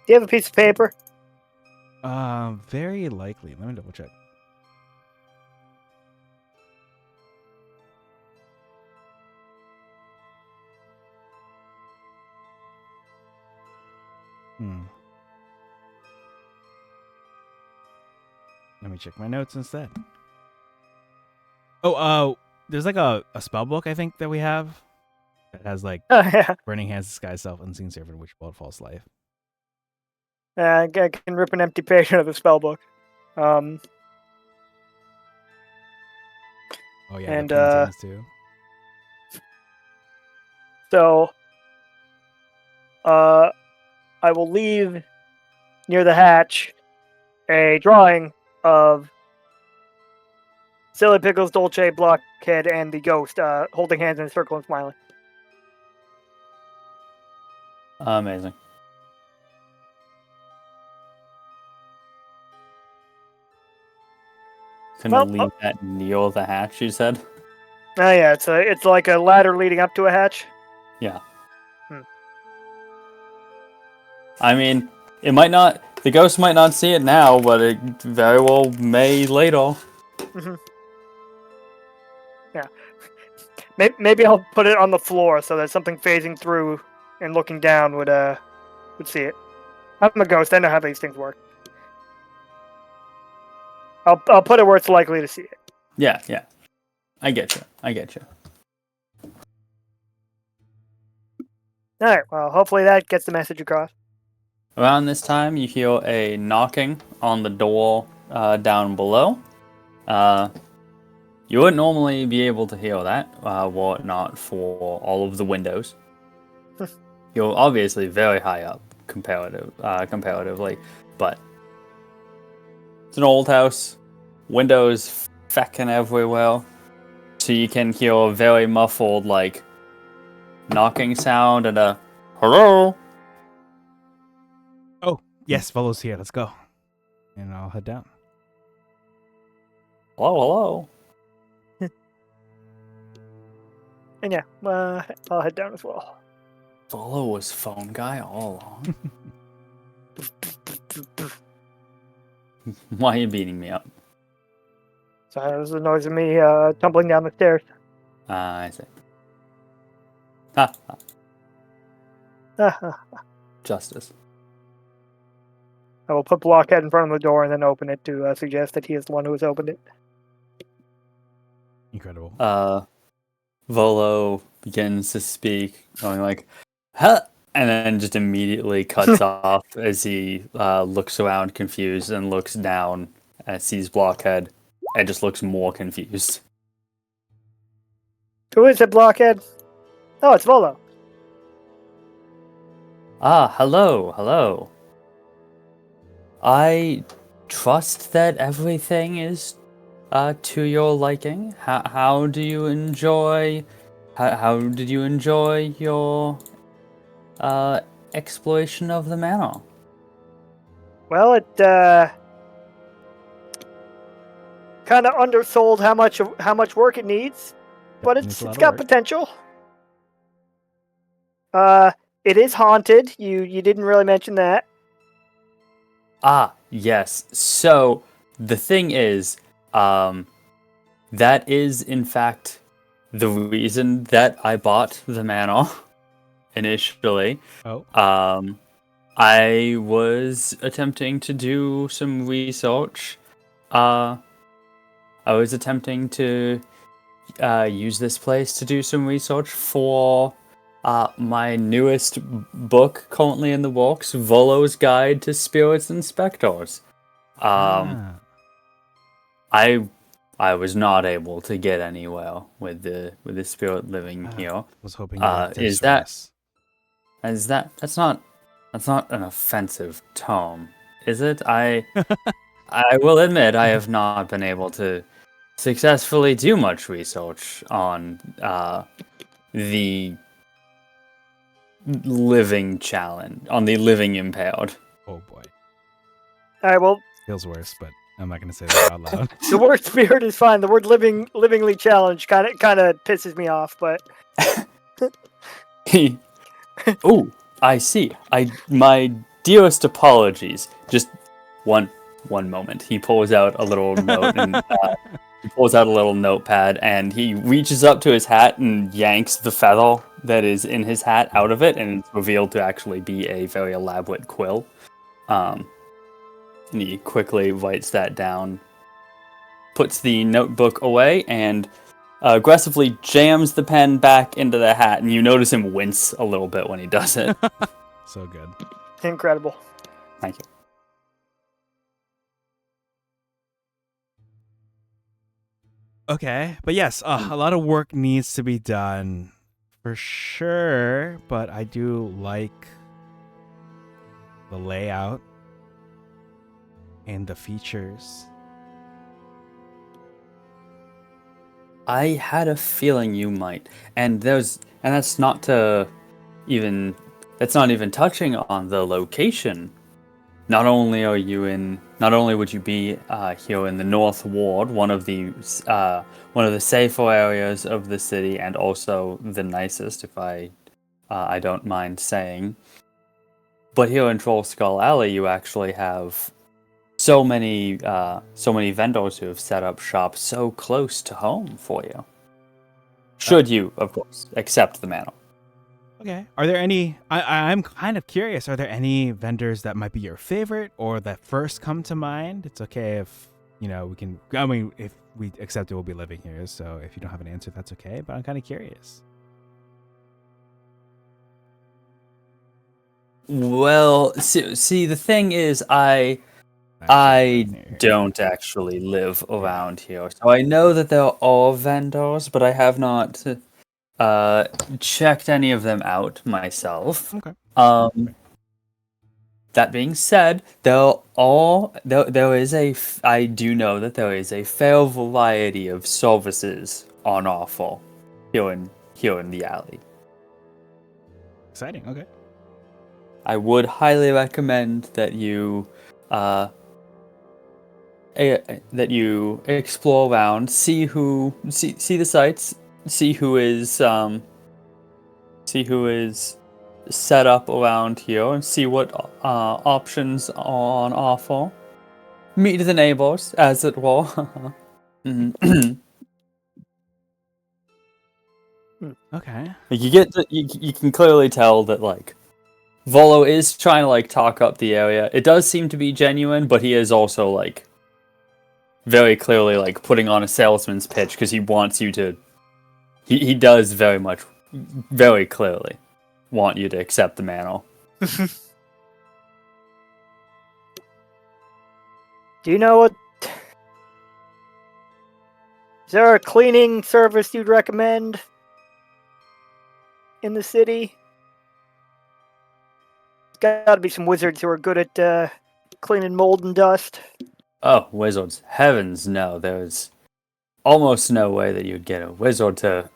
you have a piece of paper? Very likely. Let me double check. Let me check my notes instead. Oh, there's like a spell book I think that we have that has like Oh, yeah. Burning Hands, Disguise Self, Unseen Servant, Witch Bolt, False Life. I can rip an empty page out of the spell book. Oh yeah, And, the paintings too. So, I will leave near the hatch a drawing of Silly Pickles, Dolce, Blockhead, and the ghost holding hands in a circle and smiling. Amazing. Gonna leave that near the hatch, you said? Oh yeah, it's like a ladder leading up to a hatch. Yeah. I mean, it might not. The ghost might not see it now, but it very well may later. Mm-hmm. Yeah. Maybe I'll put it on the floor so that something phasing through and looking down would see it. I'm a ghost. I know how these things work. I'll put it where it's likely to see it. Yeah. I get you. All right. Well, hopefully that gets the message across. Around this time, you hear a knocking on the door down below. You wouldn't normally be able to hear that, were it not for all of the windows. You're obviously very high up comparatively, but it's an old house, windows feckin' everywhere, so you can hear a very muffled, like, knocking sound and a hello. Oh, yes, Volo's here. Let's go. And I'll head down. Hello. And yeah, I'll head down as well. Volo was phone guy all along. Why are you beating me up? So that was the noise of me tumbling down the stairs. I see. Ha. Justice. I will put Blockhead in front of the door and then open it to suggest that he is the one who has opened it. Incredible. Volo begins to speak, going like, huh, and then just immediately cuts off as he looks around confused and looks down and sees Blockhead and just looks more confused. Who is it, Blockhead? Oh, it's Volo. Hello. I trust that everything is to your liking. How do you enjoy? How did you enjoy your exploration of the manor? Well, it kind of undersold how much work it needs, but it's got potential. It is haunted. You didn't really mention that. Yes. So the thing is, that is in fact the reason that I bought the manor initially. Oh. I was attempting to do some research. I was attempting to use this place to do some research for my newest book currently in the works, Volo's Guide to Spirits and Spectres. I was not able to get anywhere with the spirit living here. Was hoping that's not an offensive term, is it? I will admit I have not been able to successfully do much research on the living challenge, on the living impaired. Oh boy. All right, well, feels worse, but I'm not gonna say that out loud. The word spirit is fine. The word livingly challenged kind of pisses me off, but Oh, I see. My dearest apologies. Just one moment. He pulls out a little note and he pulls out a little notepad and he reaches up to his hat and yanks the feather that is in his hat out of it, and it's revealed to actually be a very elaborate quill. And he quickly writes that down, puts the notebook away, and aggressively jams the pen back into the hat, and you notice him wince a little bit when he does it. So good. Incredible. Thank you. Okay, but yes, a lot of work needs to be done for sure, but I do like the layout and the features. I had a feeling you might, and that's not even touching on the location. Not only would you be here in the North Ward, one of the safer areas of the city, and also the nicest, if I don't mind saying. But here in Troll Skull Alley, you actually have so many vendors who have set up shop so close to home for you. Should you, of course, accept the manor. Okay. Are there any? I'm kind of curious. Are there any vendors that might be your favorite or that first come to mind? It's okay if we can. I mean, if we accept it, we'll be living here. So if you don't have an answer, that's okay. But I'm kind of curious. Well, see, the thing is, I don't actually live around here, so I know that there are vendors, but I have not checked any of them out myself. Okay. That being said, I do know that there is a fair variety of services on offer here in the alley. Exciting. Okay. I would highly recommend that you explore around, see the sites, see who is set up around here, and see what options are on offer. Meet the neighbors, as it were. Okay. You can clearly tell that Volo is trying to talk up the area. It does seem to be genuine, but he is also very clearly putting on a salesman's pitch because he wants you to. He does very clearly want you to accept the manor. Do you know what? Is there a cleaning service you'd recommend in the city? There's got to be some wizards who are good at cleaning mold and dust. Oh, wizards! Heavens, no! There's almost no way that you'd get a wizard to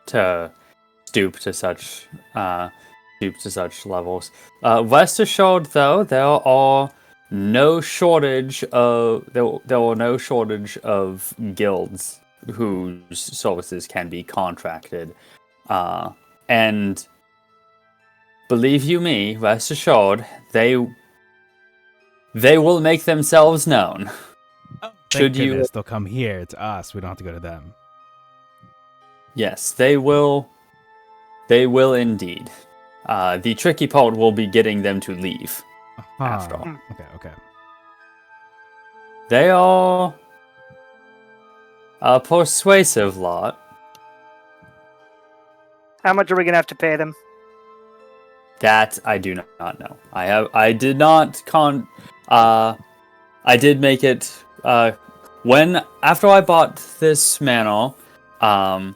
to stoop to such levels. Rest assured, though, there are no shortage of guilds whose services can be contracted, and believe you me, rest assured, they will make themselves known. Thank goodness they'll come here to us. We don't have to go to them. Yes, they will. They will indeed. The tricky part will be getting them to leave. After all. Okay. They are a persuasive lot. How much are we gonna have to pay them? That I do not know. I did make it after I bought this manor. I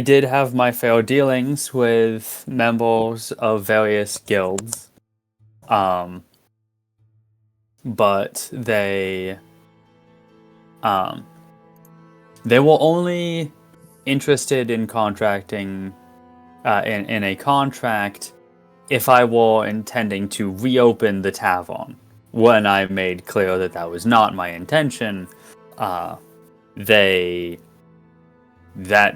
did have my fair dealings with members of various guilds, but they were only interested in contracting in a contract if I were intending to reopen the tavern. When I made clear that was not my intention, that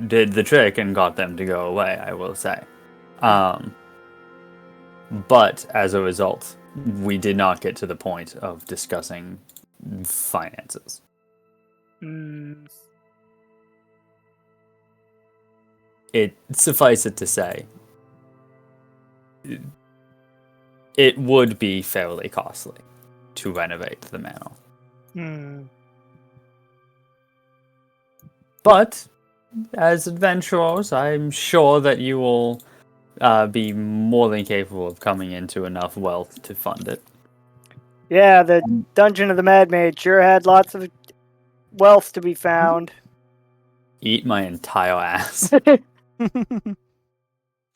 did the trick and got them to go away, I will say. But as a result, we did not get to the point of discussing finances. It suffice it to say, it would be fairly costly to renovate the manor. But as adventurers, I'm sure that you will be more than capable of coming into enough wealth to fund it. Yeah, the Dungeon of the Mad Mage sure had lots of wealth to be found. Eat my entire ass.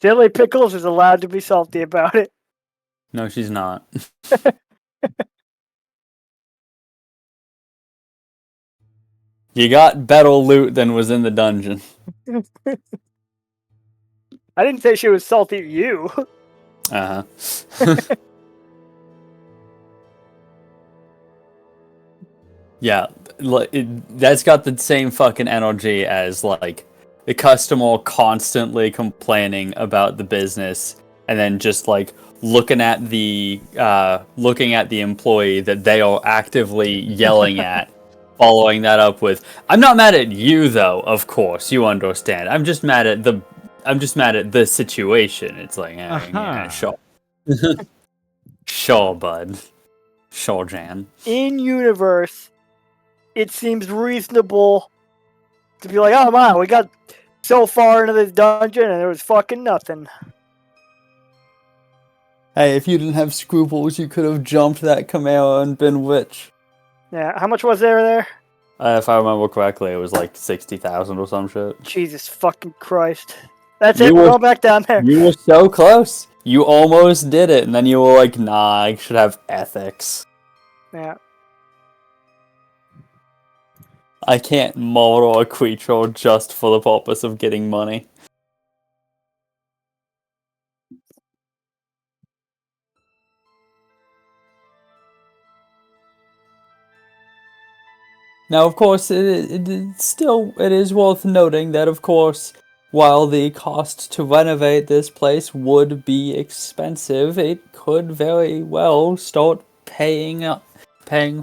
Silly Pickles is allowed to be salty about it. No, she's not. You got better loot than was in the dungeon. I didn't say she was salty at you. Uh-huh. Yeah, that's got the same fucking energy as, like, the customer constantly complaining about the business and then just, like, looking at the employee that they are actively yelling at, following that up with, "I'm not mad at you, though, of course, you understand. I'm just mad at the situation." It's like, yeah, sure. Sure, bud. Sure, Jan. In universe, it seems reasonable to be like, oh man, we got so far into this dungeon and there was fucking nothing. Hey, if you didn't have scruples, you could have jumped that Chimera and been rich. Yeah, how much was there? If I remember correctly, it was like 60,000 or some shit. Jesus fucking Christ. That's it, we're going back down there. You were so close. You almost did it, and then you were like, nah, I should have ethics. Yeah. I can't murder a creature just for the purpose of getting money. Now, of course, it is worth noting that, of course, while the cost to renovate this place would be expensive, it could very well start paying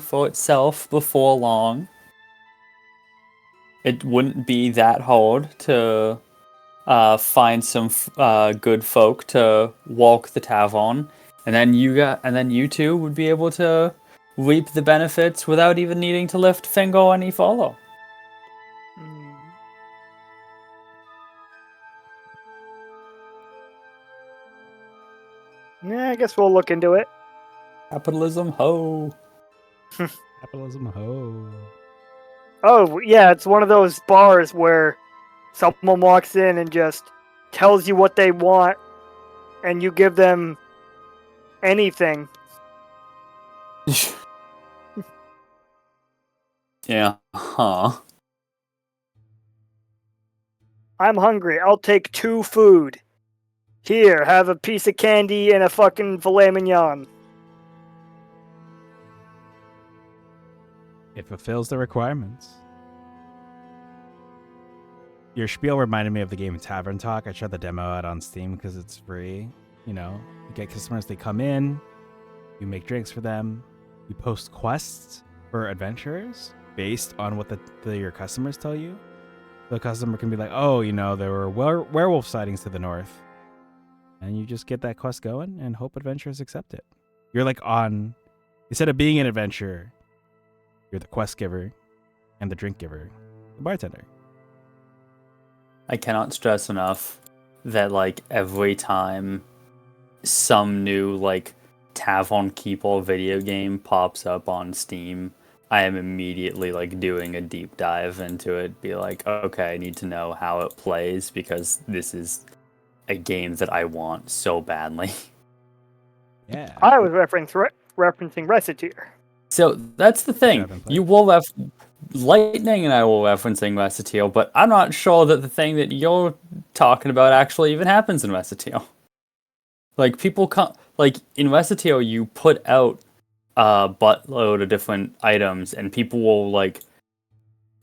for itself before long. It wouldn't be that hard to find some good folk to walk the tavern, and then you two would be able to reap the benefits without even needing to lift finger any further. Yeah, I guess we'll look into it. Capitalism, ho! Capitalism, ho! Oh, yeah, it's one of those bars where someone walks in and just tells you what they want, and you give them anything. Yeah, huh. I'm hungry. I'll take 2 food. Here, have a piece of candy and a fucking filet mignon. It fulfills the requirements. Your spiel reminded me of the game Tavern Talk. I tried the demo out on Steam because it's free. You know, you get customers, they come in, you make drinks for them, you post quests for adventurers based on what your customers tell you. The customer can be like, oh, you know, there were werewolf sightings to the north. And you just get that quest going and hope adventurers accept it. You're like instead of being an adventurer, you're the quest giver and the drink giver, the bartender. I cannot stress enough that, like, every time some new, like, Tavern Keeper video game pops up on Steam, I am immediately, like, doing a deep dive into it. Be like, okay, I need to know how it plays because this is a game that I want so badly. Yeah. I was referencing Reciteer. So that's the thing. You will have Lightning and I were referencing Reciteer, but I'm not sure that the thing that you're talking about actually even happens in Reciteer. Like, people come, like, in Reciteer, you put out a buttload of different items, and people will, like,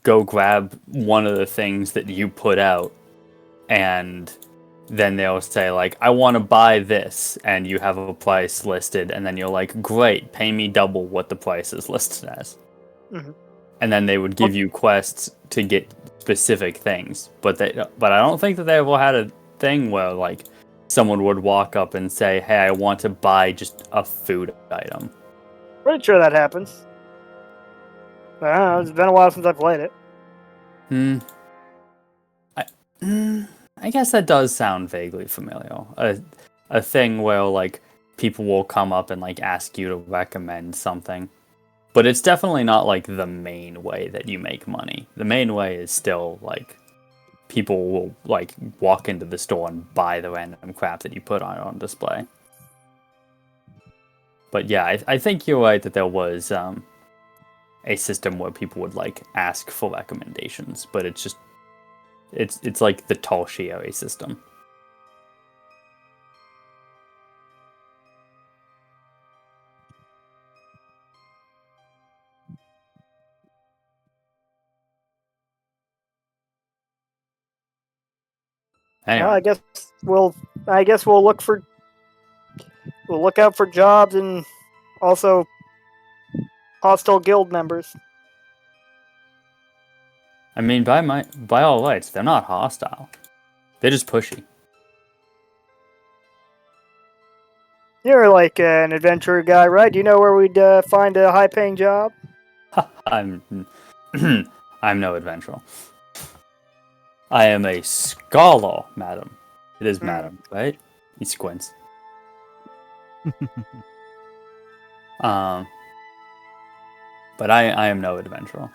go grab one of the things that you put out, and then they'll say like, I want to buy this, and you have a price listed, and then you're like, great, pay me double what the price is listed as. Mhm. And then they would give you quests to get specific things, but I don't think that they ever had a thing where like someone would walk up and say, hey, I want to buy just a food item. Pretty sure that happens. I don't know, it's been a while since I played it. I guess that does sound vaguely familiar. A thing where like people will come up and like ask you to recommend something. But it's definitely not like the main way that you make money. The main way is still like people will like walk into the store and buy the random crap that you put on display. But yeah, I think you're right that there was a system where people would like ask for recommendations, but it's just it's like the tertiary system. Anyway, Well, I guess we'll look out for jobs and also hostile guild members. I mean, by all rights, they're not hostile. They're just pushy. You're like an adventurer guy, right? Do you know where we'd find a high-paying job? I'm I'm no adventurer. I am a scholar, madam. It is madam, right? He squints. But I am no adventurer.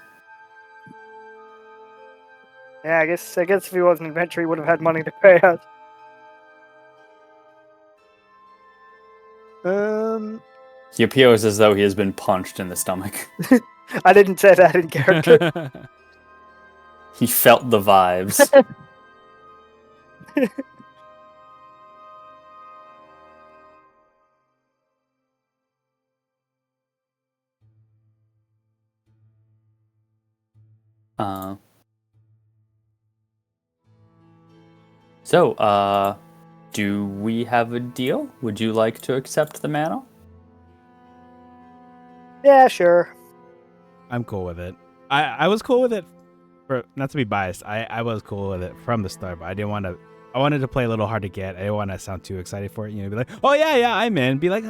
Yeah, I guess if he was an adventurer, he would have had money to pay us. He appears as though he has been punched in the stomach. I didn't say that in character. He felt the vibes. So, do we have a deal? Would you like to accept the manor? Yeah, sure. I'm cool with it. I was cool with it. For not to be biased, I was cool with it from the start, but I didn't want to. I wanted to play a little hard to get. I didn't want to sound too excited for it. You know, be like, oh yeah, I'm in. Be like,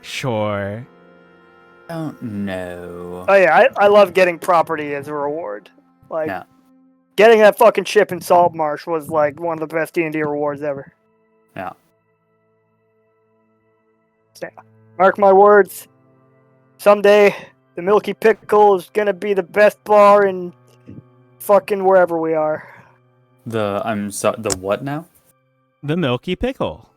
sure. Don't know. Oh yeah, I love getting property as a reward. Like, Yeah. getting that fucking ship in Salt Marsh was like one of the best D&D rewards ever. Yeah. So, mark my words. Someday, the Milky Pickle is gonna be the best bar in fucking wherever we are. The what now? The Milky Pickle.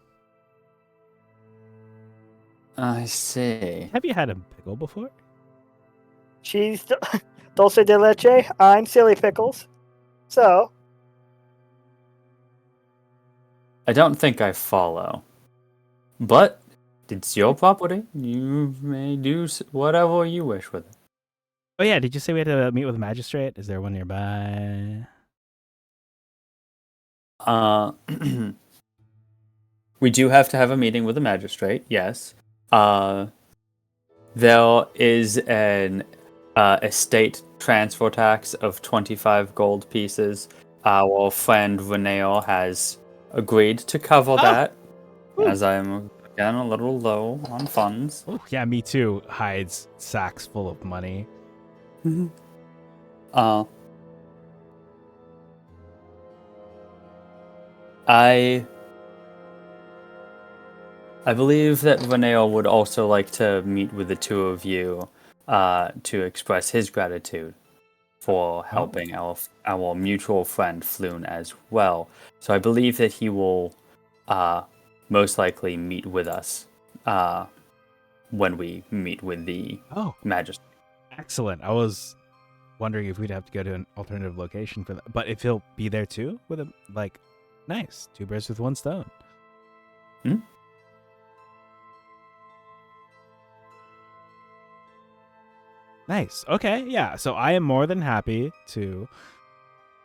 I see. Have you had a pickle before? She's dulce de leche. I'm Silly Pickles. So, I don't think I follow. But it's your property. You may do whatever you wish with it. Oh yeah, did you say we had to meet with a magistrate? Is there one nearby? We do have to have a meeting with the magistrate, yes. There is an estate transfer tax of 25 gold pieces. Our friend Reneo has agreed to cover that, as I'm again a little low on funds. Oh yeah, me too. Hides sacks full of money. I believe that Reneo would also like to meet with the two of you to express his gratitude for helping our mutual friend Floon as well. So I believe that he will most likely meet with us when we meet with the magistrate. Excellent. I was wondering if we'd have to go to an alternative location for that, but if he'll be there too with a nice 2 birds with 1 stone. Nice. Okay. Yeah. So I am more than happy to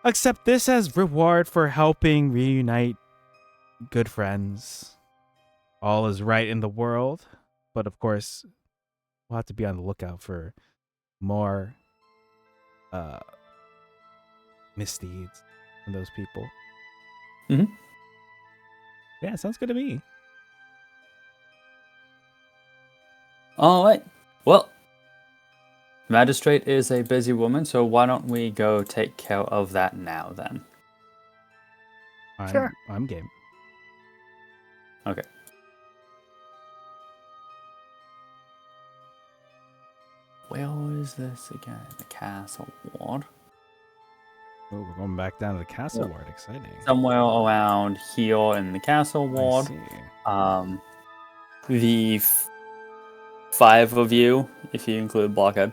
Accept this as reward for helping reunite good friends. All is right in the world, but of course, we'll have to be on the lookout for more misdeeds from those people. Mhm. Yeah, sounds good to me. All right. Well, Magistrate is a busy woman, so why don't we go take care of that now then? Sure. I'm game. Okay. Where is this again? The castle ward. Oh, we're going back down to the castle Yeah. ward. Exciting. Somewhere around here in the castle ward. I see. The five of you, if you include Blockhead,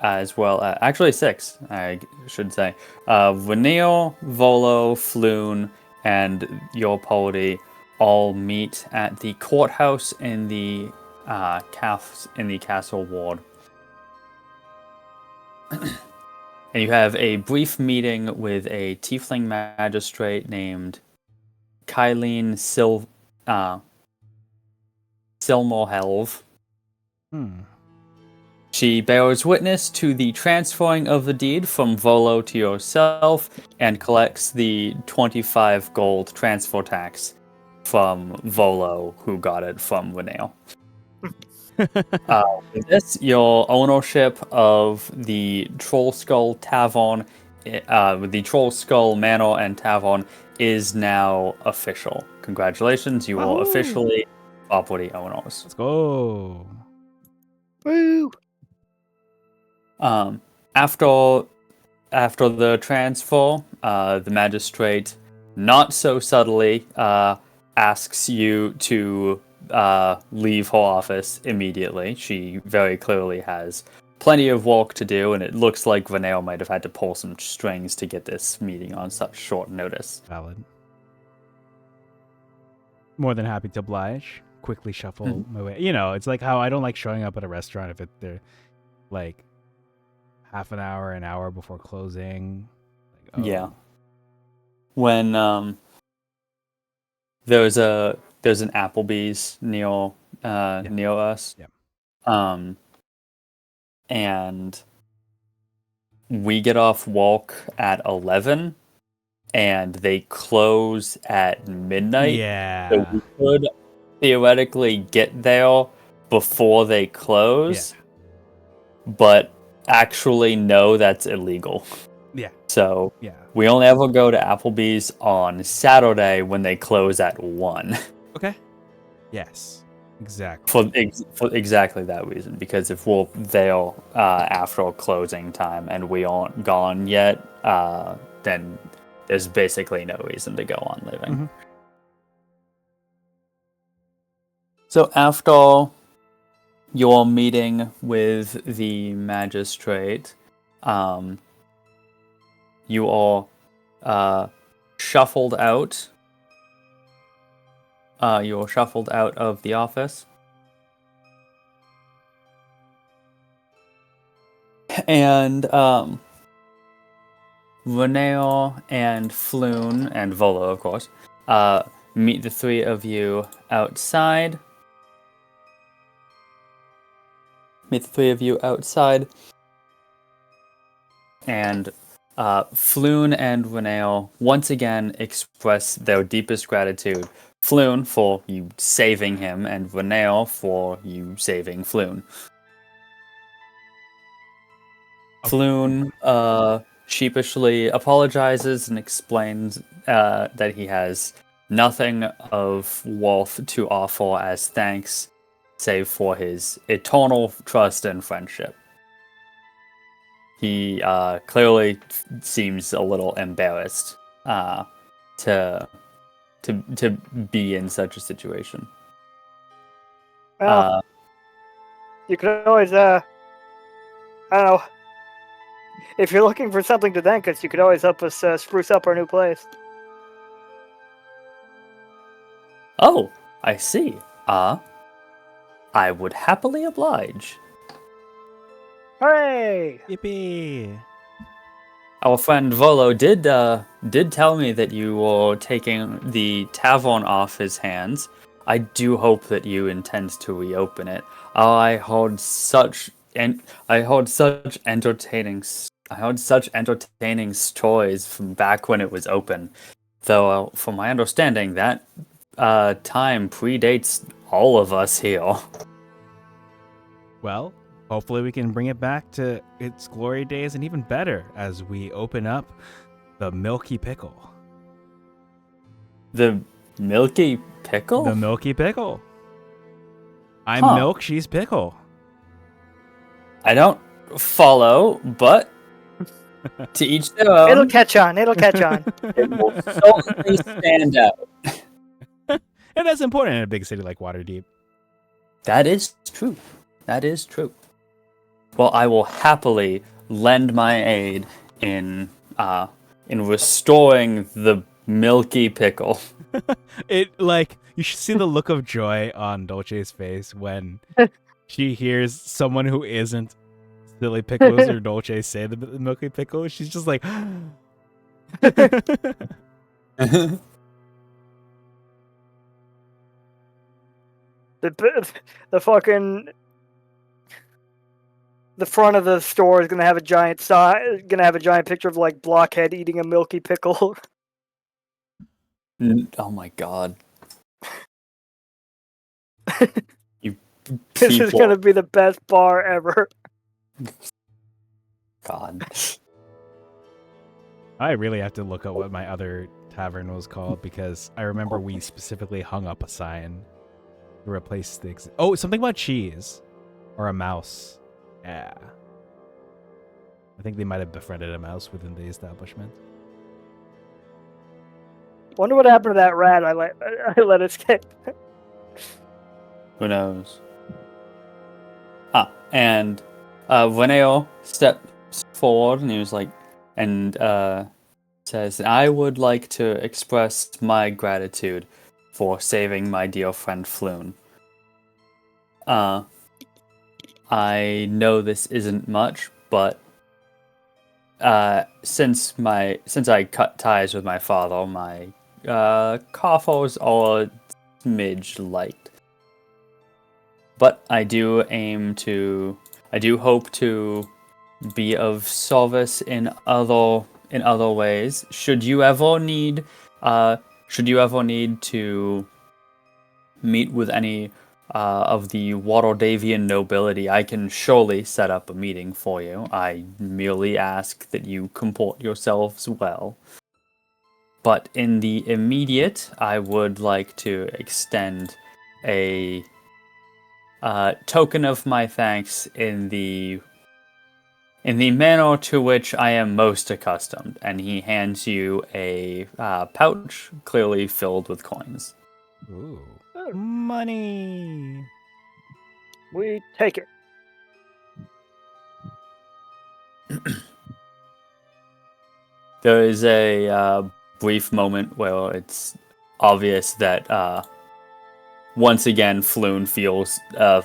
as well. Actually, six, I should say. Vanille, Volo, Floon, and your party all meet at the courthouse in the castle ward. And you have a brief meeting with a tiefling magistrate named Kylene Silmorhelv. She bears witness to the transferring of the deed from Volo to yourself and collects the 25 gold transfer tax from Volo, who got it from Renale. With this, your ownership of the Troll Skull Tavern, the Troll Skull Manor and Tavern, is now official. Congratulations, you are officially property owners. Let's go. Woo! After the transfer, the magistrate, not so subtly, asks you to leave her office immediately. She very clearly has plenty of work to do, and it looks like Vanale might have had to pull some strings to get this meeting on such short notice. Valid. More than happy to oblige. Quickly shuffle my way. You know, it's like how I don't like showing up at a restaurant if they're like half an hour before closing. Like, Yeah. When there's an Applebee's near us. Yeah. And we get off walk at 11 and they close at midnight. Yeah. So we could theoretically get there before they close. Yeah. But actually no, that's illegal. Yeah. So Yeah. we only ever go to Applebee's on Saturday when they close at 1. Okay. Yes. Exactly. For exactly that reason. Because if we're there after closing time and we aren't gone yet, then there's basically no reason to go on living. Mm-hmm. So after your meeting with the magistrate, you are shuffled out. You're shuffled out of the office. And Reneo and Floon and Volo, of course, meet the three of you outside. And Floon and Reneo once again express their deepest gratitude. Floon for you saving him, and Reneo for you saving Floon. Floon sheepishly apologizes and explains that he has nothing of worth to offer as thanks, save for his eternal trust and friendship. He clearly seems a little embarrassed to be in such a situation. Well, you could always, I don't know. If you're looking for something to thank us, you could always help us spruce up our new place. Oh, I see. I would happily oblige. Hooray! Yippee! Our friend Volo did tell me that you were taking the tavern off his hands. I do hope that you intend to reopen it. I heard such entertaining stories from back when it was open. Though, from my understanding, that time predates all of us here. Well, hopefully we can bring it back to its glory days and even better as we open up the Milky Pickle. The Milky Pickle? The Milky Pickle. I'm Huh. milk, she's pickle. I don't follow, but to each their It'll own. catch on. It'll catch on. It will certainly stand out. And that's important in a big city like Waterdeep. That is true. That is true. Well, I will happily lend my aid in restoring the Milky Pickle. It, like, you should see the look of joy on Dolce's face when she hears someone who isn't Silly Pickles or Dolce say the Milky Pickle. She's just like, The fucking the front of the store is gonna have a giant picture of like Blockhead eating a milky pickle. Oh my god. You This is people. gonna be the best bar ever. God. I really have to look up what my other tavern was called because I remember we specifically hung up a sign to replace the something about cheese or a mouse. Yeah. I think they might have befriended a mouse within the establishment. Wonder what happened to that rat I let escape. Who knows? And Reneo steps forward and he was like, says, I would like to express my gratitude for saving my dear friend Floon. I know this isn't much, but since I cut ties with my father, my coffers are a smidge light. But I do hope to be of service in other ways. Should you ever need to meet with any of the Waterdavian nobility, I can surely set up a meeting for you. I merely ask that you comport yourselves well. But in the immediate, I would like to extend a token of my thanks in the manner to which I am most accustomed. And he hands you a pouch clearly filled with coins. Ooh. Money. We take it. There is a brief moment where it's obvious that once again Floon feels a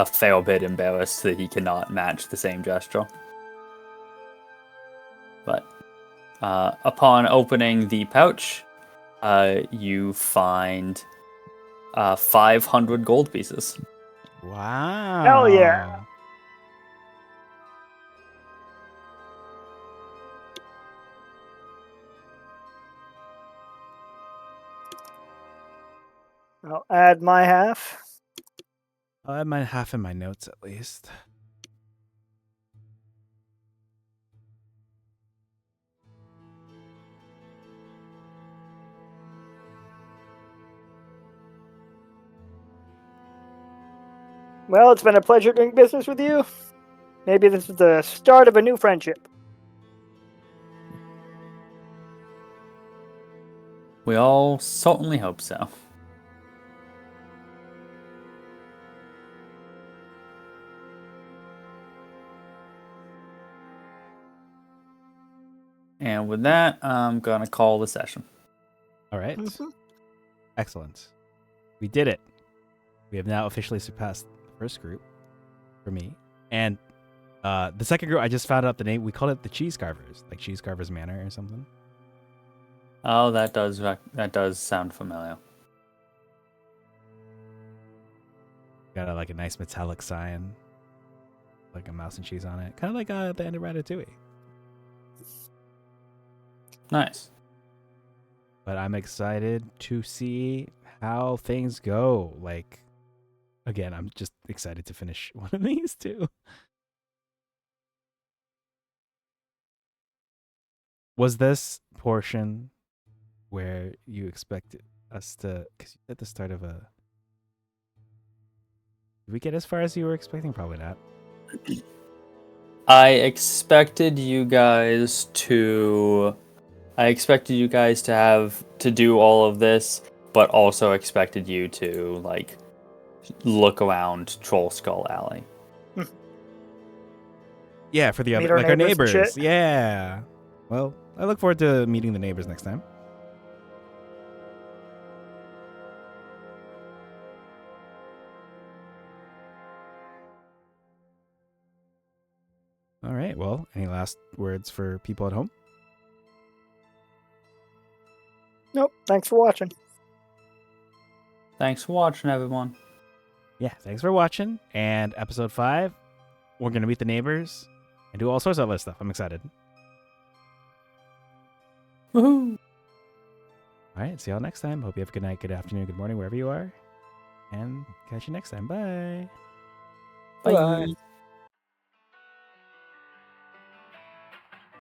fair bit embarrassed that he cannot match the same gesture. But upon opening the pouch, you find 500 gold pieces. Wow. Hell yeah. I'll add my half. I'll add my half in my notes at least. Well, it's been a pleasure doing business with you. Maybe this is the start of a new friendship. We all certainly hope so. And with that, I'm gonna call the session. All right. Excellent. We did it. We have now officially surpassed the first group for me. And The second group, I just found out the name. We called it the Cheese Carvers, like Cheese Carvers Manor or something. Oh, that does sound familiar. Got like a nice metallic sign, like a mouse and cheese on it, kind of like the end of Ratatouille. Nice. But I'm excited to see how things go. Like, again, I'm just excited to finish one of these too. Was this portion where you expected us to? Because at the start of a, did we get as far as you were expecting? Probably not. I expected you guys to have to do all of this, but also expected you to like look around Troll Skull Alley. Yeah, for the Meet other, our like our neighbors and neighbors. shit. Yeah. Well, I look forward to meeting the neighbors next time. All right. Well, any last words for people at home? Nope. Thanks for watching. Thanks for watching, everyone. Yeah. Thanks for watching. And episode 5, we're gonna meet the neighbors and do all sorts of other stuff. I'm excited. Woohoo! All right. See y'all next time. Hope you have a good night, good afternoon, good morning, wherever you are. And catch you next time. Bye. Bye. Bye.